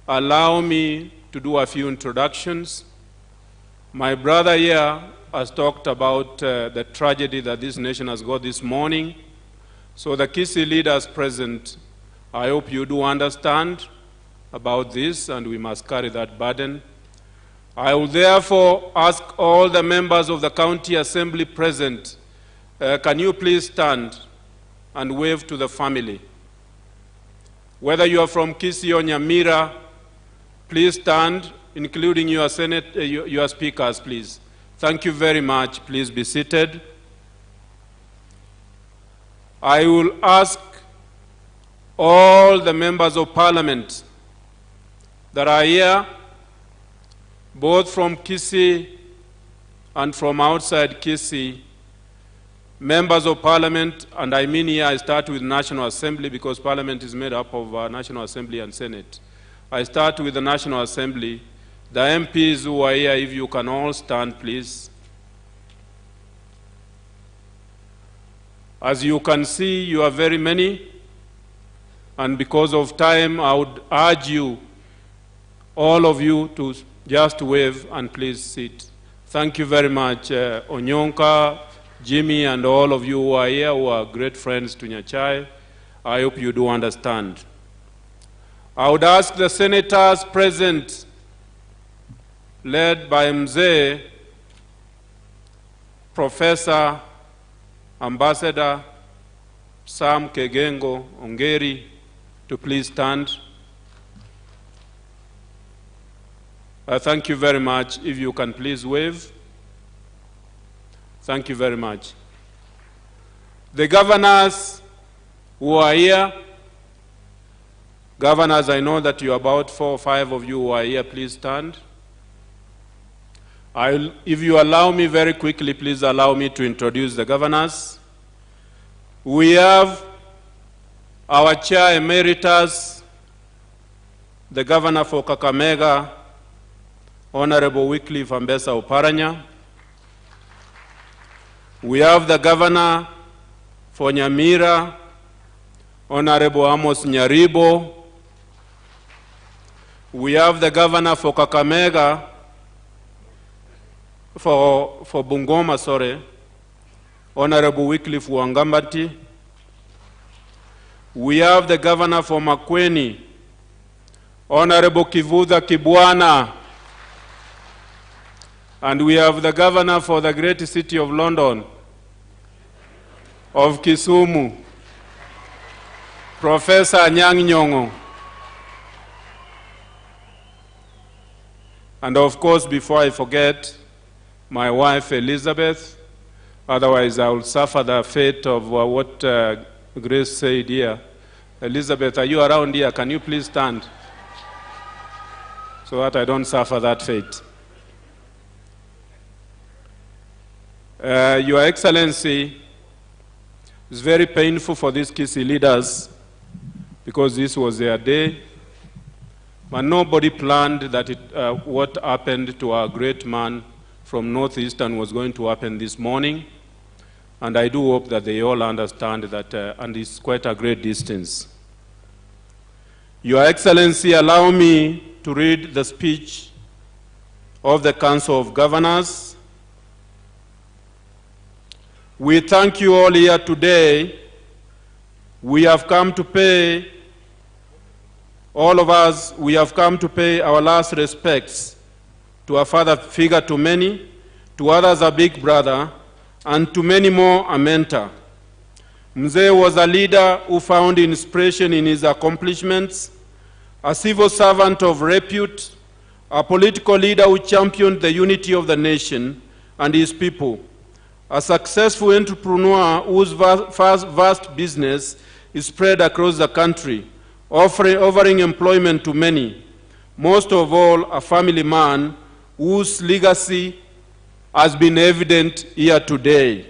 allow me to do a few introductions. My brother here has talked about the tragedy that this nation has got this morning. So the Kisii leaders present, I hope you do understand about this, and we must carry that burden. I will therefore ask all the members of the county assembly present, can you please stand and wave to the family? Whether you are from Kisii or Nyamira, please stand, including your your speakers, please. Thank you very much. Please be seated. I will ask all the members of parliament that are here, both from Kisii and from outside Kisii, members of parliament, and I mean here I start with National Assembly because parliament is made up of National Assembly and Senate. I start with the National Assembly. The MPs who are here, if you can all stand, please. As you can see, you are very many, and because of time, I would urge you, all of you, to just wave and please sit. Thank you very much, Onyonka, Jimmy, and all of you who are here, who are great friends to Nyachae. I hope you do understand. I would ask the senators present, led by Mzee, Professor, Ambassador Sam Kegengo Ongeri, to please stand. Thank you very much. If you can please wave. Thank you very much. The governors who are here, governors, I know that you are about 4 or 5 of you who are here, please stand. If you allow me very quickly, please allow me to introduce the governors. We have our Chair Emeritus, the Governor for Kakamega, Honorable Wycliffe Ambesa Oparanya. We have the Governor for Nyamira, Honorable Amos Nyaribo. We have the Governor for Kakamega, for Bungoma, sorry, Honorable Wycliffe Wangambati. We have the Governor for Makueni, Honorable Kivuza Kibwana. And we have the Governor for the great city of London, of Kisumu, Professor Anyang' Nyong'o. And of course, before I forget, my wife Elizabeth, otherwise I will suffer the fate of what Grace said here. Elizabeth, are you around here? Can you please stand? So that I don't suffer that fate. Your Excellency, it's very painful for these Kisii leaders because this was their day, but nobody planned that what happened to our great man from Northeastern was going to happen this morning, and I do hope that they all understand that, and it's quite a great distance. Your Excellency, allow me to read the speech of the Council of Governors. We thank you all here today. We have come to pay, all of us, we have come to pay our last respects to a father figure to many, to others a big brother, and to many more a mentor. Mzee was a leader who found inspiration in his accomplishments, a civil servant of repute, a political leader who championed the unity of the nation and his people, a successful entrepreneur whose vast business is spread across the country, offering employment to many. Most of all, a family man whose legacy has been evident here today.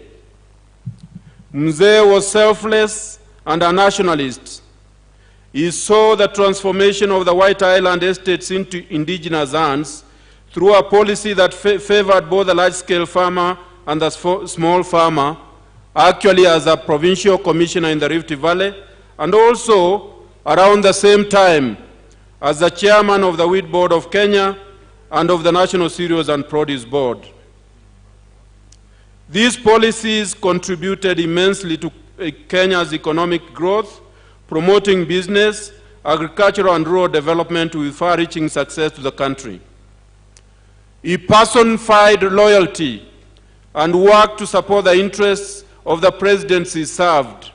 Mzee was selfless and a nationalist. He saw the transformation of the White Island estates into indigenous hands through a policy that favored both the large-scale farmer and the small farmer, actually as a provincial commissioner in the Rift Valley, and also around the same time as the chairman of the Wheat Board of Kenya and of the National Cereals and Produce Board. These policies contributed immensely to Kenya's economic growth, promoting business, agricultural and rural development with far-reaching success to the country. He personified loyalty and worked to support the interests of the presidency served.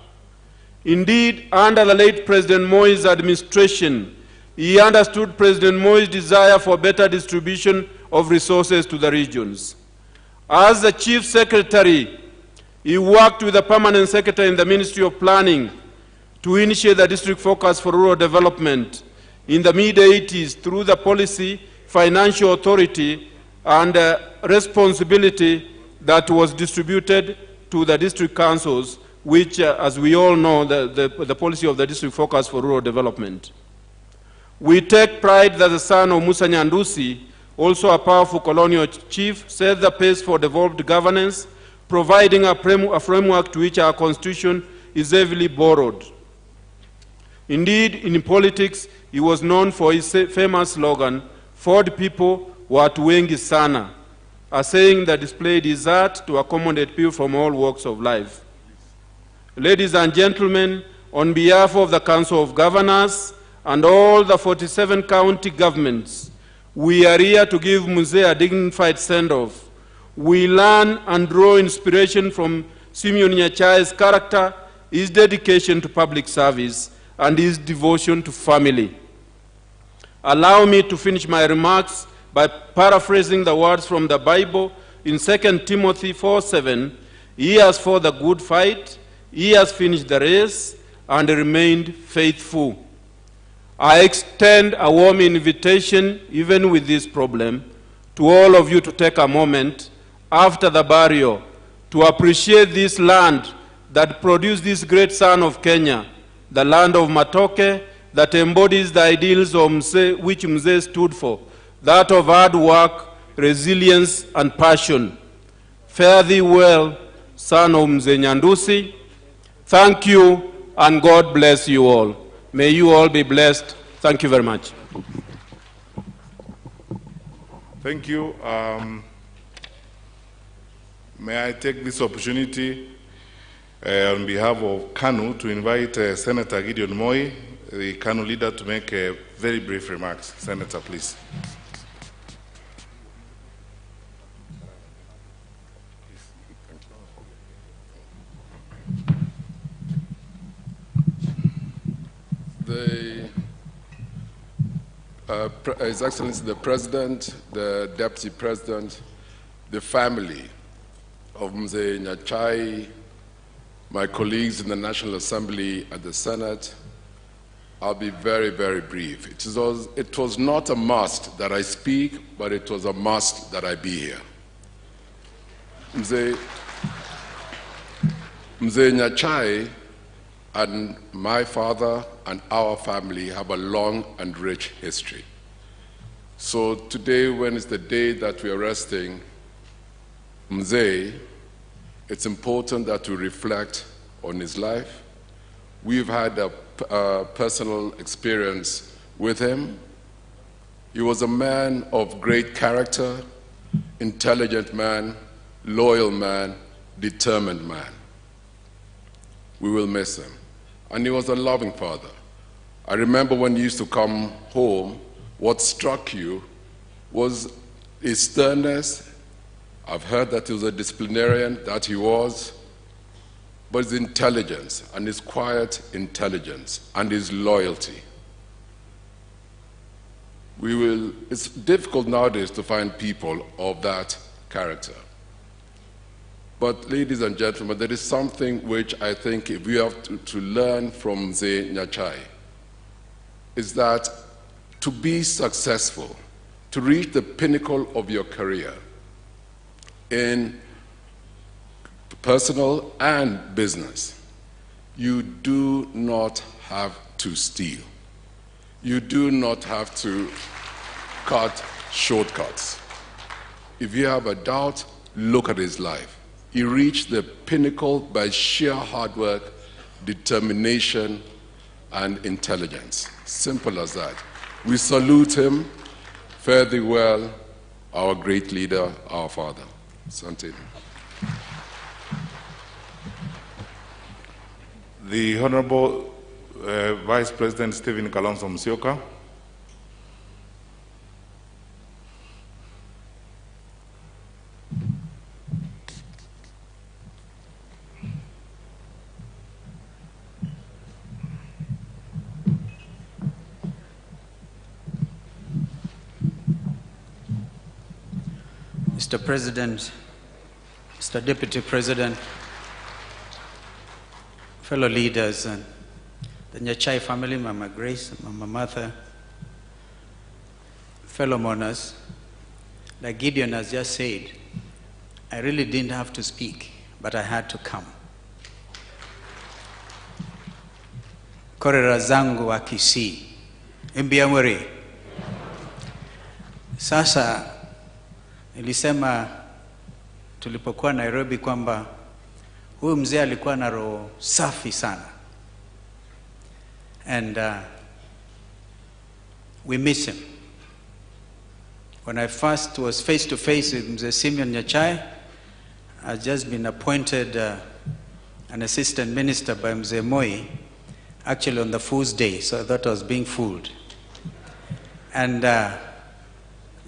Indeed, under the late President Moi's administration, he understood President Moi's desire for better distribution of resources to the regions. As the Chief Secretary, he worked with the Permanent Secretary in the Ministry of Planning to initiate the District Focus for Rural Development in the mid-80s through the Policy, Financial Authority, and responsibility that was distributed to the district councils, which, as we all know, the policy of the District Focus for Rural Development. We take pride that the son of Musa Nyandusi, also a powerful colonial chief, set the pace for devolved governance, providing a framework to which our constitution is heavily borrowed. Indeed, in politics, he was known for his famous slogan, "Ford people watu wengi sana," a saying that displayed his art to accommodate people from all walks of life. Ladies and gentlemen, on behalf of the Council of Governors and all the 47 county governments, we are here to give Mzee a dignified send-off. We learn and draw inspiration from Simeon Nyachae's character, his dedication to public service, and his devotion to family. Allow me to finish my remarks by paraphrasing the words from the Bible in 2 Timothy 4:7. He has fought the good fight, he has finished the race, and remained faithful. I extend a warm invitation, even with this problem, to all of you to take a moment after the burial to appreciate this land that produced this great son of Kenya, the land of Matoke, that embodies the ideals of Mzee, which Mzee stood for, that of hard work, resilience, and passion. Fare thee well, son of Mzee Nyandusi. Thank you, and God bless you all. May you all be blessed. Thank you very much. Thank you. May I take this opportunity on behalf of KANU to invite Senator Gideon Moi, the KANU leader, to make very brief remarks. Senator, please. His Excellency the President, the Deputy President, the family of Mzee Nyachae, my colleagues in the National Assembly and the Senate, I'll be very, very brief. It was not a must that I speak, but it was a must that I be here. Mzee Mzee Nyachae and my father and our family have a long and rich history. So today, when it's the day that we are resting Mzee, it's important that we reflect on his life. We've had a personal experience with him. He was a man of great character, intelligent man, loyal man, determined man. We will miss him. And he was a loving father. I remember when he used to come home, what struck you was his sternness. I've heard that he was a disciplinarian, that he was, but his intelligence and his quiet intelligence and his loyalty. It's difficult nowadays to find people of that character. But ladies and gentlemen, there is something which I think if we have to learn from Mzee Nyachae, is that to be successful, to reach the pinnacle of your career in personal and business, you do not have to steal. You do not have to cut shortcuts. If you have a doubt, look at his life. He reached the pinnacle by sheer hard work, determination, and intelligence. Simple as that. We salute him. Fare thee well, our great leader, our father. Sante. The Honorable Vice President Stephen Kalonzo Musyoka. Mr. President, Mr. Deputy President, fellow leaders, and the Nyachae family, Mama Grace, Mama Martha, fellow mourners, like Gideon has just said, I really didn't have to speak, but I had to come. Korera zangu wa Kisii, Mbiamweri. Sasa nilisema tulipokuwa Nairobi kwamba huyu mzee alikuwa na roho safi sana. And we miss him. When I first was face to face with Mzee Simeon Nyachae, I'd just been appointed an assistant minister by Mzee Moi, actually on the Fool's Day, so I thought I was being fooled. And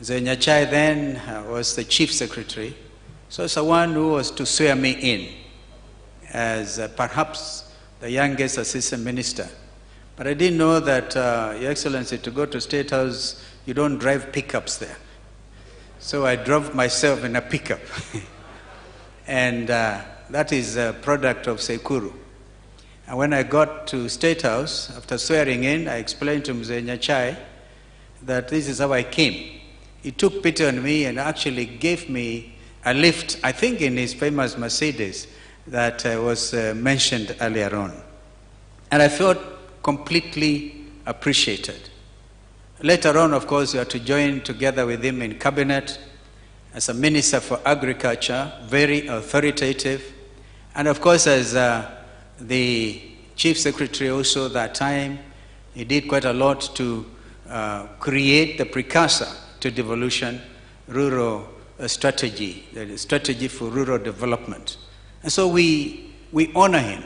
Mzee Nyachae then was the chief secretary, so someone who was to swear me in as perhaps the youngest assistant minister. But I didn't know that, Your Excellency, to go to State House, you don't drive pickups there. So I drove myself in a pickup. And that is a product of Sekuru. And when I got to State House, after swearing in, I explained to Mzee Nyachae that this is how I came. He took pity on me and actually gave me a lift, I think in his famous Mercedes that was mentioned earlier on. And I felt completely appreciated. Later on, of course, we had to join together with him in cabinet as a Minister for Agriculture, very authoritative. And of course, as the Chief Secretary also that time, he did quite a lot to create the precursor to devolution, rural strategy, the strategy for rural development. And so we honor him.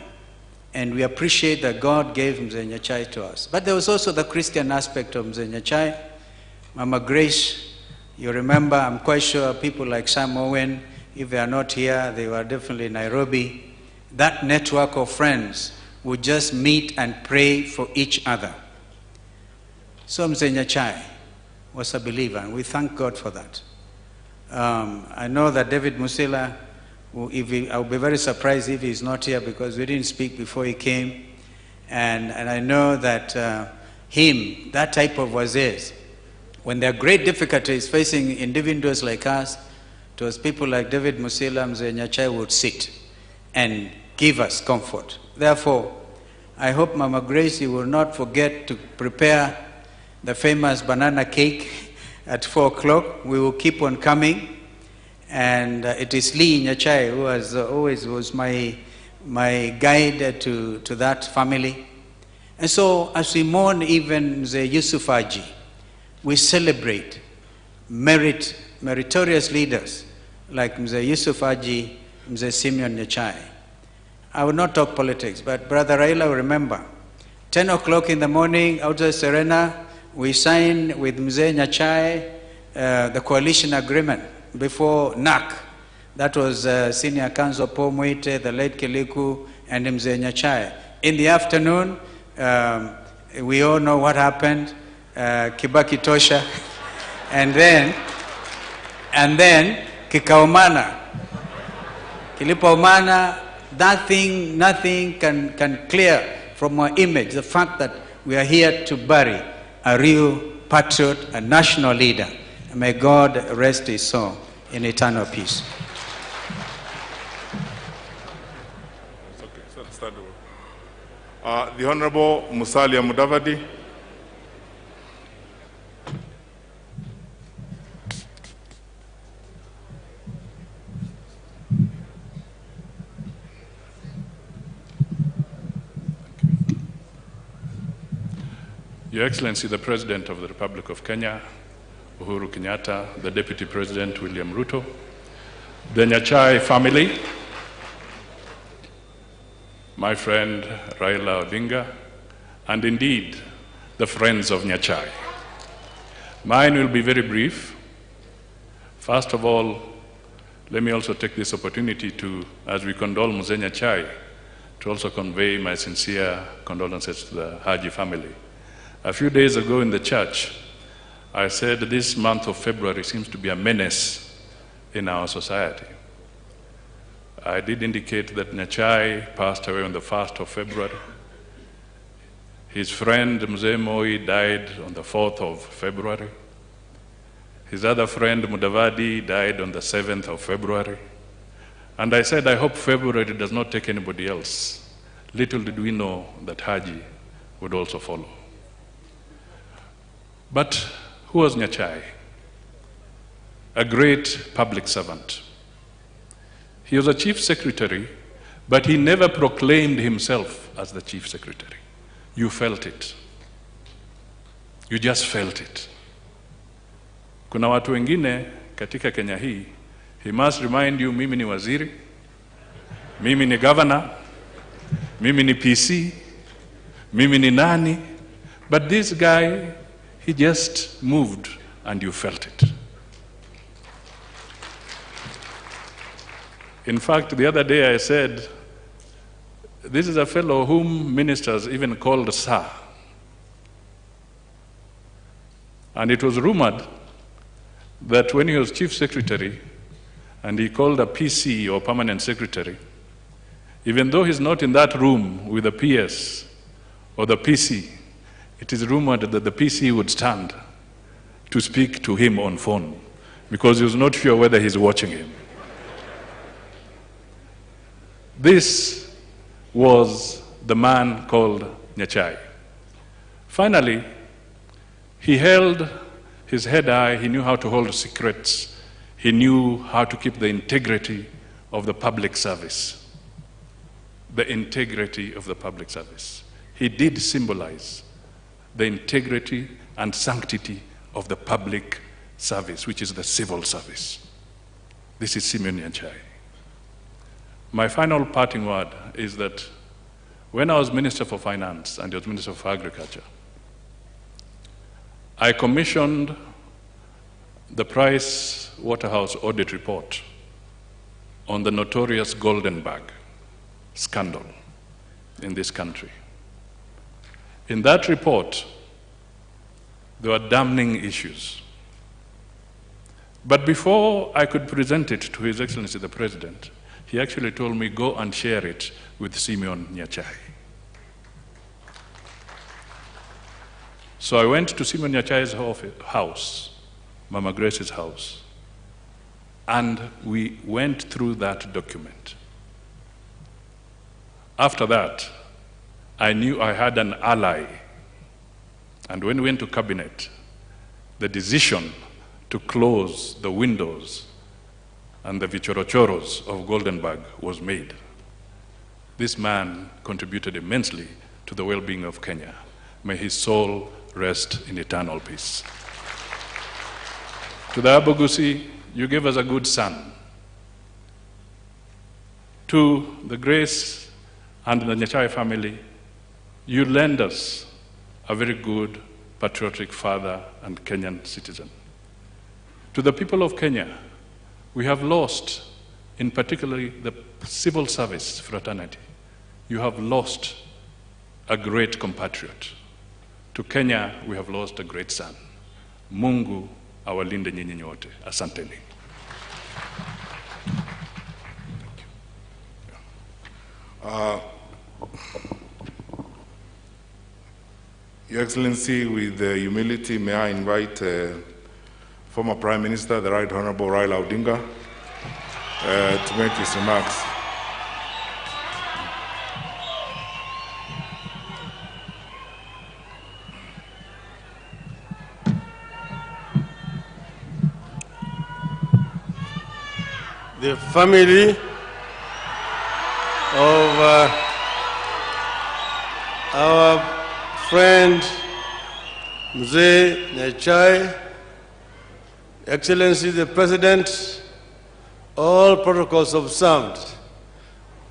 And we appreciate that God gave Mzee Nyachae to us. But there was also the Christian aspect of Mzee Nyachae. Mama Grace, you remember, I'm quite sure people like Sam Owen, if they are not here, they were definitely in Nairobi. That network of friends would just meet and pray for each other. So Mzee Nyachae was a believer, and we thank God for that. I know that David Musila, I'll be very surprised if he's not here because we didn't speak before he came. And I know that that type of wazir, when there are great difficulties facing individuals like us, it was people like David Musila, Mzee Nyachae would sit and give us comfort. Therefore, I hope Mama Gracie will not forget to prepare the famous banana cake at 4 o'clock. We will keep on coming. And it is Lee Nyachae who has always was my guide to that family. And so as we mourn even the Yusuf Haji, we celebrate meritorious leaders like Mzee Yusuf Haji, Mzee Simeon Nyachae. I will not talk politics, but Brother Raila will remember. 10 o'clock in the morning, outside Serena, we signed with Mzee Nyachae the coalition agreement before NAC. That was Senior Counsel Paul Mwite, the late Kiliku, and Mzee Nyachae. In the afternoon, we all know what happened, Kibaki Tosha, and then Kikaumana. Kilipaumana, nothing can clear from our image the fact that we are here to bury a real patriot, a national leader. May God rest his soul in eternal peace. Okay, so let's start over. The Honorable Musalia Mudavadi. Your Excellency, the President of the Republic of Kenya, Uhuru Kenyatta, the Deputy President, William Ruto, the Nyachae family, my friend Raila Odinga, and indeed, the friends of Nyachae. Mine will be very brief. First of all, let me also take this opportunity to, as we condole Mzee Nyachae, to also convey my sincere condolences to the Haji family. A few days ago in the church, I said this month of February seems to be a menace in our society. I did indicate that Nyachae passed away on the 1st of February. His friend Mzee Moi died on the 4th of February. His other friend Mudavadi died on the 7th of February. And I said, I hope February does not take anybody else. Little did we know that Haji would also follow. But who was Nyachae? A great public servant. He was a chief secretary, but he never proclaimed himself as the chief secretary. You felt it. You just felt it. Kuna watu wengine katika Kenya hii, he must remind you, mimi ni waziri, mimi ni governor, mimi ni PC, mimi ni nani, but this guy, he just moved and you felt it. In fact, the other day I said, this is a fellow whom ministers even called Sir. And it was rumored that when he was chief secretary and he called a PC or permanent secretary, even though he's not in that room with the PS or the PC, it is rumored that the PC would stand to speak to him on phone because he was not sure whether he's watching him. This was the man called Nyachae. Finally, he held his head high, he knew how to hold secrets, he knew how to keep the integrity of the public service. The integrity of the public service. He did symbolize the integrity and sanctity of the public service, which is the civil service. This is Simeon Nyachae. My final parting word is that when I was Minister for Finance and he was Minister for Agriculture, I commissioned the Price Waterhouse audit report on the notorious Golden Bag scandal in this country. In that report, there were damning issues. But before I could present it to His Excellency the President, he actually told me, go and share it with Simeon Nyachae. So I went to Simeon Nyachae's house, Mama Grace's house, and we went through that document. After that, I knew I had an ally. And when we went to cabinet, the decision to close the windows and the vichorochoros of Goldenberg was made. This man contributed immensely to the well-being of Kenya. May his soul rest in eternal peace. To the Abagusi, you gave us a good son. To the Grace and the Nyachae family, you lend us a very good patriotic father and Kenyan citizen. To the people of Kenya, we have lost, in particularly the civil service fraternity, you have lost a great compatriot. To Kenya, we have lost a great son. Mungu awalinde nyinyi nyote. Asanteni. Your Excellency, with humility, may I invite former Prime Minister, the Right Honorable Raila Odinga, to make his remarks. The family of our friend Mzee Nyachae, Excellency the President, all protocols observed.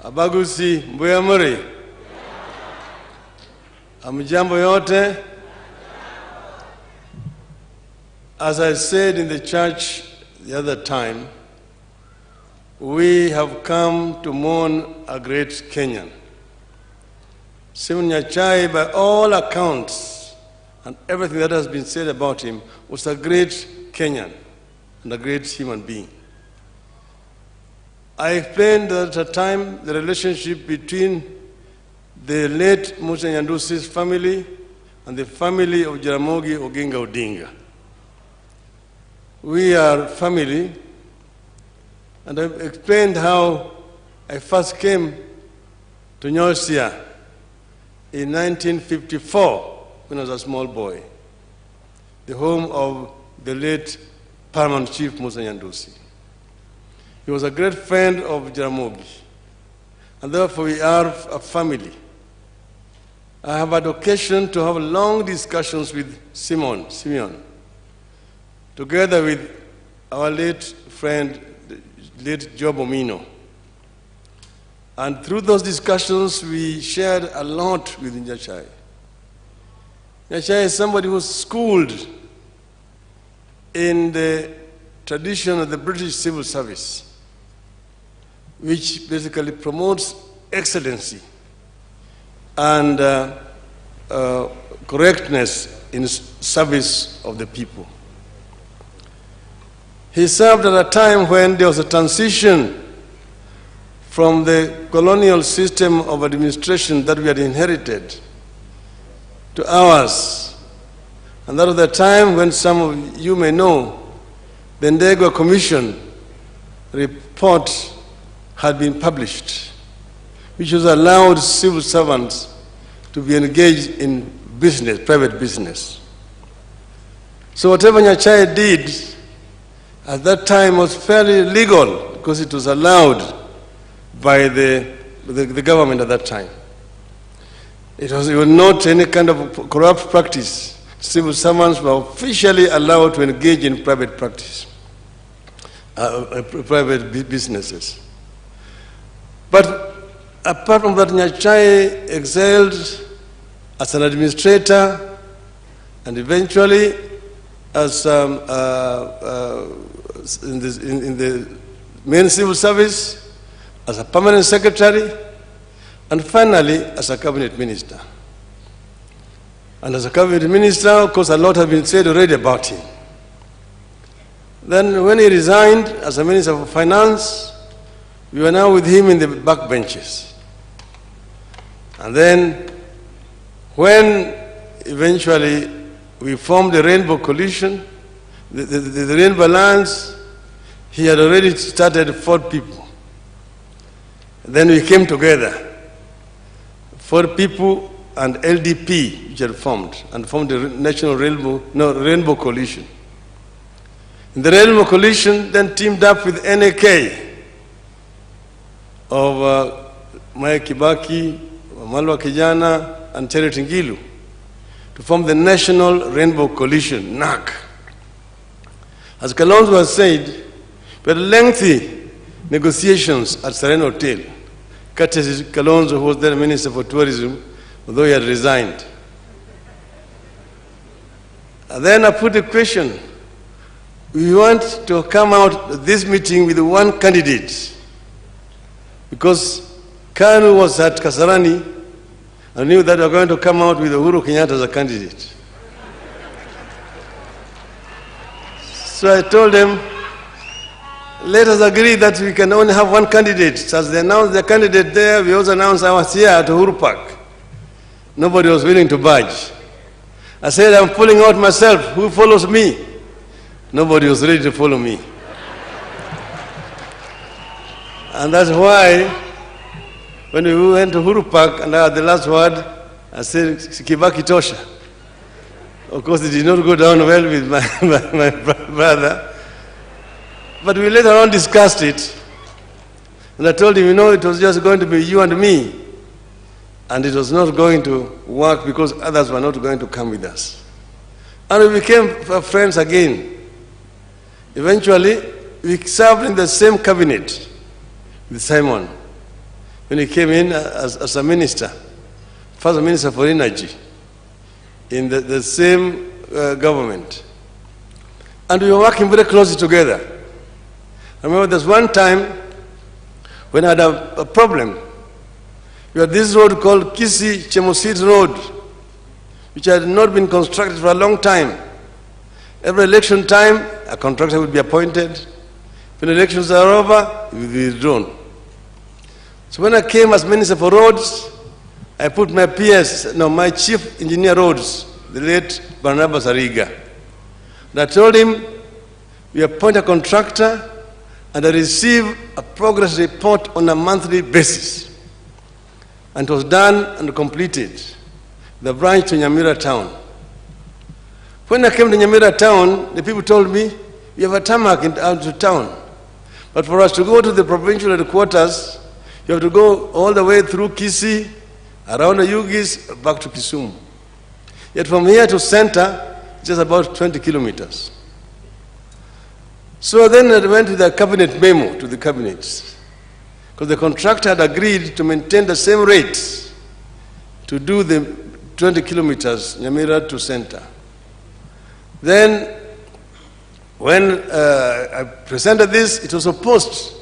Abagusi Mbuyamuri, amjambo yote. As I said in the church the other time, we have come to mourn a great Kenyan. Simon Nyachae, by all accounts, and everything that has been said about him, was a great Kenyan and a great human being. I explained at a time the relationship between the late Musa Nyandusi's family and the family of Jaramogi Oginga Odinga. We are family, and I explained how I first came to Nyachae in 1954 when I was a small boy, the home of the late Paramount Chief Musa Nyandusi. He was a great friend of Jaramogi, and therefore we are a family. I have had occasion to have long discussions with Simeon, together with our late friend, late Job Omino. And through those discussions, we shared a lot with Nyachae. Nyachae is somebody who was schooled in the tradition of the British civil service, which basically promotes excellency and correctness in service of the people. He served at a time when there was a transition from the colonial system of administration that we had inherited to ours. And that was the time when some of you may know the Ndegwa Commission report had been published, which has allowed civil servants to be engaged in business, private business. So whatever Nyachae did at that time was fairly legal because it was allowed by the government at that time. It was not any kind of corrupt practice. Civil servants were officially allowed to engage in private practice, private businesses. But apart from that, Nyachae excelled as an administrator and eventually as in the main civil service, as a permanent secretary, and finally as a cabinet minister. And as a cabinet minister, of course, a lot has been said already about him. Then when he resigned as a minister of finance, we were now with him in the backbenches. And then when eventually we formed the Rainbow Coalition, the Rainbow Alliance, he had already started 4 people. Then we came together. 4 people and LDP, which had formed, and formed the National Rainbow Coalition. And the Rainbow Coalition then teamed up with NAK of Mwai Kibaki, Wamalwa Kijana, and Charity Ngilu to form the National Rainbow Coalition, NAC. As Kalonzo has said, we had lengthy negotiations at Serena Hotel. Courtesy Kalonzo, who was then Minister for Tourism, although he had resigned. And then I put the question, we want to come out of this meeting with one candidate, because Kanu was at Kasarani and knew that we were going to come out with Uhuru Kenyatta as a candidate. So I told them, let us agree that we can only have one candidate. So as they announced the candidate there, we also announced ours here at Uhuru Park. Nobody was willing to budge. I said, I'm pulling out myself. Who follows me? Nobody was ready to follow me. And that's why, when we went to Uhuru Park, and I had the last word, I said, Kibaki Tosha. Of course, it did not go down well with my brother. But we later on discussed it. And I told him, it was just going to be you and me. And it was not going to work because others were not going to come with us. And we became friends again. Eventually, we served in the same cabinet with Simon when he came in as a minister, first minister for energy, in the same government. And we were working very closely together. I remember there's one time when I had a problem. We had this road called Kisii-Chemusit Road, which had not been constructed for a long time. Every election time, a contractor would be appointed. When elections are over, it would be withdrawn. So when I came as Minister for Roads, I put my my Chief Engineer Roads, the late Barnabas Ariga. And I told him, we appoint a contractor and I receive a progress report on a monthly basis. And it was done and completed, the branch to Nyamira town. When I came to Nyamira town, the people told me, we have a tarmac out to town. But for us to go to the provincial headquarters, you have to go all the way through Kisii, around the Yugis, back to Kisumu. Yet from here to center, just about 20 kilometers. So then I went with a cabinet memo to the cabinet, because the contractor had agreed to maintain the same rates to do the 20 kilometers, Nyamira to center. Then, when I presented this, it was opposed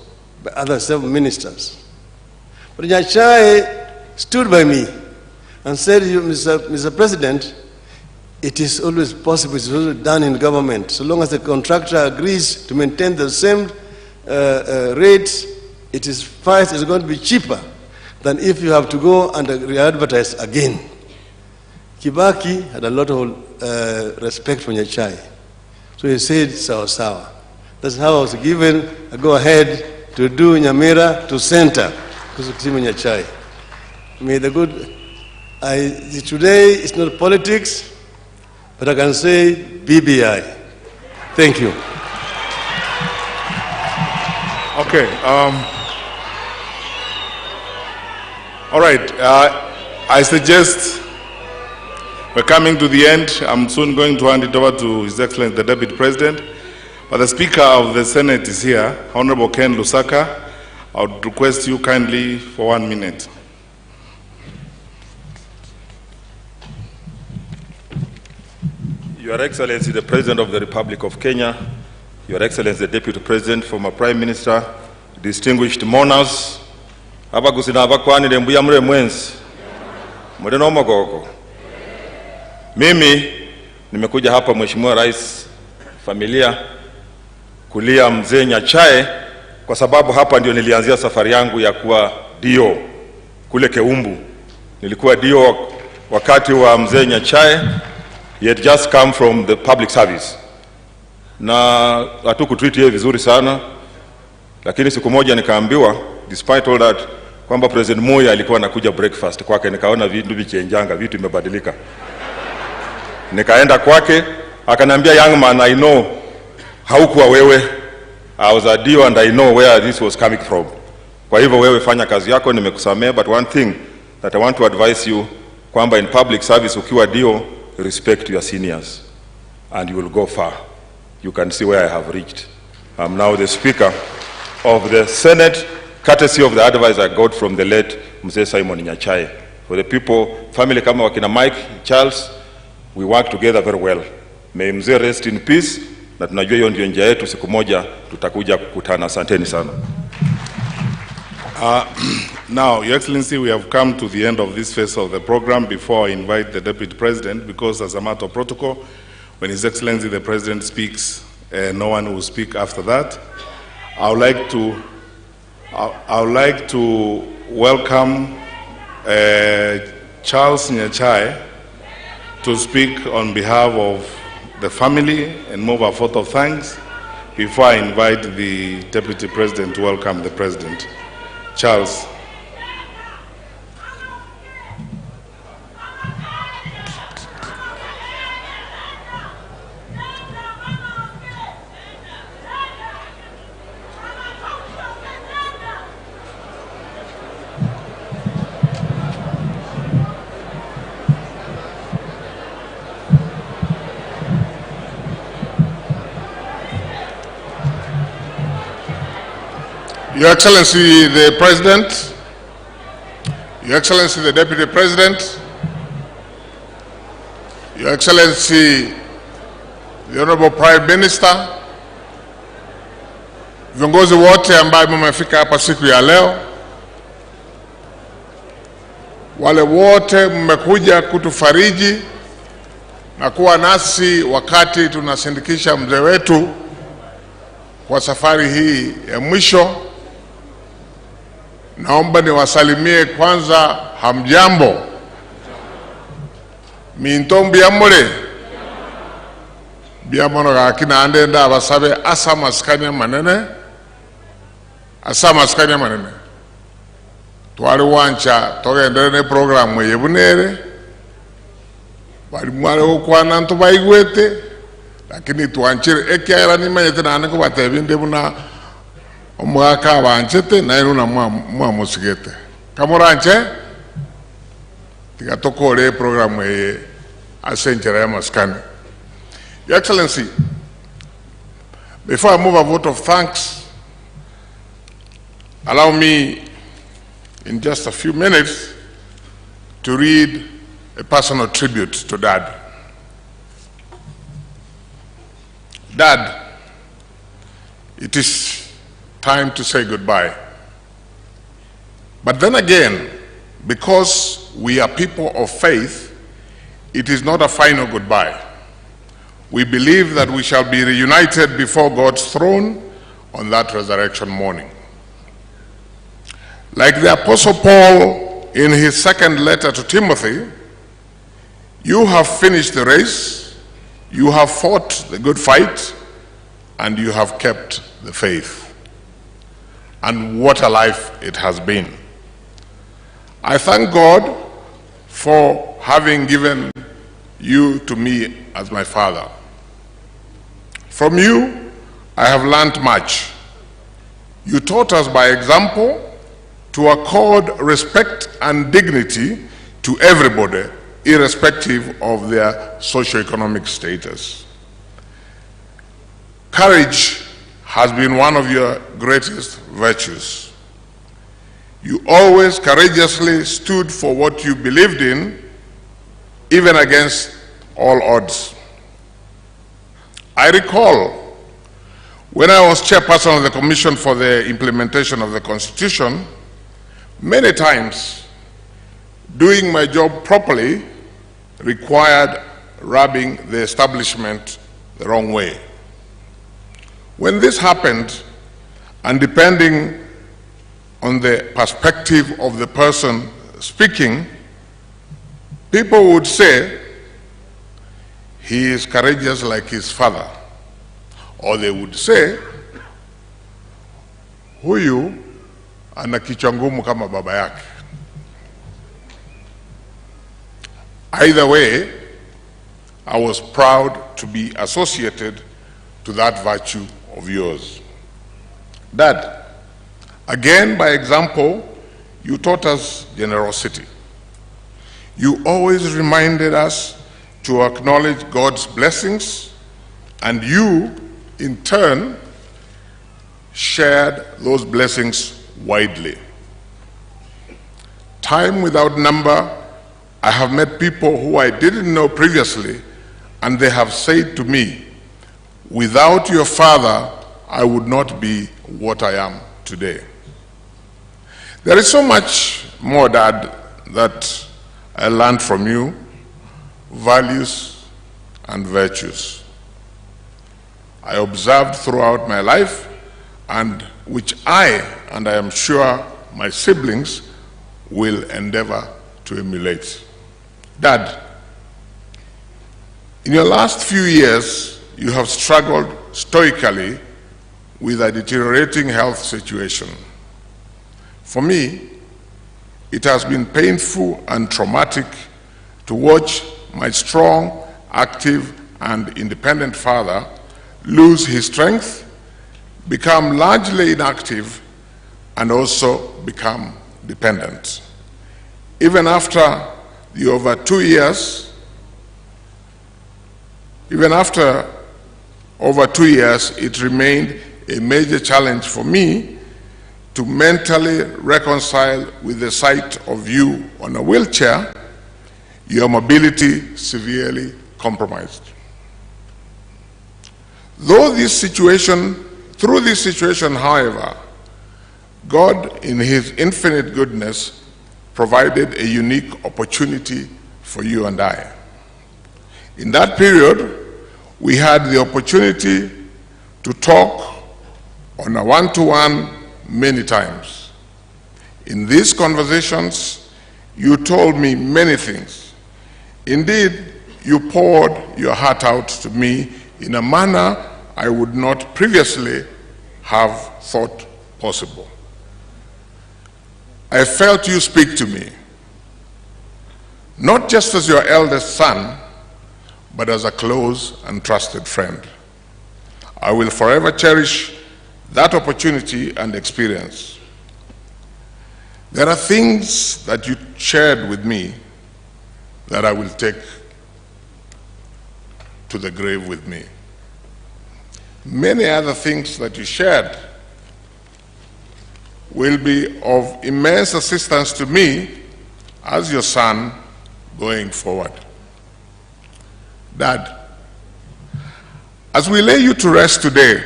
by other several ministers. But Nyachae stood by me and said, Mr. President, it is always possible, it's always done in government. So long as the contractor agrees to maintain the same rates, it is first, it's going to be cheaper than if you have to go and re-advertise again. Kibaki had a lot of respect for Nyachae. So he said, sawa sawa. That's how I was given a go-ahead to do Nyamira to center, because of Nyachae. May the good, today it's not politics, but I can say BBI. Thank you. Okay. All right. I suggest we're coming to the end. I'm soon going to hand it over to His Excellency the Deputy President. But the Speaker of the Senate is here, Honorable Ken Lusaka. I would request you kindly for 1 minute. Your Excellency, the President of the Republic of Kenya, Your Excellency, the Deputy President, former Prime Minister, distinguished mourners, abagusina abakwanire mbuya mure mwenzi, mure no magoko. Mimi nimekuja hapa Mheshimiwa Rais, familia, kulia mzee Nyachae, kwa sababu hapa ndio nilianzia safari yangu ya kuwa dio kule Keumbu. Nilikuwa dio wakati wa mzee Nyachae. He had just come from the public service. Na hatukutreat yeye vizuri sana. Lakini siku moja nikaambiwa, despite all that, kwamba President Moi alikuwa anakuja breakfast kwake, nikaona vitu vichenjanga, vitu imebadilika. Nikaenda kwake, akaniambia, young man, I know haukuwa wewe. I was a deal and I know where this was coming from. Kwa hivyo wewe fanya kazi yako, nimekusamea, but one thing that I want to advise you, kwamba in public service ukiwa deal, respect your seniors and you will go far. You can see where I have reached. I'm now the Speaker of the Senate, courtesy of the advice I got from the late Mzee Simon Nyachae. For the people, family kama wakina Mike, Charles, we work together very well. May Mzee rest in peace, na tunajua hiyo ndio njia yetu, siku moja tutakuja kukutana. Asanteni sana. Now, Your Excellency, we have come to the end of this phase of the program. Before I invite the Deputy President, because as a matter of protocol, when His Excellency the President speaks, no one will speak after that. I would like to welcome Charles Nyachae to speak on behalf of the family and move a vote of thanks before I invite the Deputy President to welcome the President. Charles. Your Excellency the President, Your Excellency the Deputy President, Your Excellency the Honorable Prime Minister, viongozi wote ambao mmefika hapa siku ya leo, wale wote mmekuja kutufariji na kuwa nasi wakati tunasindikisha mzee wetu kwa safari hii ya mwisho. Naomba niwasalimie kwanza, hamjambo. Mintombi amore. Biamono gakina ande nda basabe asa maskanya manene. Asa maskanya manene. Twali wancha togendere ne program yebunere. Bali mwale okwana nto baigwete. Lakini tuanchire ekyara ni manyete nane ko batebinde buna omwaka abanchete na iruna mwa musigete kamoranche tigatokore program ye asenjera ya maskani. Your Excellency, before I move a vote of thanks, allow me in just a few minutes to read a personal tribute to Dad. Dad, it is time to say goodbye. But then again, because we are people of faith, it is not a final goodbye. We believe that we shall be reunited before God's throne on that resurrection morning. Like the Apostle Paul in his second letter to Timothy, you have finished the race, you have fought the good fight, and you have kept the faith. And what a life it has been. I thank God for having given you to me as my father. From you, I have learned much. You taught us by example to accord respect and dignity to everybody, irrespective of their socioeconomic status. Courage has been one of your greatest virtues. You always courageously stood for what you believed in, even against all odds. I recall when I was chairperson of the Commission for the Implementation of the Constitution, many times doing my job properly required rubbing the establishment the wrong way. When this happened, and depending on the perspective of the person speaking, people would say, he is courageous like his father. Or they would say, huyu ana kichwa ngumu kama baba yake. Either way, I was proud to be associated to that virtue of yours. Dad, again by example, you taught us generosity. You always reminded us to acknowledge God's blessings, and you, in turn, shared those blessings widely. Time without number, I have met people who I didn't know previously, and they have said to me, without your father, I would not be what I am today. There is so much more, Dad, that I learned from you, values and virtues I observed throughout my life, and which I am sure my siblings will endeavor to emulate. Dad, in your last few years, you have struggled stoically with a deteriorating health situation. For me, it has been painful and traumatic to watch my strong, active, and independent father lose his strength, become largely inactive, and also become dependent. Even after the over 2 years, it remained a major challenge for me to mentally reconcile with the sight of you on a wheelchair, your mobility severely compromised. Through this situation, however, God, in His infinite goodness, provided a unique opportunity for you and I. In that period, we had the opportunity to talk on a one-to-one many times. In these conversations, you told me many things. Indeed, you poured your heart out to me in a manner I would not previously have thought possible. I felt you speak to me, not just as your eldest son, but as a close and trusted friend. I will forever cherish that opportunity and experience. There are things that you shared with me that I will take to the grave with me. Many other things that you shared will be of immense assistance to me as your son going forward. Dad, as we lay you to rest today,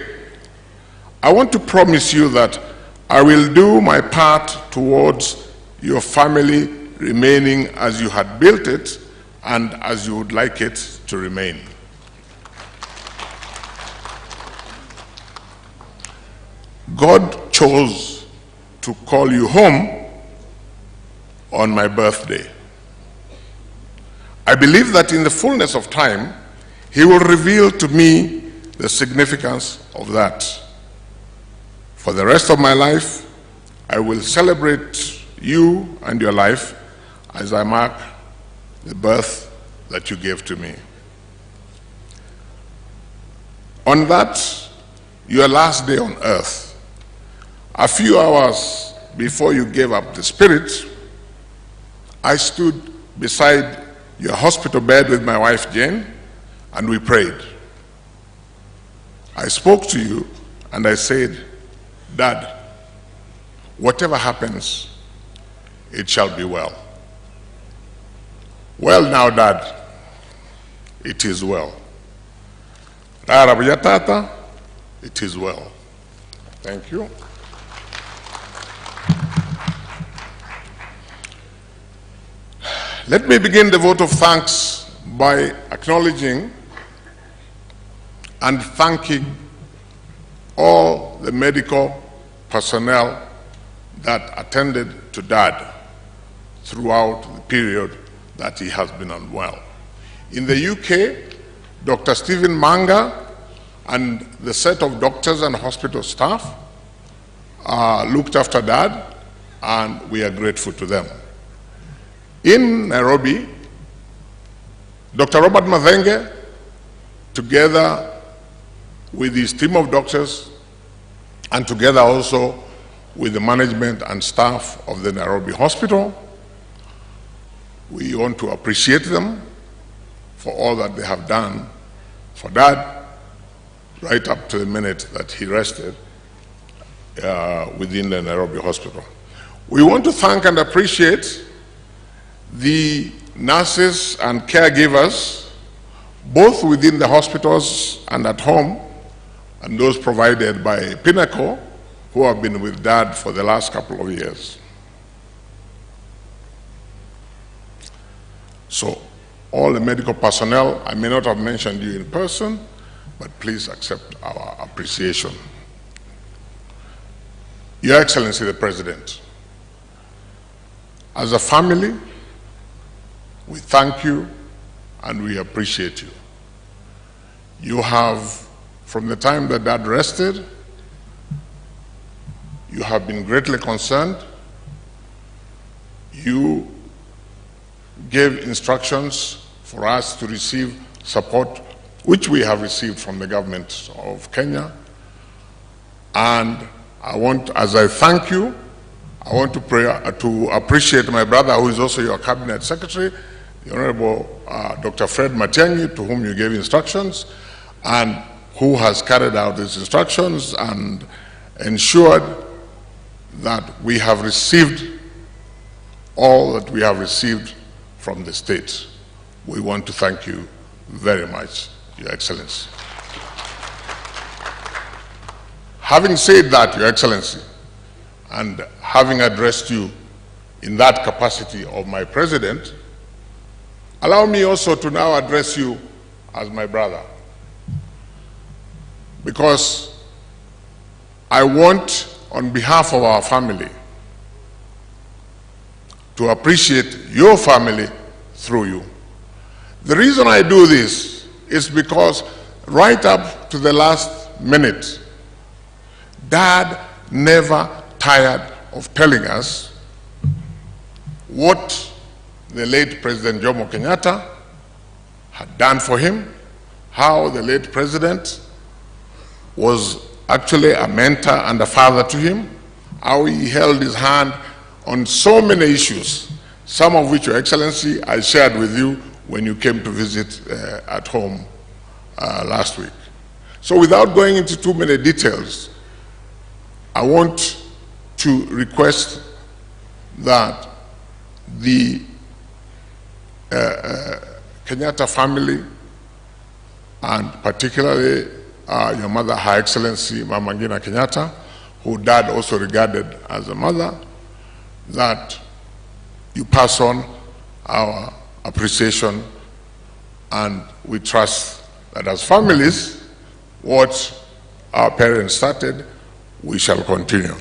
I want to promise you that I will do my part towards your family remaining as you had built it and as you would like it to remain. God chose to call you home on my birthday. I believe that in the fullness of time, He will reveal to me the significance of that. For the rest of my life, I will celebrate you and your life as I mark the birth that you gave to me. On that, your last day on earth, a few hours before you gave up the spirit, I stood beside your hospital bed with my wife Jane, and we prayed. I spoke to you and I said, Dad, whatever happens, it shall be well. Well now, Dad, it is well. Tata, it is well. Thank you. Let me begin the vote of thanks by acknowledging and thanking all the medical personnel that attended to Dad throughout the period that he has been unwell. In the UK, Dr. Stephen Manga and the set of doctors and hospital staff looked after Dad and we are grateful to them. In Nairobi, Dr. Robert Mathenge, together with his team of doctors, and together also with the management and staff of the Nairobi Hospital, we want to appreciate them for all that they have done for Dad, right up to the minute that he rested within the Nairobi Hospital. We want to thank and appreciate the nurses and caregivers, both within the hospitals and at home, and those provided by Pinnacle, who have been with Dad for the last couple of years. So, all the medical personnel, I may not have mentioned you in person, but please accept our appreciation. Your Excellency the President, as a family, we thank you and we appreciate you. You have, from the time that Dad rested, you have been greatly concerned. You gave instructions for us to receive support, which we have received from the government of Kenya. And I want, as I thank you, I want to appreciate my brother, who is also your cabinet secretary, the Honorable Dr. Fred Matiang'i, to whom you gave instructions, and who has carried out these instructions and ensured that we have received all that we have received from the state. We want to thank you very much, Your Excellency. Having said that, Your Excellency, and having addressed you in that capacity of my president, allow me also to now address you as my brother. Because I want, on behalf of our family, to appreciate your family through you. The reason I do this is because right up to the last minute, Dad never tired of telling us what the late President Jomo Kenyatta had done for him, how the late President was actually a mentor and a father to him, how he held his hand on so many issues, some of which, Your Excellency, I shared with you when you came to visit at home last week. So without going into too many details, I want to request that the Kenyatta family, and particularly your mother, Her Excellency Mama Ngina Kenyatta, who Dad also regarded as a mother, that you pass on our appreciation, and we trust that as families, what our parents started, we shall continue.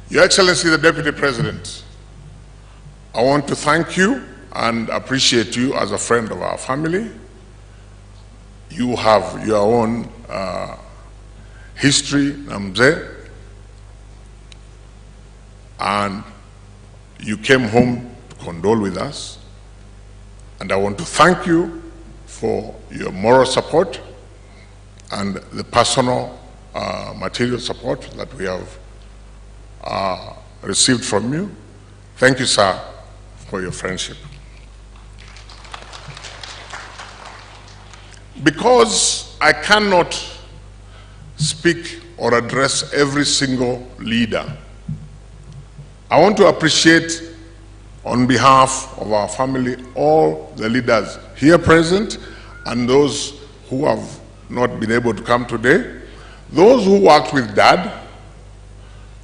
Your Excellency the Deputy President, I want to thank you and appreciate you as a friend of our family. You have your own history, Namze, and you came home to condole with us. And I want to thank you for your moral support and the personal material support that we have received from you. Thank you, sir, for your friendship. Because I cannot speak or address every single leader, I want to appreciate, on behalf of our family, all the leaders here present and those who have not been able to come today, those who worked with Dad,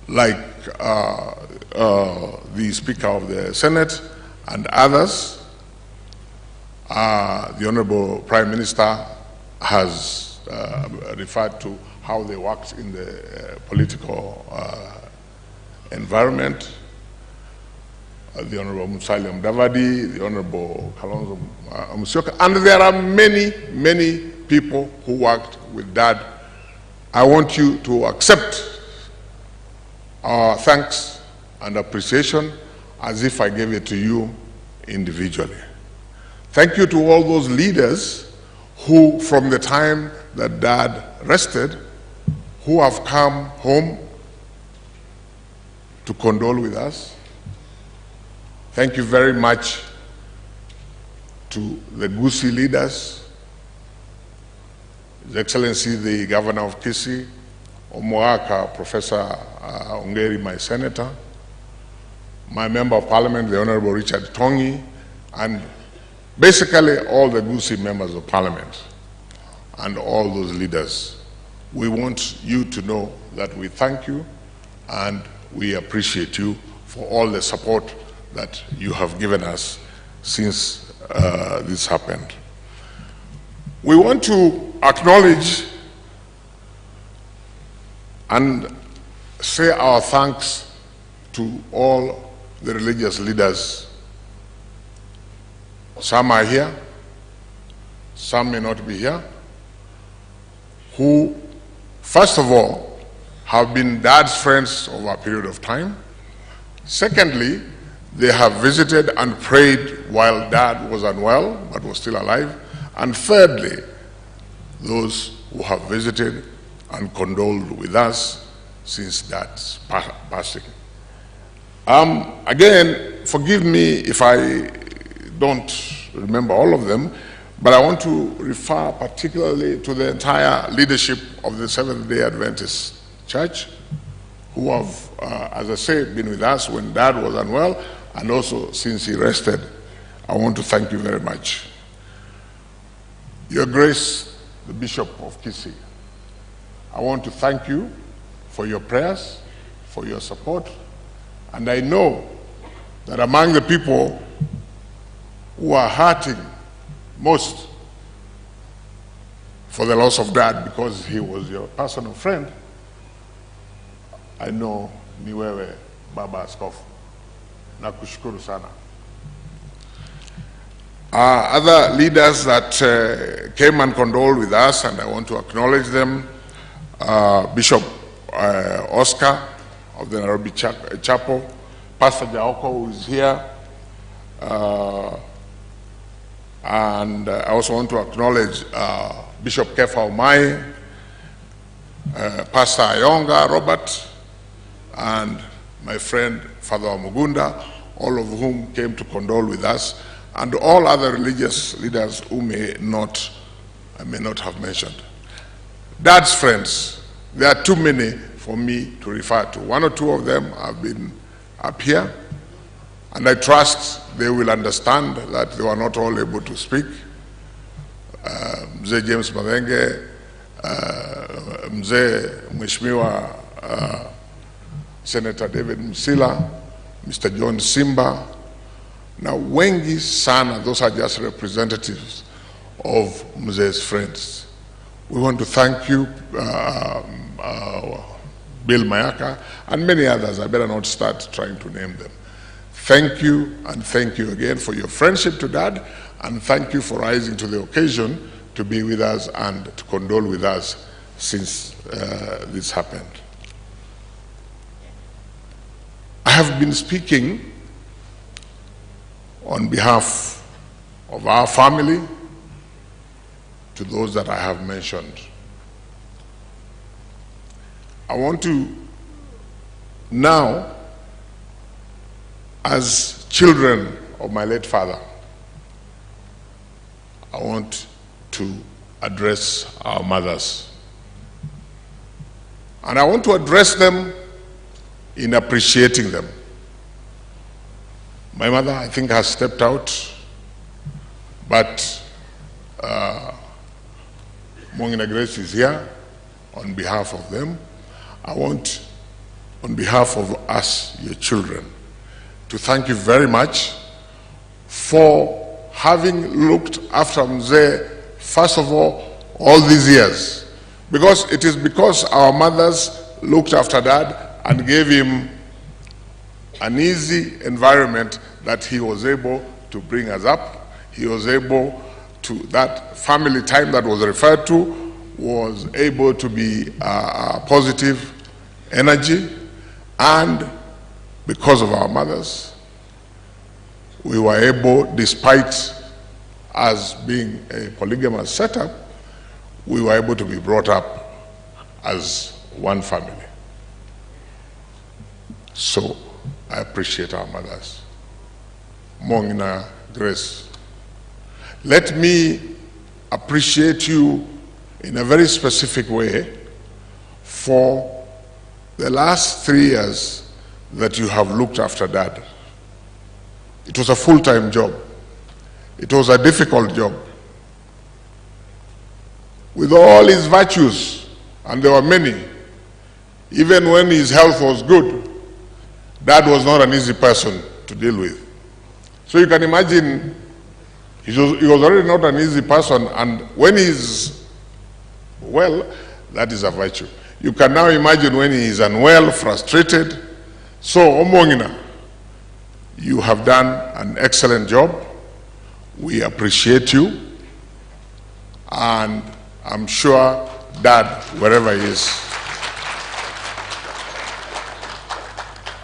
like the Speaker of the Senate and others. The Honorable Prime Minister has referred to how they worked in the political environment. The Honorable Musalia Mudavadi, the Honorable Kalonzo Musyoka, and there are many, many people who worked with Dad I want you to accept our thanks and appreciation as if I gave it to you individually. Thank you to all those leaders who, from the time that Dad rested, who have come home to condole with us. Thank you very much to the Gusii leaders, His Excellency the Governor of Kisii, Omoaka, Professor Ongeri, my Senator, my Member of Parliament, the Honorable Richard Tongi, and basically all the Gusii members of Parliament and all those leaders. We want you to know that we thank you and we appreciate you for all the support that you have given us since this happened. We want to acknowledge and say our thanks to all the religious leaders. Some are here, some may not be here, who, first of all, have been Dad's friends over a period of time. Secondly, they have visited and prayed while Dad was unwell but was still alive. And thirdly, those who have visited and condoled with us since Dad's passing. Again, forgive me if I don't remember all of them, but I want to refer particularly to the entire leadership of the Seventh-day Adventist Church, who have, as I say, been with us when Dad was unwell, and also since he rested. I want to thank you very much. Your Grace, the Bishop of Kisii, I want to thank you for your prayers, for your support, and I know that among the people who are hurting most for the loss of Dad because he was your personal friend, I know ni wewe Baba Askofu. Nakushukuru sana. Other leaders that came and condoled with us, and I want to acknowledge them, Bishop Oscar of the Nairobi Chapel, Pastor Jaoko, who is here, and I also want to acknowledge Bishop Kefa Omai, Pastor Ayonga Robert, and my friend Father Mugunda, all of whom came to condole with us, and all other religious leaders who I may not have mentioned. Dad's friends, there are too many for me to refer to. One or two of them have been up here, and I trust they will understand that they were not all able to speak. Mzee James Madenge, Mzee Mheshimiwa Senator David Msila, Mr. John Simba, na wengi sana, those are just representatives of Mzee's friends. We want to thank you, Bill Mayaka, and many others. I better not start trying to name them. Thank you, and thank you again for your friendship to Dad, and thank you for rising to the occasion to be with us and to condole with us since this happened. I have been speaking on behalf of our family to those that I have mentioned. I want to now, as children of my late father, I want to address our mothers. And I want to address them in appreciating them. My mother, I think, has stepped out, but Mongina Grace is here on behalf of them. I want, on behalf of us, your children, to thank you very much for having looked after Mzee, first of all these years. Because it is because our mothers looked after Dad and gave him an easy environment that he was able to bring us up. He was able to, that family time that was referred to was able to be a positive energy, and because of our mothers, we were able, despite us being a polygamous setup, we were able to be brought up as one family. So I appreciate our mothers. Mongina Grace, let me appreciate you in a very specific way for the last 3 years that you have looked after Dad. It was a full-time job. It was a difficult job. With all his virtues, and there were many, even when his health was good, Dad was not an easy person to deal with. So you can imagine, he was already not an easy person, and when he's well, that is a virtue. You can now imagine when he is unwell, frustrated. So, Omongina, you have done an excellent job. We appreciate you, and I'm sure Dad, wherever he is,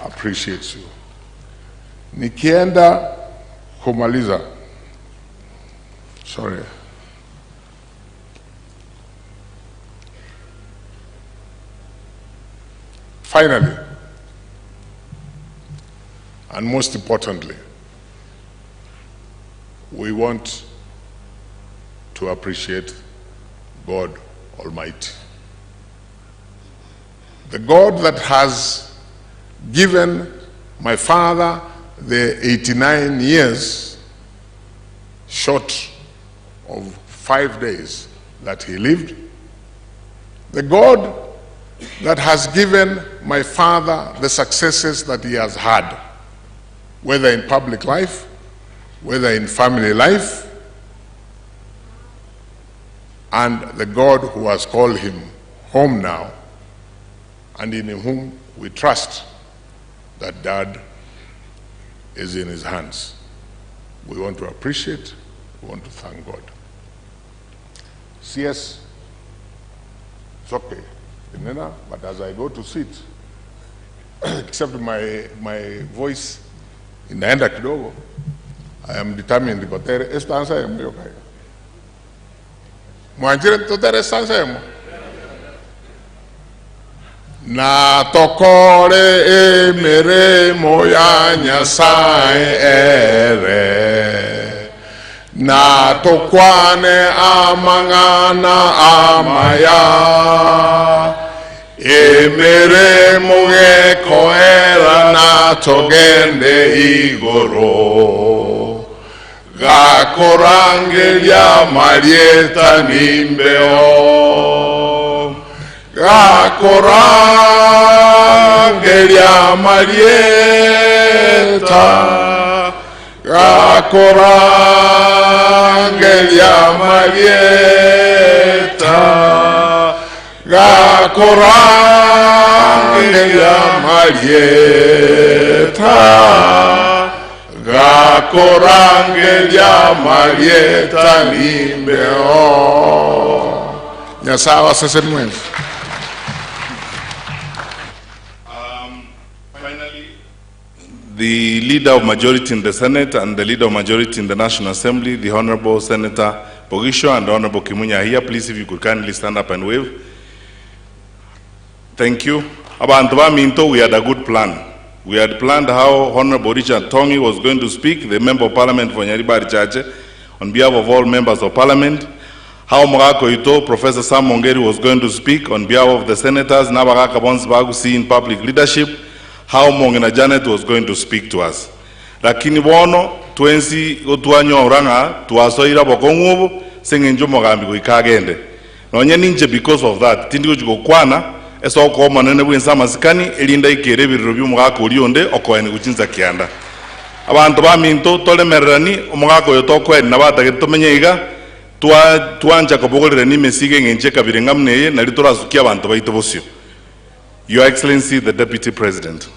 appreciates you. Nikienda kumaliza. Sorry. Finally, and most importantly, we want to appreciate God Almighty. The God that has given my father the 89 years short of 5 days that he lived. The God that has given my father the successes that he has had, whether in public life, whether in family life, and the God who has called him home now, and in whom we trust that Dad is in his hands. We want to appreciate, we want to thank God. CS, it's okay, but as I go to sit, except my voice inaenda kidogo, I am determined nikotere esta ansa ya mbio kaya. Mwanjire totere sansa ya mwa. Na tokore emere moya Nyasaye ere, na tokwane amangana amaya, emere muge koera na togende igoro, gakorangelia marieta nimbeo. Gakorangelia marieta, gakorangelia marieta, gakorangelia marieta, gakorangelia marieta nimbeo. Nyasaye wasese mwenzi. The leader of majority in the Senate and the leader of majority in the National Assembly, the Honorable Senator Pogisho and the Honorable Kimunya are here. Please, if you could kindly stand up and wave. Thank you. Abantu ba minto, we had a good plan. We had planned how Honorable Richard Tongi was going to speak, the Member of Parliament for Nyaribari Chache, on behalf of all members of Parliament. How Morako Ito, Professor Sam Mongeri was going to speak on behalf of the senators, Nabaraka Bonsbagusi in public leadership. How Mongena Janet was going to speak to us. Lakini bono, twensi otuanyo oranga, tuasoira bokongubo, sengenjo mogambi kuikagende. Nonye ninje because of that, tindi kujuko kwana, eso oko manene buinsa masikani, elinda ikere birubyu mogako ulionde, oko eni kuchinza kianda. Abantu ba minto, tole merani, omogako yotoko eni nabata geto menyeiga, tuanja kabogolere ni mesige ngenche kabirengamneye, nalitora sukia abantu ba itobosio. Your Excellency, the Deputy President.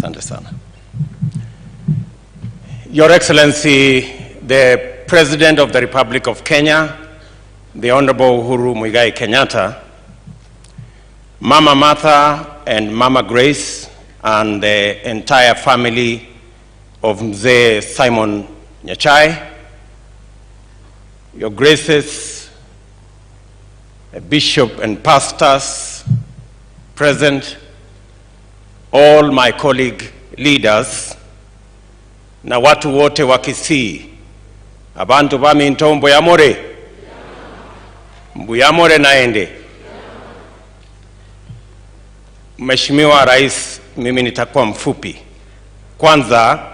Asante sana. Your Excellency, the President of the Republic of Kenya, the Honorable Uhuru Muigai Kenyatta, Mama Martha and Mama Grace, and the entire family of Mzee Simon Nyachae, Your Graces, Bishop and pastors present, all my colleague leaders, na watu wote wa Kisii, abantu bami nto mbuyamore, mbuyamore naende. Mheshimiwa Rais, mimi nitakuwa mfupi. Kwanza,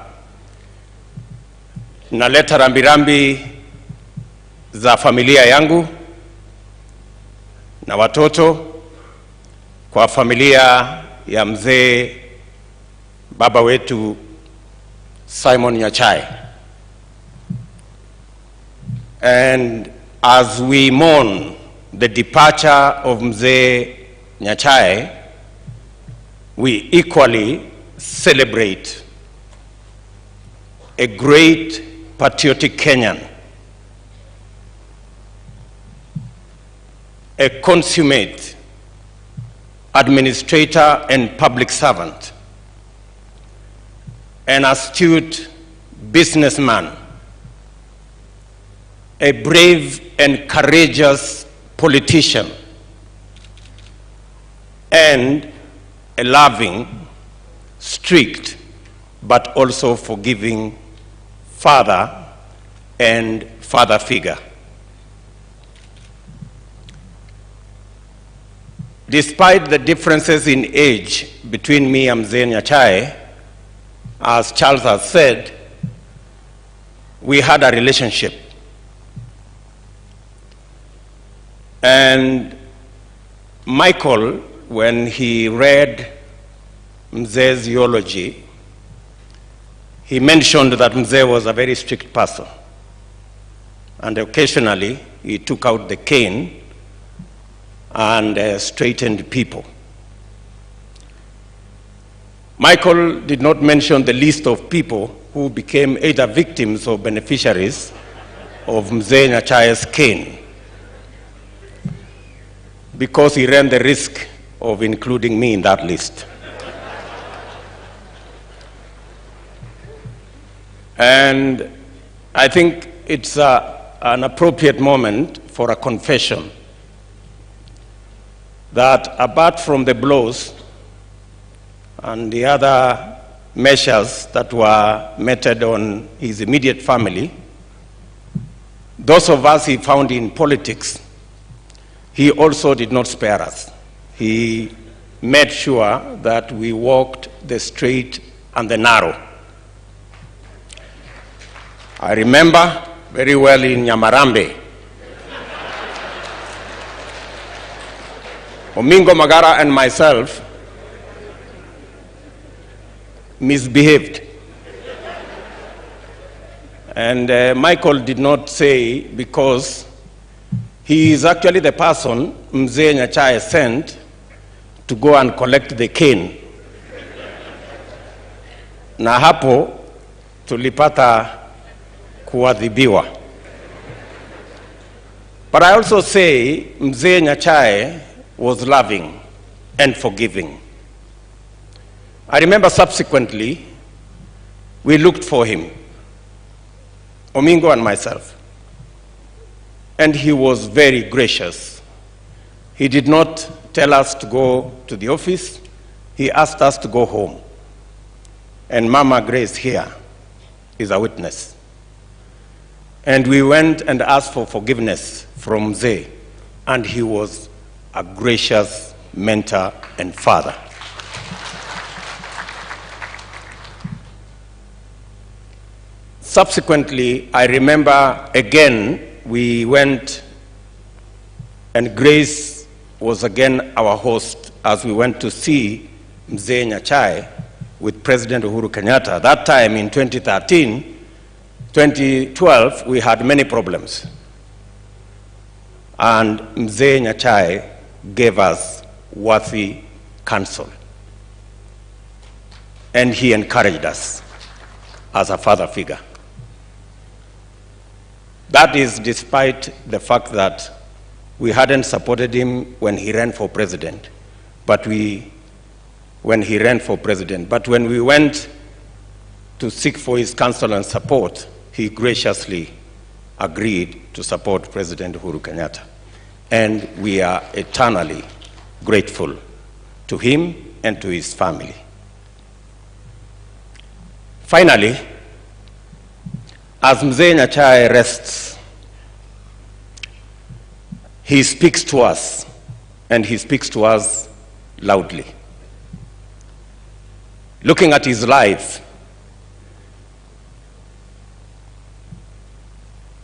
naleta rambirambi za familia yangu na watoto kwa familia ya mzee baba wetu Simon Nyachae. And as we mourn the departure of Mzee Nyachae, we equally celebrate a great patriotic Kenyan, a consummate administrator and public servant, an astute businessman, a brave and courageous politician, and a loving, strict, but also forgiving father and father figure. Despite the differences in age between me and Mzee Nyachae, as Charles has said, we had a relationship. And Michael, when he read Mzee's eulogy, he mentioned that Mzee was a very strict person. And occasionally, he took out the cane and straightened people. Michael did not mention the list of people who became either victims or beneficiaries of Mzee Nyachae's cane, because he ran the risk of including me in that list. And I think it's an appropriate moment for a confession that apart from the blows and the other measures that were meted on his immediate family, those of us he found in politics, he also did not spare us. He made sure that we walked the straight and the narrow. I remember very well in Nyamarambe, Omingo Magara and myself misbehaved. And Michael did not say, because he is actually the person Mzee Nyachae sent to go and collect the cane. Na hapo tulipata kuadhibiwa. But I also say Mzee Nyachae was loving and forgiving. I remember subsequently, we looked for him, Omingo and myself, and he was very gracious. He did not tell us to go to the office. He asked us to go home. And Mama Grace here is a witness. And we went and asked for forgiveness from Mzee, and he was a gracious mentor and father. Subsequently, I remember again, we went, and Grace was again our host as we went to see Mzee Nyachae with President Uhuru Kenyatta. That time in 2012, we had many problems. And Mzee Nyachae gave us worthy counsel. and he encouraged us as a father figure. That is despite the fact that we hadn't supported him when he ran for president, but when we went to seek for his counsel and support, he graciously agreed to support President Uhuru Kenyatta. And we are eternally grateful to him and to his family. Finally, as Mzee Nyachae rests, he speaks to us, and he speaks to us loudly. Looking at his life,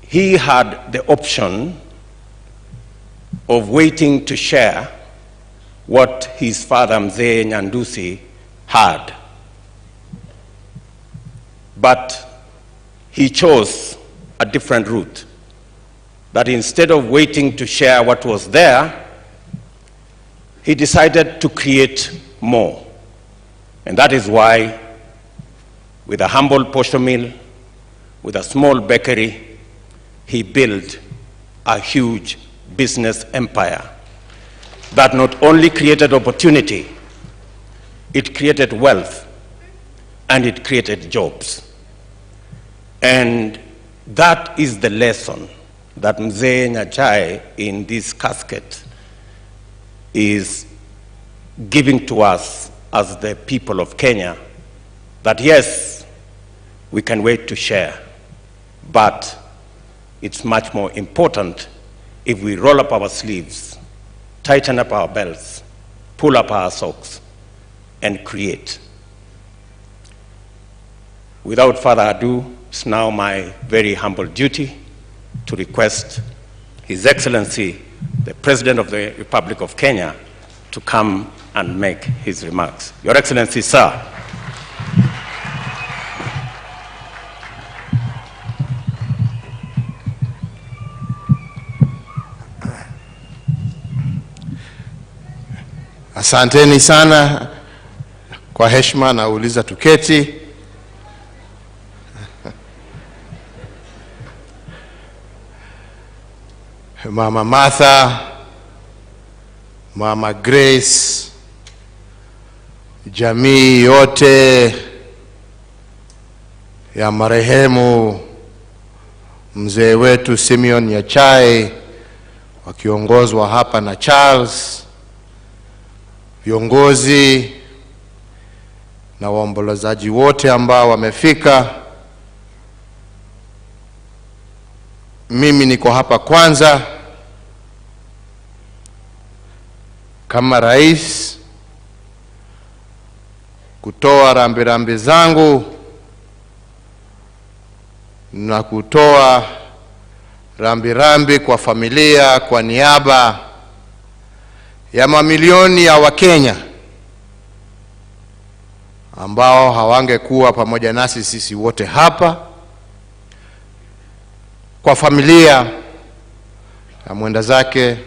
he had the option of waiting to share what his father Mzee Nyandusi had. But he chose a different route, that instead of waiting to share what was there, he decided to create more. And that is why, with a humble posho mill, with a small bakery, he built a huge business empire that not only created opportunity, it created wealth, and it created jobs. And that is the lesson that Mzee Nyachae in this casket is giving to us as the people of Kenya, that yes, we can wait to share, but it's much more important if we roll up our sleeves, tighten up our belts, pull up our socks, and create. Without further ado, it's now my very humble duty to request His Excellency, the President of the Republic of Kenya, to come and make his remarks. Your Excellency, sir. Asanteni sana, kwa heshima nauliza tuketi. Mama Martha, Mama Grace, jamii yote ya marehemu mzee wetu Simeon Nyachae, wakiongozwa hapa na Charles, viongozi na waombolezaji wote ambao wamefika. Mimi niko hapa kwanza kama rais kutoa rambirambi zangu na kutoa rambirambi kwa familia kwa niaba ya mamilioni ya Wakenya ambao hawangekuwa pamoja nasi sisi wote hapa, kwa familia ya mwenda zake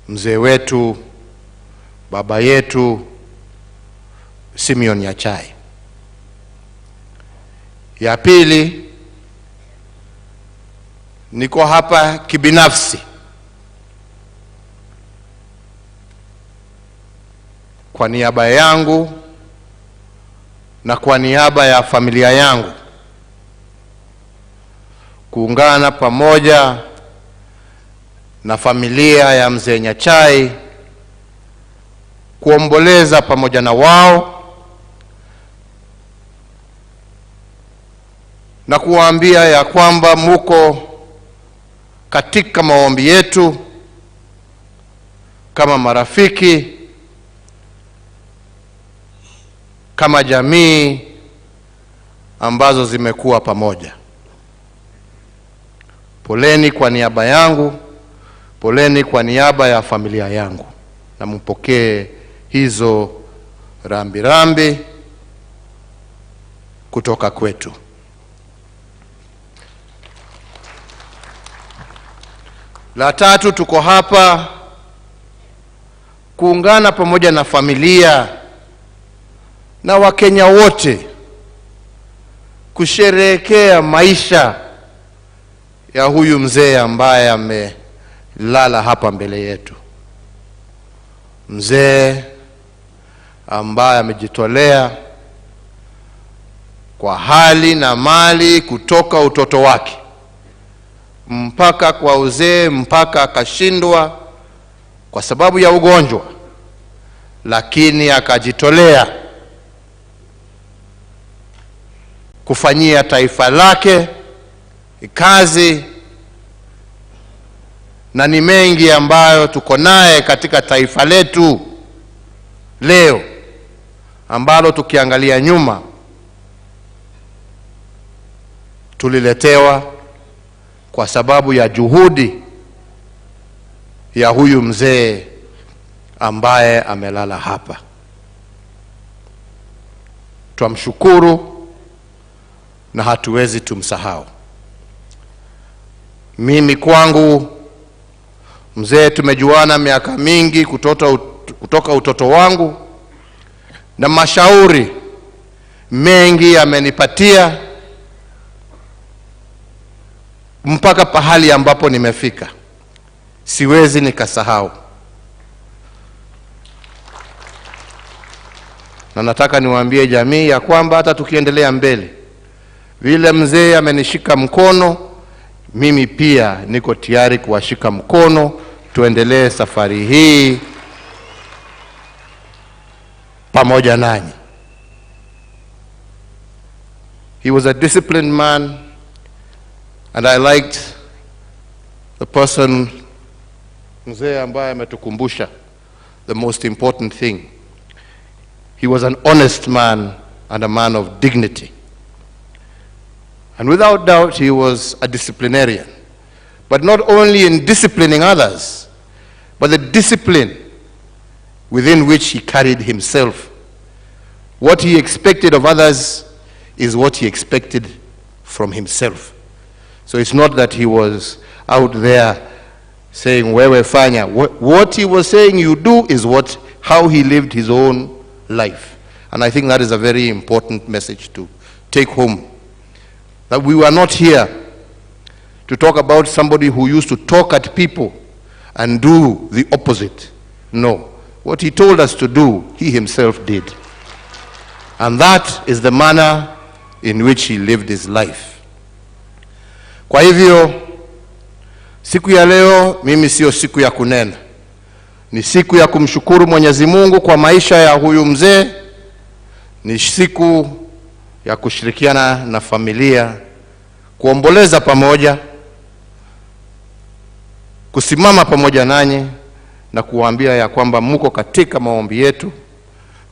mzee wetu, baba yetu Simeon Nyachae. Ya pili, niko hapa kibinafsi kwa niaba yangu na kwa niaba ya familia yangu kuungana pamoja na familia ya mzee Nyachae kuomboleza pamoja na wao na kuwaambia ya kwamba muko katika maombi yetu kama marafiki, kama jamii ambazo zimekuwa pamoja. Poleni kwa niaba yangu, poleni kwa niaba ya familia yangu, na mpokee hizo rambirambi kutoka kwetu. La tatu, tuko hapa kuungana pamoja na familia na Wakenya wote kusherehekea maisha ya huyu mzee ambaye amelala hapa mbele yetu. Mzee ambaye amejitolea kwa hali na mali kutoka utoto wake mpaka kwa uzee, mpaka akashindwa kwa sababu ya ugonjwa, lakini akajitolea kufanyia taifa lake kazi, na ni mengi ambayo tuko naye katika taifa letu leo, ambalo tukiangalia nyuma tuliletewa kwa sababu ya juhudi ya huyu mzee ambaye amelala hapa. Tumshukuru na hatuwezi tumsahau. Mimi kwangu mzee tumejuana miaka mingi kutoka utoto wangu, na mashauri mengi amenipatia mpaka pahali ambapo nimefika. Siwezi nikasahau. Na nataka niwaambie jamii ya kwamba hata tukiendelea mbele, vile mzee amenishika mkono, mimi pia niko tayari kuwashika mkono, tuendelee safari hii pamoja nanyi. He was a disciplined man, and I liked the person mzee ambaye ametukumbusha the most important thing. He was an honest man and a man of dignity. And without doubt, he was a disciplinarian. But not only in disciplining others, but the discipline within which he carried himself. What he expected of others is what he expected from himself. So it's not that he was out there saying, wewe fanya. What he was saying you do is how he lived his own life. And I think that is a very important message to take home. That we were not here to talk about somebody who used to talk at people and do the opposite. No. What he told us to do, he himself did. And that is the manner in which he lived his life. Kwa hivyo, siku ya leo, mimi sio siku ya kunena. Ni siku ya kumshukuru Mwenyezi Mungu kwa maisha ya huyu mzee. Ni siku ya kushirikiana na familia, kuomboleza pamoja, kusimama pamoja nanyi na kuwaambia ya kwamba mko katika maombi yetu,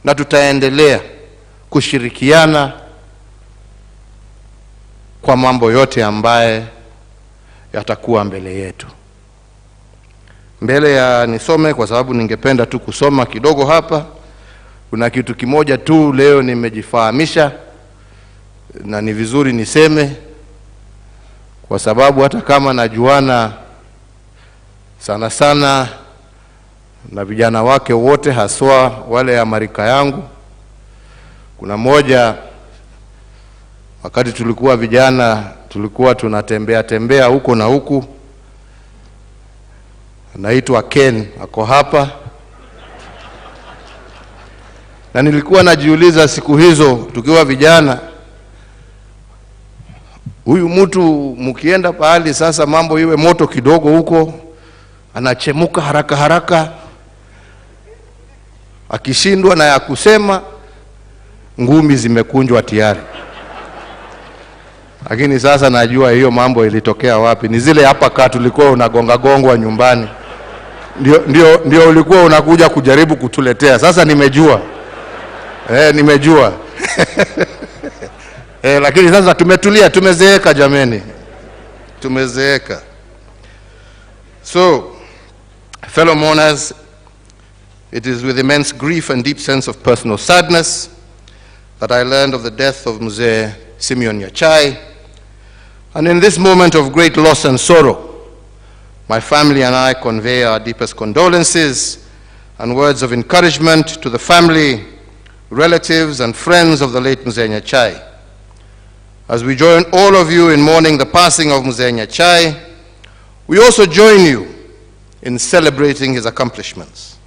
na tutaendelea kushirikiana kwa mambo yote ambaye yatakuwa mbele yetu. Mbele ya nisome, kwa sababu ningependa tu kusoma kidogo hapa. Kuna kitu kimoja tu leo nimejifahamisha, na ni vizuri niseme, kwa sababu hata kama najuana sana sana na vijana wake wote, haswa wale ya marika yangu. Kuna moja, wakati tulikuwa vijana, tulikuwa tunatembea huko na huku, anaitwa Ken, ako hapa. Na nilikuwa najiuliza siku hizo tukiwa vijana, huyu mtu mkienda pahali sasa mambo iwe moto kidogo huko, anachemuka haraka haraka, akishindwa na ya kusema, ngumi zimekunjwa tayari. Lakini sasa najua hiyo mambo ilitokea wapi. Ni zile hapa tulikuwa unagonga gongwa nyumbani, ndio ulikuwa unakuja kujaribu kutuletea. Sasa nimejua. Nimejua. Lakini sasa tumetulia, tumezeeka jameni. Tumezeeka. So, fellow mourners, it is with immense grief and deep sense of personal sadness that I learned of the death of Mzee Simeon Nyachae. And in this moment of great loss and sorrow, my family and I convey our deepest condolences and words of encouragement to the family, relatives, and friends of the late Mzee Nyachae. As we join all of you in mourning the passing of Mzee Nyachae, we also join you in celebrating his accomplishments.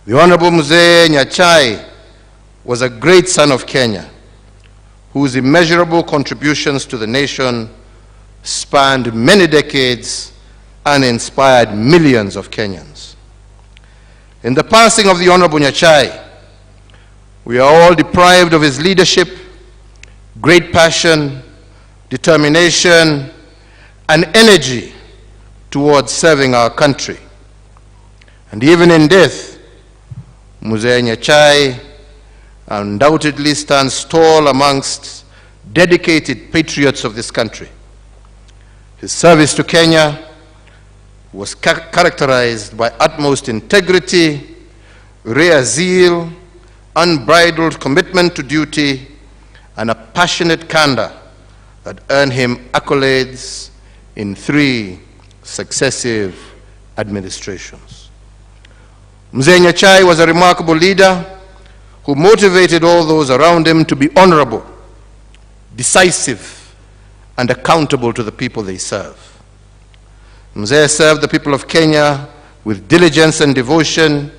The Honorable Mzee Nyachae was a great son of Kenya, whose immeasurable contributions to the nation spanned many decades and inspired millions of Kenyans. In the passing of the Honorable Nyachae, we are all deprived of his leadership, great passion, determination, and energy towards serving our country. And even in death, Mzee Nyachae undoubtedly stands tall amongst dedicated patriots of this country. His service to Kenya was characterized by utmost integrity, rare zeal, unbridled commitment to duty, and a passionate candor that earned him accolades in 3 successive administrations. Mzee Nyachae was a remarkable leader who motivated all those around him to be honorable, decisive, and accountable to the people they serve. Mzee served the people of Kenya with diligence and devotion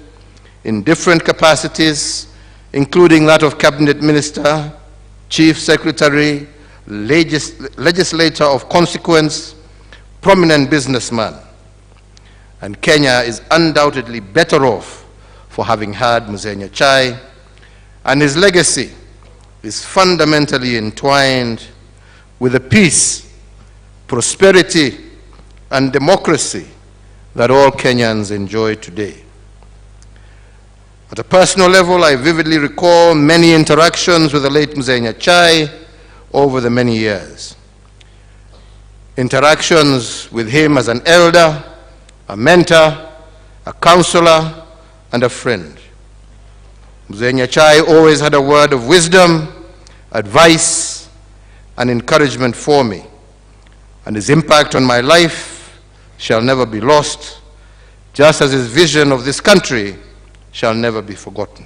in different capacities, including that of cabinet minister, chief secretary, legislator of consequence, prominent businessman. And Kenya is undoubtedly better off for having had Mzee Nyachae, and his legacy is fundamentally entwined with the peace, prosperity, and democracy that all Kenyans enjoy today. At a personal level, I vividly recall many interactions with the late Mzee Nyachae over the many years. Interactions with him as an elder, a mentor, a counselor, and a friend. Mzee Nyachae always had a word of wisdom, advice, and encouragement for me, and his impact on my life shall never be lost, just as his vision of this country shall never be forgotten.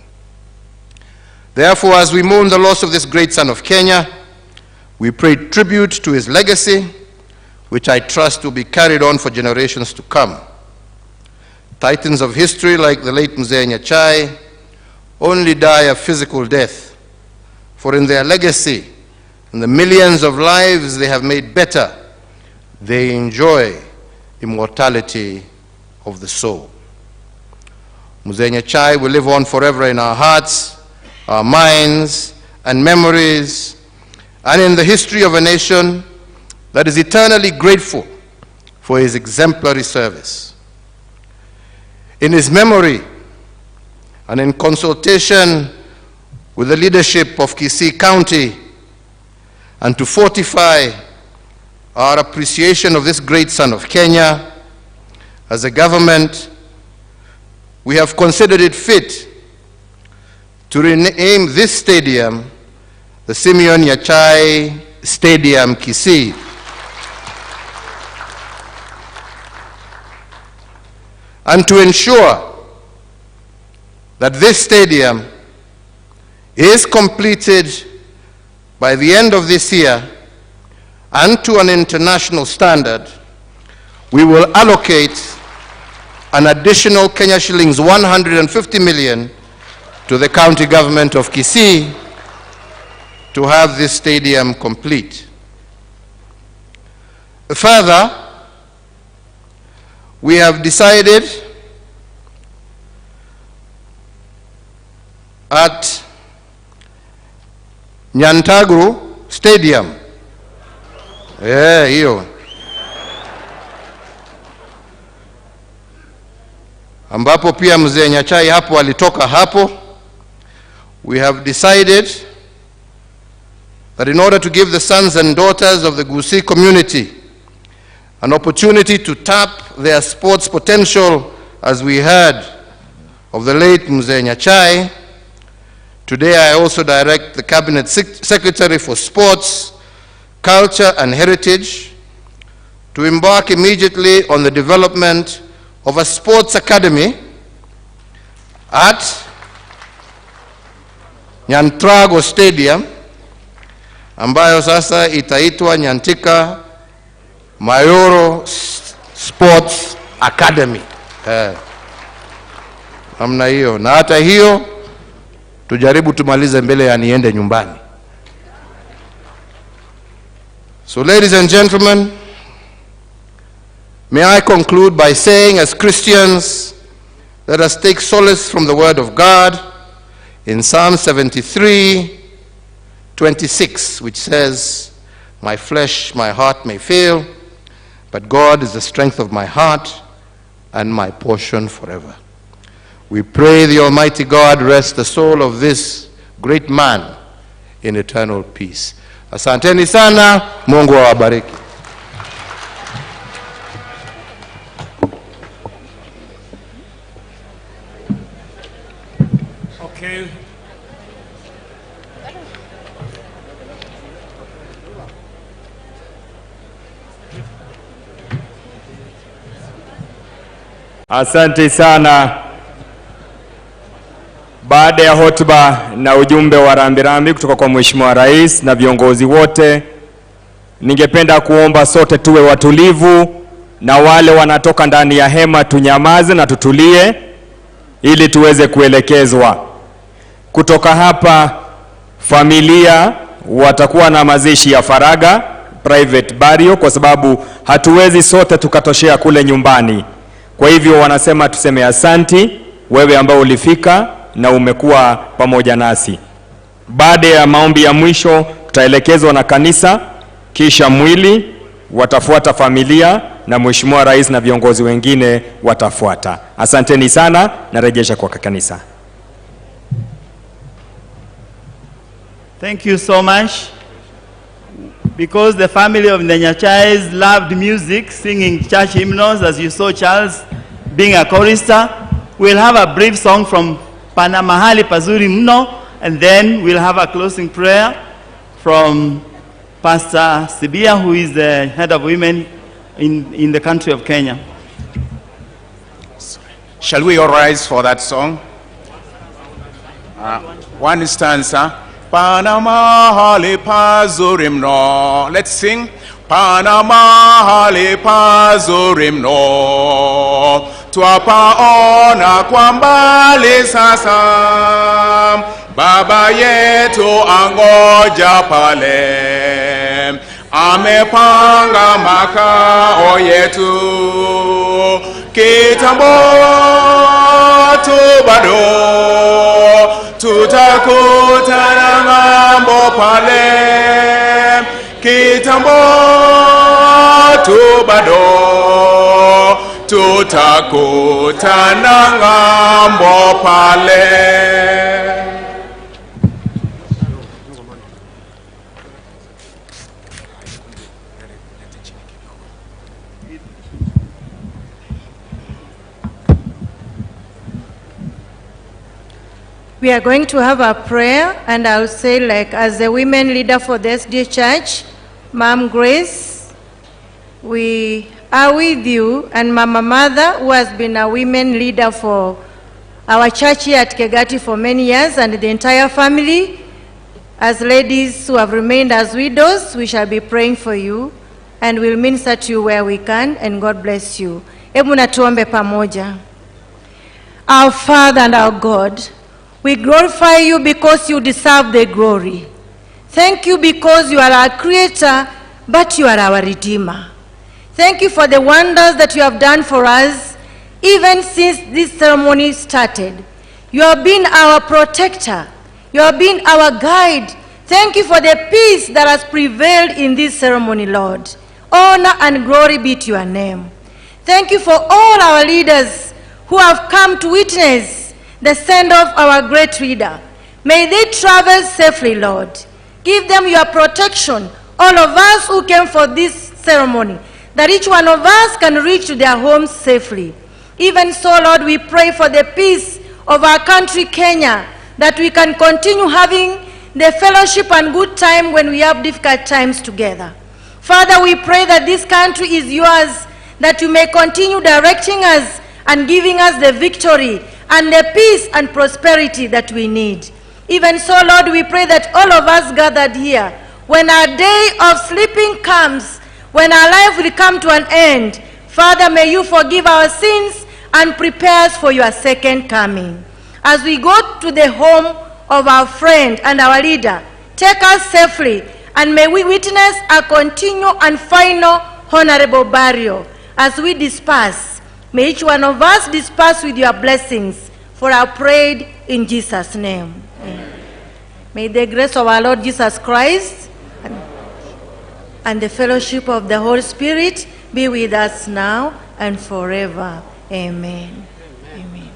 Therefore, as we mourn the loss of this great son of Kenya, we pay tribute to his legacy, which I trust will be carried on for generations to come. Titans of history like the late Mzee Nyachae only die a physical death, for in their legacy and the millions of lives they have made better, they enjoy immortality of the soul. Mzee Nyachae will live on forever in our hearts, our minds, and memories, and in the history of a nation that is eternally grateful for his exemplary service. In his memory, and in consultation with the leadership of Kisii County, and to fortify our appreciation of this great son of Kenya, as a government, we have considered it fit to rename this stadium the Simeon Nyachae Stadium, Kisii. And to ensure that this stadium is completed by the end of this year and to an international standard, we will allocate an additional Kenya shillings 150 million to the county government of Kisii to have this stadium complete. Further, we have decided at Nyantagru Stadium, hiyo ambapo pia Mzee Nyachae hapo alitoka hapo, we have decided that in order to give the sons and daughters of the Gusii community an opportunity to tap their sports potential, as we heard of the late Mzee Nyachae, today I also direct the Cabinet Secretary for Sports, Culture and Heritage to embark immediately on the development of a sports academy at Nyantrago Stadium ambayo sasa itaitwa Nyantika Mayoro Sports Academy. Namna hiyo, na hata hiyo tujaribu tumalize mbele ya niende nyumbani. So ladies and gentlemen, may I conclude by saying, as Christians, let us take solace from the word of God in Psalm 73:26, which says, "My flesh, my heart may fail, but God is the strength of my heart and my portion forever." We pray the Almighty God rest the soul of this great man in eternal peace. Asanteni sana, Mungu awabariki. Okay. Asante sana. Baada ya hotuba na ujumbe wa rambirambi kutoka kwa Mheshimiwa Rais na viongozi wote, ningependa kuomba sote tuwe watulivu, na wale wanatoka ndani ya hema tunyamaze na tutulie ili tuweze kuelekezwa. Kutoka hapa familia watakuwa na mazishi ya faraga, private burial, kwa sababu hatuwezi sote tukatoshea kule nyumbani. Kwa hivyo wanasema tuseme asanti wewe ambao ulifika na umekuwa pamoja nasi. Baada ya maombi ya mwisho tutaelekezwa na kanisa, kisha mwili watafuata familia na Mheshimiwa Rais na viongozi wengine watafuata. Asanteni sana, narejesha kwa kanisa. Thank you so much. Because the family of the Nyachaes loved music, singing church hymnals, as you saw Charles being a chorister, we'll have a brief song from Panamahali Pazuri Mno, and then we'll have a closing prayer from Pastor Sibia, who is the head of women in the country of Kenya. Shall we all rise for that song? One stanza. Panamahali Pazuri Mno. Let's sing. Panamahali Pazuri Mno, twapaona kwa mbali sasa, baba yetu angoja pale, amepanga makao yetu, kitambo tu bado tutakutana ng'ambo pale, kitambo tu bado tutakutana ng'ambo pale. We are going to have a prayer, and I'll say, like, as the women leader for the SDA Church, Ma'am Grace, we are with you, and Mama Mother, who has been a women leader for our church here at Kegati for many years, and the entire family. As ladies who have remained as widows, we shall be praying for you, and we'll minister to you where we can, and God bless you. Hebu na tuombe pamoja. Our Father and our God, we glorify you because you deserve the glory. Thank you because you are our creator, but you are our redeemer. Thank you for the wonders that you have done for us, even since this ceremony started. You have been our protector. You have been our guide. Thank you for the peace that has prevailed in this ceremony, Lord. Honor and glory be to your name. Thank you for all our leaders who have come to witness the send-off of our great leader. May they travel safely, Lord. Give them your protection, all of us who came for this ceremony, that each one of us can reach to their homes safely. Even so, Lord, we pray for the peace of our country, Kenya, that we can continue having the fellowship and good time when we have difficult times together. Father, we pray that this country is yours, that you may continue directing us and giving us the victory and the peace and prosperity that we need. Even so, Lord, we pray that all of us gathered here, when our day of sleeping comes, when our life will come to an end, Father, may you forgive our sins and prepare us for your second coming. As we go to the home of our friend and our leader, take us safely, and may we witness a continual and final honorable burial. As we disperse, may each one of us disperse with your blessings, for I prayed in Jesus' name. Amen. May the grace of our Lord Jesus Christ and the fellowship of the Holy Spirit be with us now and forever. Amen. Amen.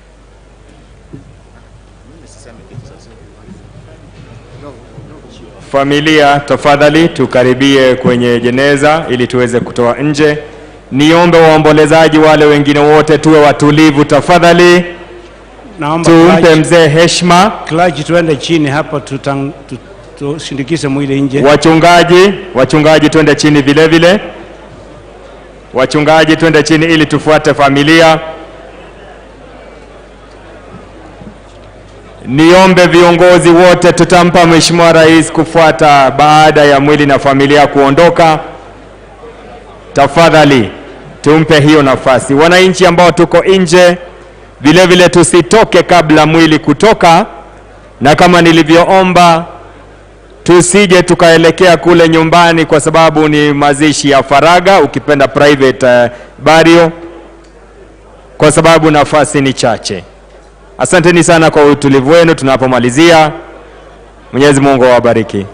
Familia, tafadhali tukaribie kwenye jeneza ili tuweze kutoa nje. Niombe waombolezaji wale wengine wote tuwe watulivu tafadhali. Naomba tumpe mzee heshima. Clergy tuende chini hapo, tusindikize mwili nje. Wachungaji tuende chini vile vile. Wachungaji tuende chini ili tufuate familia. Niombe viongozi wote, tutampa Mheshimiwa Rais kufuata baada ya mwili na familia kuondoka. Tafadhali tumpe hiyo nafasi. Wananchi ambao tuko nje vile vile tusitoke kabla mwili kutoka, na kama nilivyoomba tusije tukaelekea kule nyumbani kwa sababu ni mazishi ya faraga, ukipenda private burial, kwa sababu nafasi ni chache. Asanteni sana kwa utulivu wenu tunapomalizia. Mwenyezi Mungu awabariki.